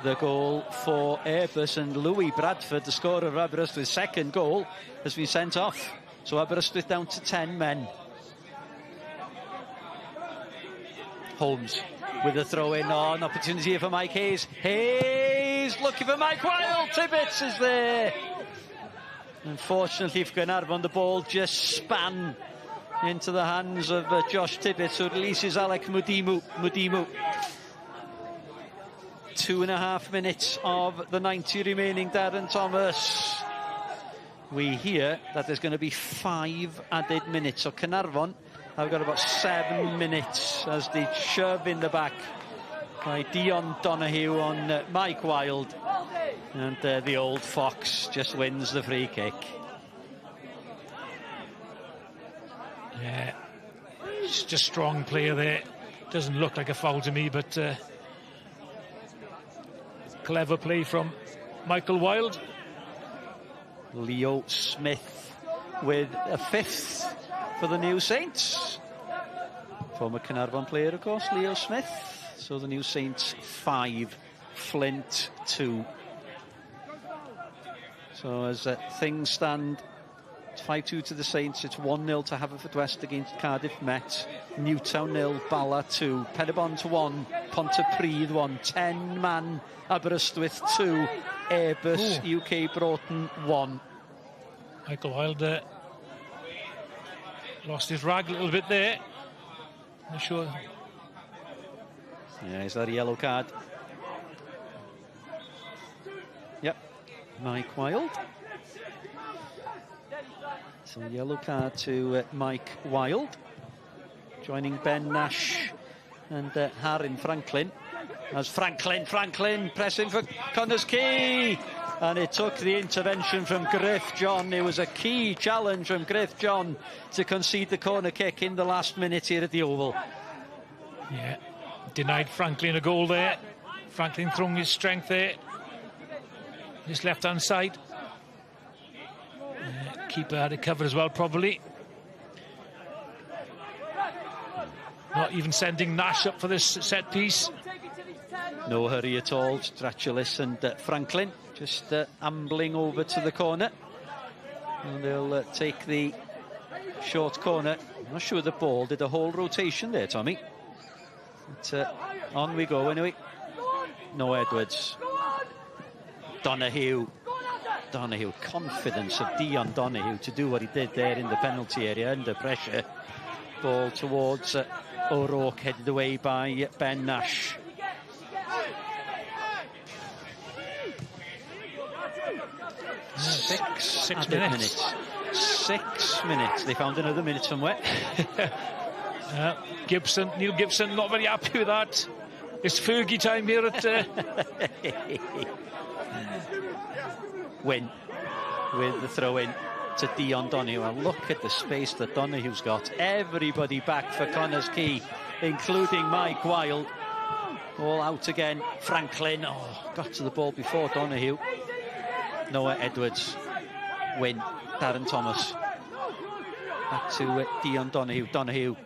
the goal for Airbus, and Louis Bradford, the scorer of Aberystwyth's second goal, has been sent off. So Aberystwyth down to 10 men. Holmes with a throw-in on, opportunity here for Mike Hayes. Hayes looking for Mike Wilde. Tibbets is there. Unfortunately for Caernarfon, the ball just span into the hands of Josh Tibbets, who releases Alec Mudimu. 2.5 minutes of the 90 remaining. Darren Thomas. We hear that there's going to be 5 added minutes. So Caernarfon have got about 7 minutes as they shove in the back by Dion Donahue on Mike Wilde. And the old fox just wins the free kick. Yeah, just a strong player there. Doesn't look like a foul to me, but clever play from Michael Wilde. Leo Smith with a 5th for the New Saints. Former Caernarfon player, of course, Leo Smith. So the New Saints 5, Flint 2. So as things stand, it's 5-2 to the Saints. It's 1-0 to Haverfordwest against Cardiff Met. Newtown 0, Bala 2, Penybont 1, Pontypridd 1, 10-man Aberystwyth 2, Airbus UK Broughton 1. Michael Wilde lost his rag a little bit there. Not sure. Yeah, is that a yellow card? Yep, Mike Wilde. So yellow card to Mike Wilde, joining Ben Nash and Harry Franklin. As Franklin pressing for Connah's Quay, and it took the intervention from Griff John. It was a key challenge from Griff John to concede the corner kick in the last minute here at the Oval. Yeah, denied Franklin a goal there. Franklin throwing his strength there, his left-hand side. Keeper had it covered as well, probably. Not even sending Nash up for this set piece. No hurry at all. Stratulis and Franklin just ambling over to the corner. And they'll take the short corner. I'm not sure the ball did a whole rotation there, Tommy. But on we go anyway. No Edwards. Donahue, confidence of Dion Donahue to do what he did there in the penalty area under pressure. Ball towards O'Rourke, headed away by Ben Nash. Six minutes. 6 minutes. They found another minute somewhere. Neil Gibson, not very happy with that. It's Fergie time here at... Win with the throw-in to Dion Donoghue. And look at the space that Donoghue's got. Everybody back for Connah's Quay, including Mike Wilde. All out again. Franklin, got to the ball before Donoghue. Noah Edwards. Win. Darren Thomas. Back to Dion Donoghue. Donoghue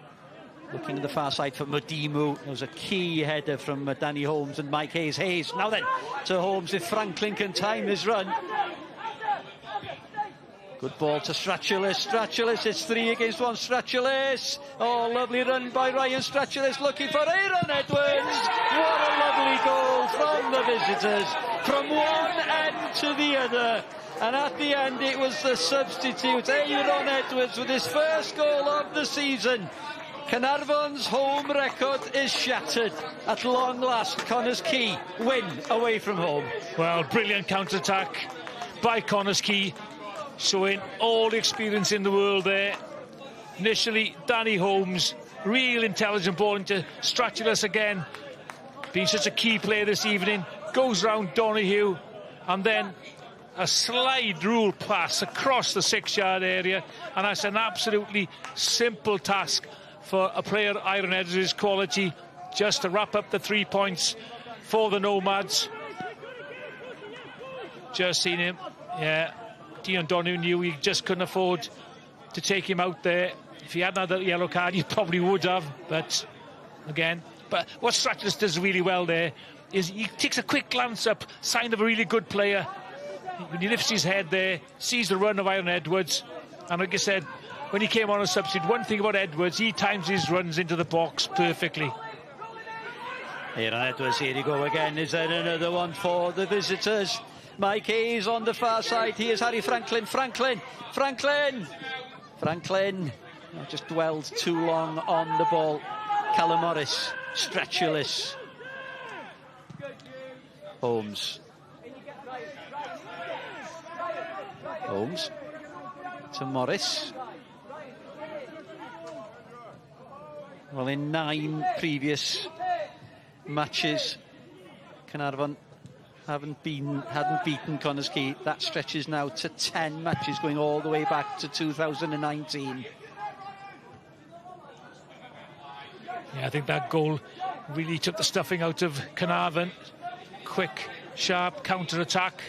looking at the far side for Modimu. There was a key header from Danny Holmes and Mike Hayes. Hayes now then to Holmes, if Franklin can time his run. Good ball to Strachulis. Strachulis, it's 3 against 1. Strachulis. Oh, lovely run by Ryan Strachulis, looking for Aaron Edwards. What a lovely goal from the visitors, from one end to the other. And at the end, it was the substitute, Aaron Edwards, with his first goal of the season. Caernarfon's home record is shattered. At long last, Connah's Quay win away from home. Well, brilliant counter-attack by Connah's Quay, showing all the experience in the world there. Initially, Danny Holmes, real intelligent ball into Strachulis again, being such a key player this evening, goes round Donoghue, and then a slide rule pass across the 6-yard area, and that's an absolutely simple task for a player Aaron Edwards' quality, just to wrap up the 3 points for the Nomads. Just seen him, yeah. Dion Donoghue knew he just couldn't afford to take him out there. If he hadn't had that yellow card, he probably would have. But again, but what Strachulis does really well there is he takes a quick glance up, sign of a really good player. When he lifts his head there, sees the run of Aaron Edwards, and like I said, when he came on as substitute, one thing about Edwards, he times his runs into the box perfectly. Aaron Edwards, here you go again. Is there another one for the visitors? Mike Hayes on the far side. Here's Harry Franklin. Franklin just dwelled too long on the ball. Callum Morris. Strachulis. Holmes to Morris. Well, in 9 previous matches, Caernarfon hadn't beaten Connah's Quay. That stretches now to 10 matches, going all the way back to 2019. Yeah, I think that goal really took the stuffing out of Caernarfon. Quick, sharp counter-attack.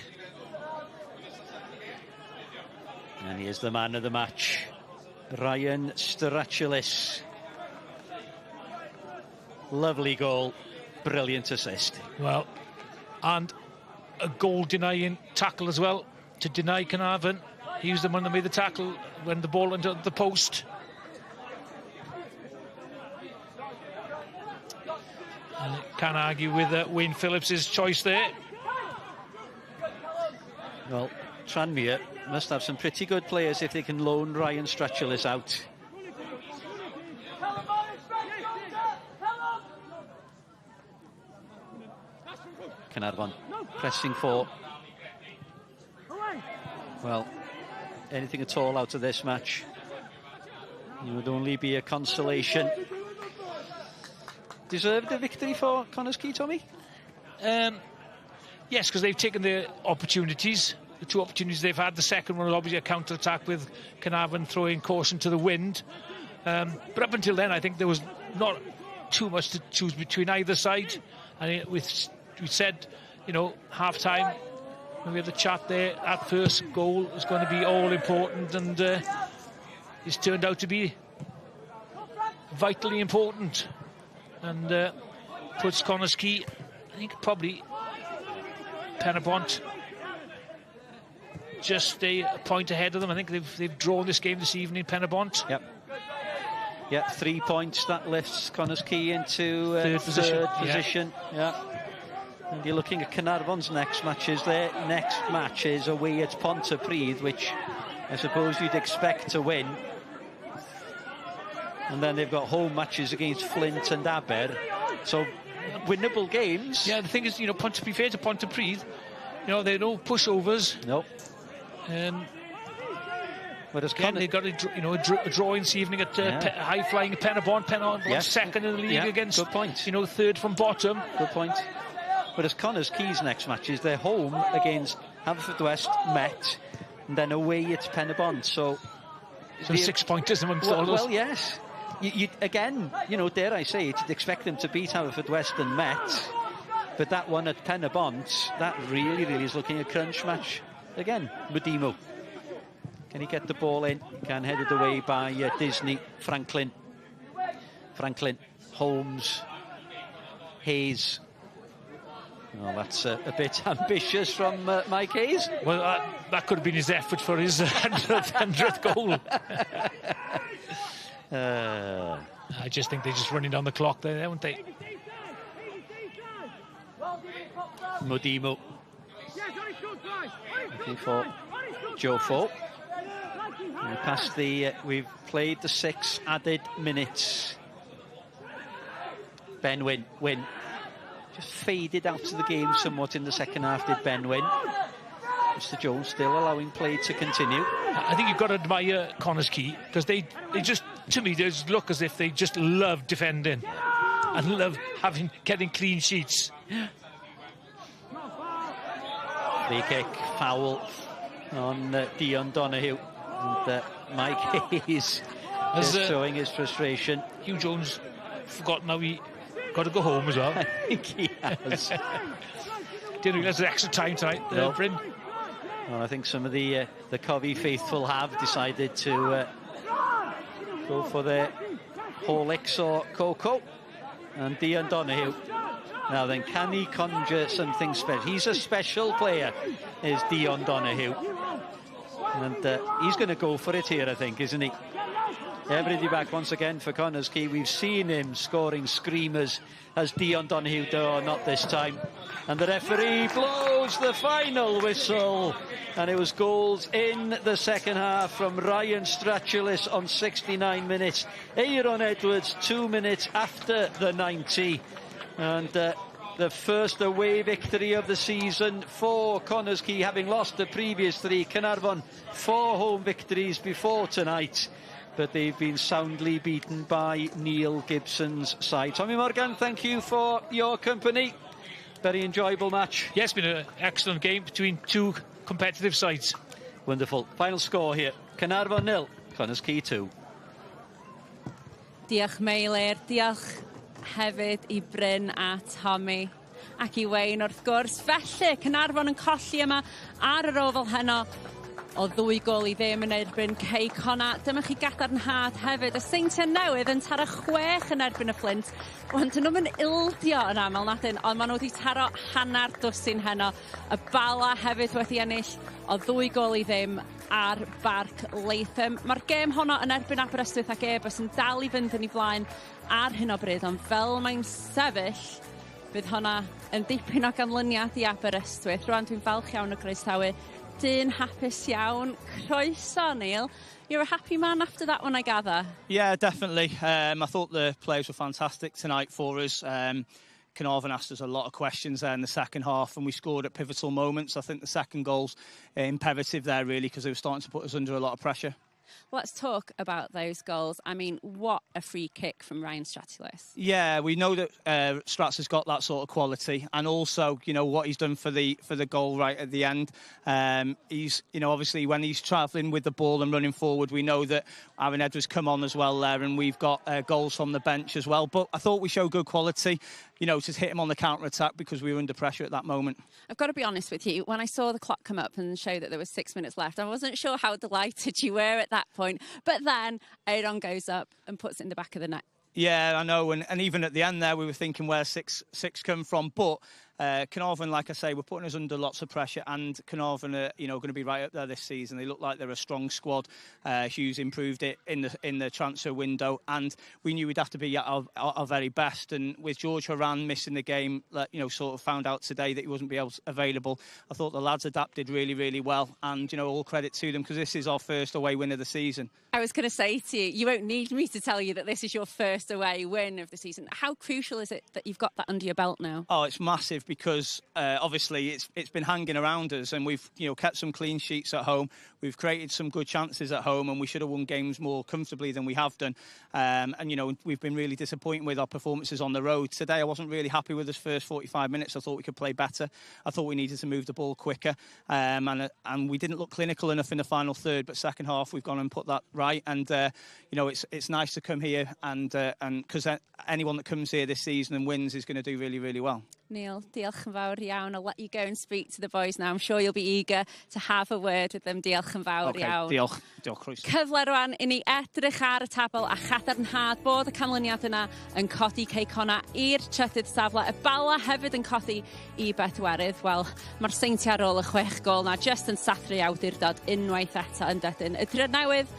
And here's the man of the match, Ryan Strachulis. Lovely goal, brilliant assist. Well, and a goal-denying tackle as well to deny Caernarfon. He was the one that made the tackle when the ball went under the post. And can't argue with Wayne Phillips' choice there. Well, Tranmere must have some pretty good players if they can loan Ryan Strachulis out. Caernarfon pressing for. Well, anything at all out of this match would only be a consolation. Deserved a victory for Connah's Quay, Tommy? Yes, because they've taken the opportunities. The 2 opportunities they've had. The second one was obviously a counter-attack with Caernarfon throwing caution to the wind. But up until then, I think there was not too much to choose between either side. And we said, you know, half-time, when we had the chat there, that first goal was going to be all important, and it's turned out to be vitally important, and puts Connah's Quay, I think, probably Penabont just a point ahead of them. I think they've drawn this game this evening, Penabont. Yep. Yeah, 3 points. That lifts Connah's Quay into third position. Yeah. And you're looking at Caernarfon's next matches. Their next match is away at Pontypridd, which I suppose you'd expect to win. And then they've got home matches against Flint and Aber. So, winnable games. Yeah, the thing is, you know, to be fair to Pontypridd, you know, they're no pushovers. Nope. Whereas they got a draw this evening at high-flying Caernarfon, second in the league against, good point. You know, third from bottom. Good point. Whereas Connah's Quay's next match is they're home against Haverfordwest, Met, and then away at Caernarfon. So 6 pointers amongst all those. Well, yes. You again, you know, dare I say it, you'd expect them to beat Haverfordwest and Met, but that one at Caernarfon, that really is looking a crunch match. Again, Modimo. Can he get the ball in? Can headed away by Disney, Franklin, Holmes, Hayes. Well, that's a bit ambitious from Mike Hayes. Well, that could have been his effort for his 100th goal. I just think they're just running down the clock there, aren't they? Modimo. Looking for Joe Fo. We've played the 6 added minutes. Ben Wynn. Just faded out of the game somewhat in the second half, did Ben Wynn. Mr. Jones still allowing play to continue. I think you've got to admire Connah's Quay, because they just, to me, they just look as if they just love defending and love getting clean sheets. Free kick, foul on Dion Donahue. And Mike Hayes is showing his frustration. Hugh Jones forgotten how he got to go home as well. I think he has. Didn't realise there's extra time tonight, Bryn. Well, I think some of the Covey faithful have decided to go for their Horlicks or Cocoa. And Dion Donahue. Now then, can he conjure something special? He's a special player, is Dion Donahue. And he's going to go for it here, I think, isn't he? Everybody back once again for Connah's Quay. We've seen him scoring screamers as Dion Donahue, though not this time. And the referee blows the final whistle. And it was goals in the second half from Ryan Stratulis on 69 minutes. Aaron Edwards 2 minutes after the 90. And the first away victory of the season for Connah's Quay, having lost the previous 3. Caernarfon 4 home victories before tonight, but they've been soundly beaten by Neil Gibson's side. Tommy Morgan, thank you for your company. Very enjoyable match. Yes, been an excellent game between 2 competitive sides. Wonderful. Final score here. Caernarfon 0, Connah's Quay 2. Diolch Meilir, diolch hefyd I Bryn a Tommy ac I Wayne wrth gwrs. Felly, Caernarfon yn colli yma ar yr ofal heno o 2 gol I ddim yn erbyn Connah. Dyma chi gadarnhad hefyd. Y Seintiau newydd yn taro 6 yn erbyn y Flint. Ond dyn nhw'n ildio yn aml nadyn, ond maen nhw wedi taro hanner dwsin heno. Y Bala hefyd wedi ennill o 2 gol I ddim ar Barc Latham. Mae'r gêm honno yn erbyn Aberystwyth ac Ebus yn dal I fynd yn ei flaen ar hyn o bryd, ond fel mae'n sefyll, bydd honna yn dipyn o ganlyniad I Aberystwyth. Rwan dwi'n falch iawn o groesawu dyn hapus iawn. Croeso, Neil. You're a happy man after that one, I gather. Yeah, definitely. I thought the players were fantastic tonight for us. Caernarfon asked us a lot of questions there in the second half, and we scored at pivotal moments. I think the second goal's imperative there, really, because they were starting to put us under a lot of pressure. Let's talk about those goals. I mean, what a free kick from Ryan Stratulis. Yeah, we know that Strats has got that sort of quality, and also, you know, what he's done for the goal right at the end. He's, you know, obviously when he's travelling with the ball and running forward, we know that Aaron Edwards come on as well there, and we've got goals from the bench as well. But I thought we showed good quality, you know, to hit him on the counter-attack because we were under pressure at that moment. I've got to be honest with you, when I saw the clock come up and show that there was 6 minutes left, I wasn't sure how delighted you were at that point. But then Aaron goes up and puts it in the back of the net. Yeah, I know, and even at the end there, we were thinking where six come from. But Caernarfon, like I say, we're putting us under lots of pressure, and Caernarfon are, going to be right up there this season. They look like they're a strong squad. Hughes improved it in the transfer window, and we knew we'd have to be at our very best. And with George Horan missing the game, sort of found out today that he wasn't available. I thought the lads adapted really, really well, and all credit to them, because this is our first away win of the season. I was going to say to you, you won't need me to tell you that this is your first away win of the season. How crucial is it that you've got that under your belt now? Oh, it's massive, because obviously it's been hanging around us, and we've kept some clean sheets at home. We've created some good chances at home, and we should have won games more comfortably than we have done. And we've been really disappointed with our performances on the road. Today I wasn't really happy with this first 45 minutes. I thought we could play better. I thought we needed to move the ball quicker, and we didn't look clinical enough in the final third. But second half we've gone and put that right, and it's nice to come here, and because anyone that comes here this season and wins is going to do really, really well. Neil, diolch yn fawr iawn. I'll let you go and speak to the boys now. I'm sure you'll be eager to have a word with them. Diolch yn fawr iawn. Diolch, croeso. Cyfle rwan i ni edrych ar y tabl a chadarnhad bod y canlyniad yna yn codi Connah i'r trydydd safle. Y Bala hefyd yn codi i bedwerydd. Wel, mae'r seintiau ar ôl y 6 gol na just yn sathru awdurdod unwaith eto yn dydyn. Y Drenewydd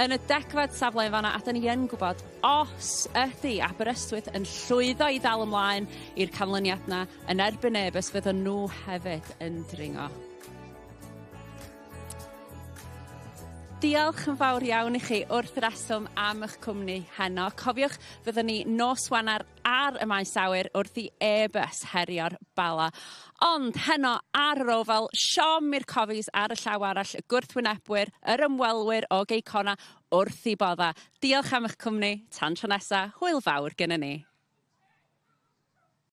yn y degfed safle yn fanna, a da ni yn gwybod os ydy Aberystwyth yn llwyddo i ddal ymlaen i'r canlyniad na yn erbyn Ebus, fydden nhw hefyd yn dringo. Diolch yn fawr iawn i chi wrth reswm am eich cwmni heno. Cofiwch fyddwn ni nos Wener ar y maes awyr wrth i Ebus herio'r Bala. Ond heno ar yr ofal, Siom i'r Cofis ar y llaw arall, y gwrthwynebwyr, yr ymwelwyr o Connah wrth i bodda. Diolch am eich cwmni, tan tro nesa, hwyl fawr gyda ni.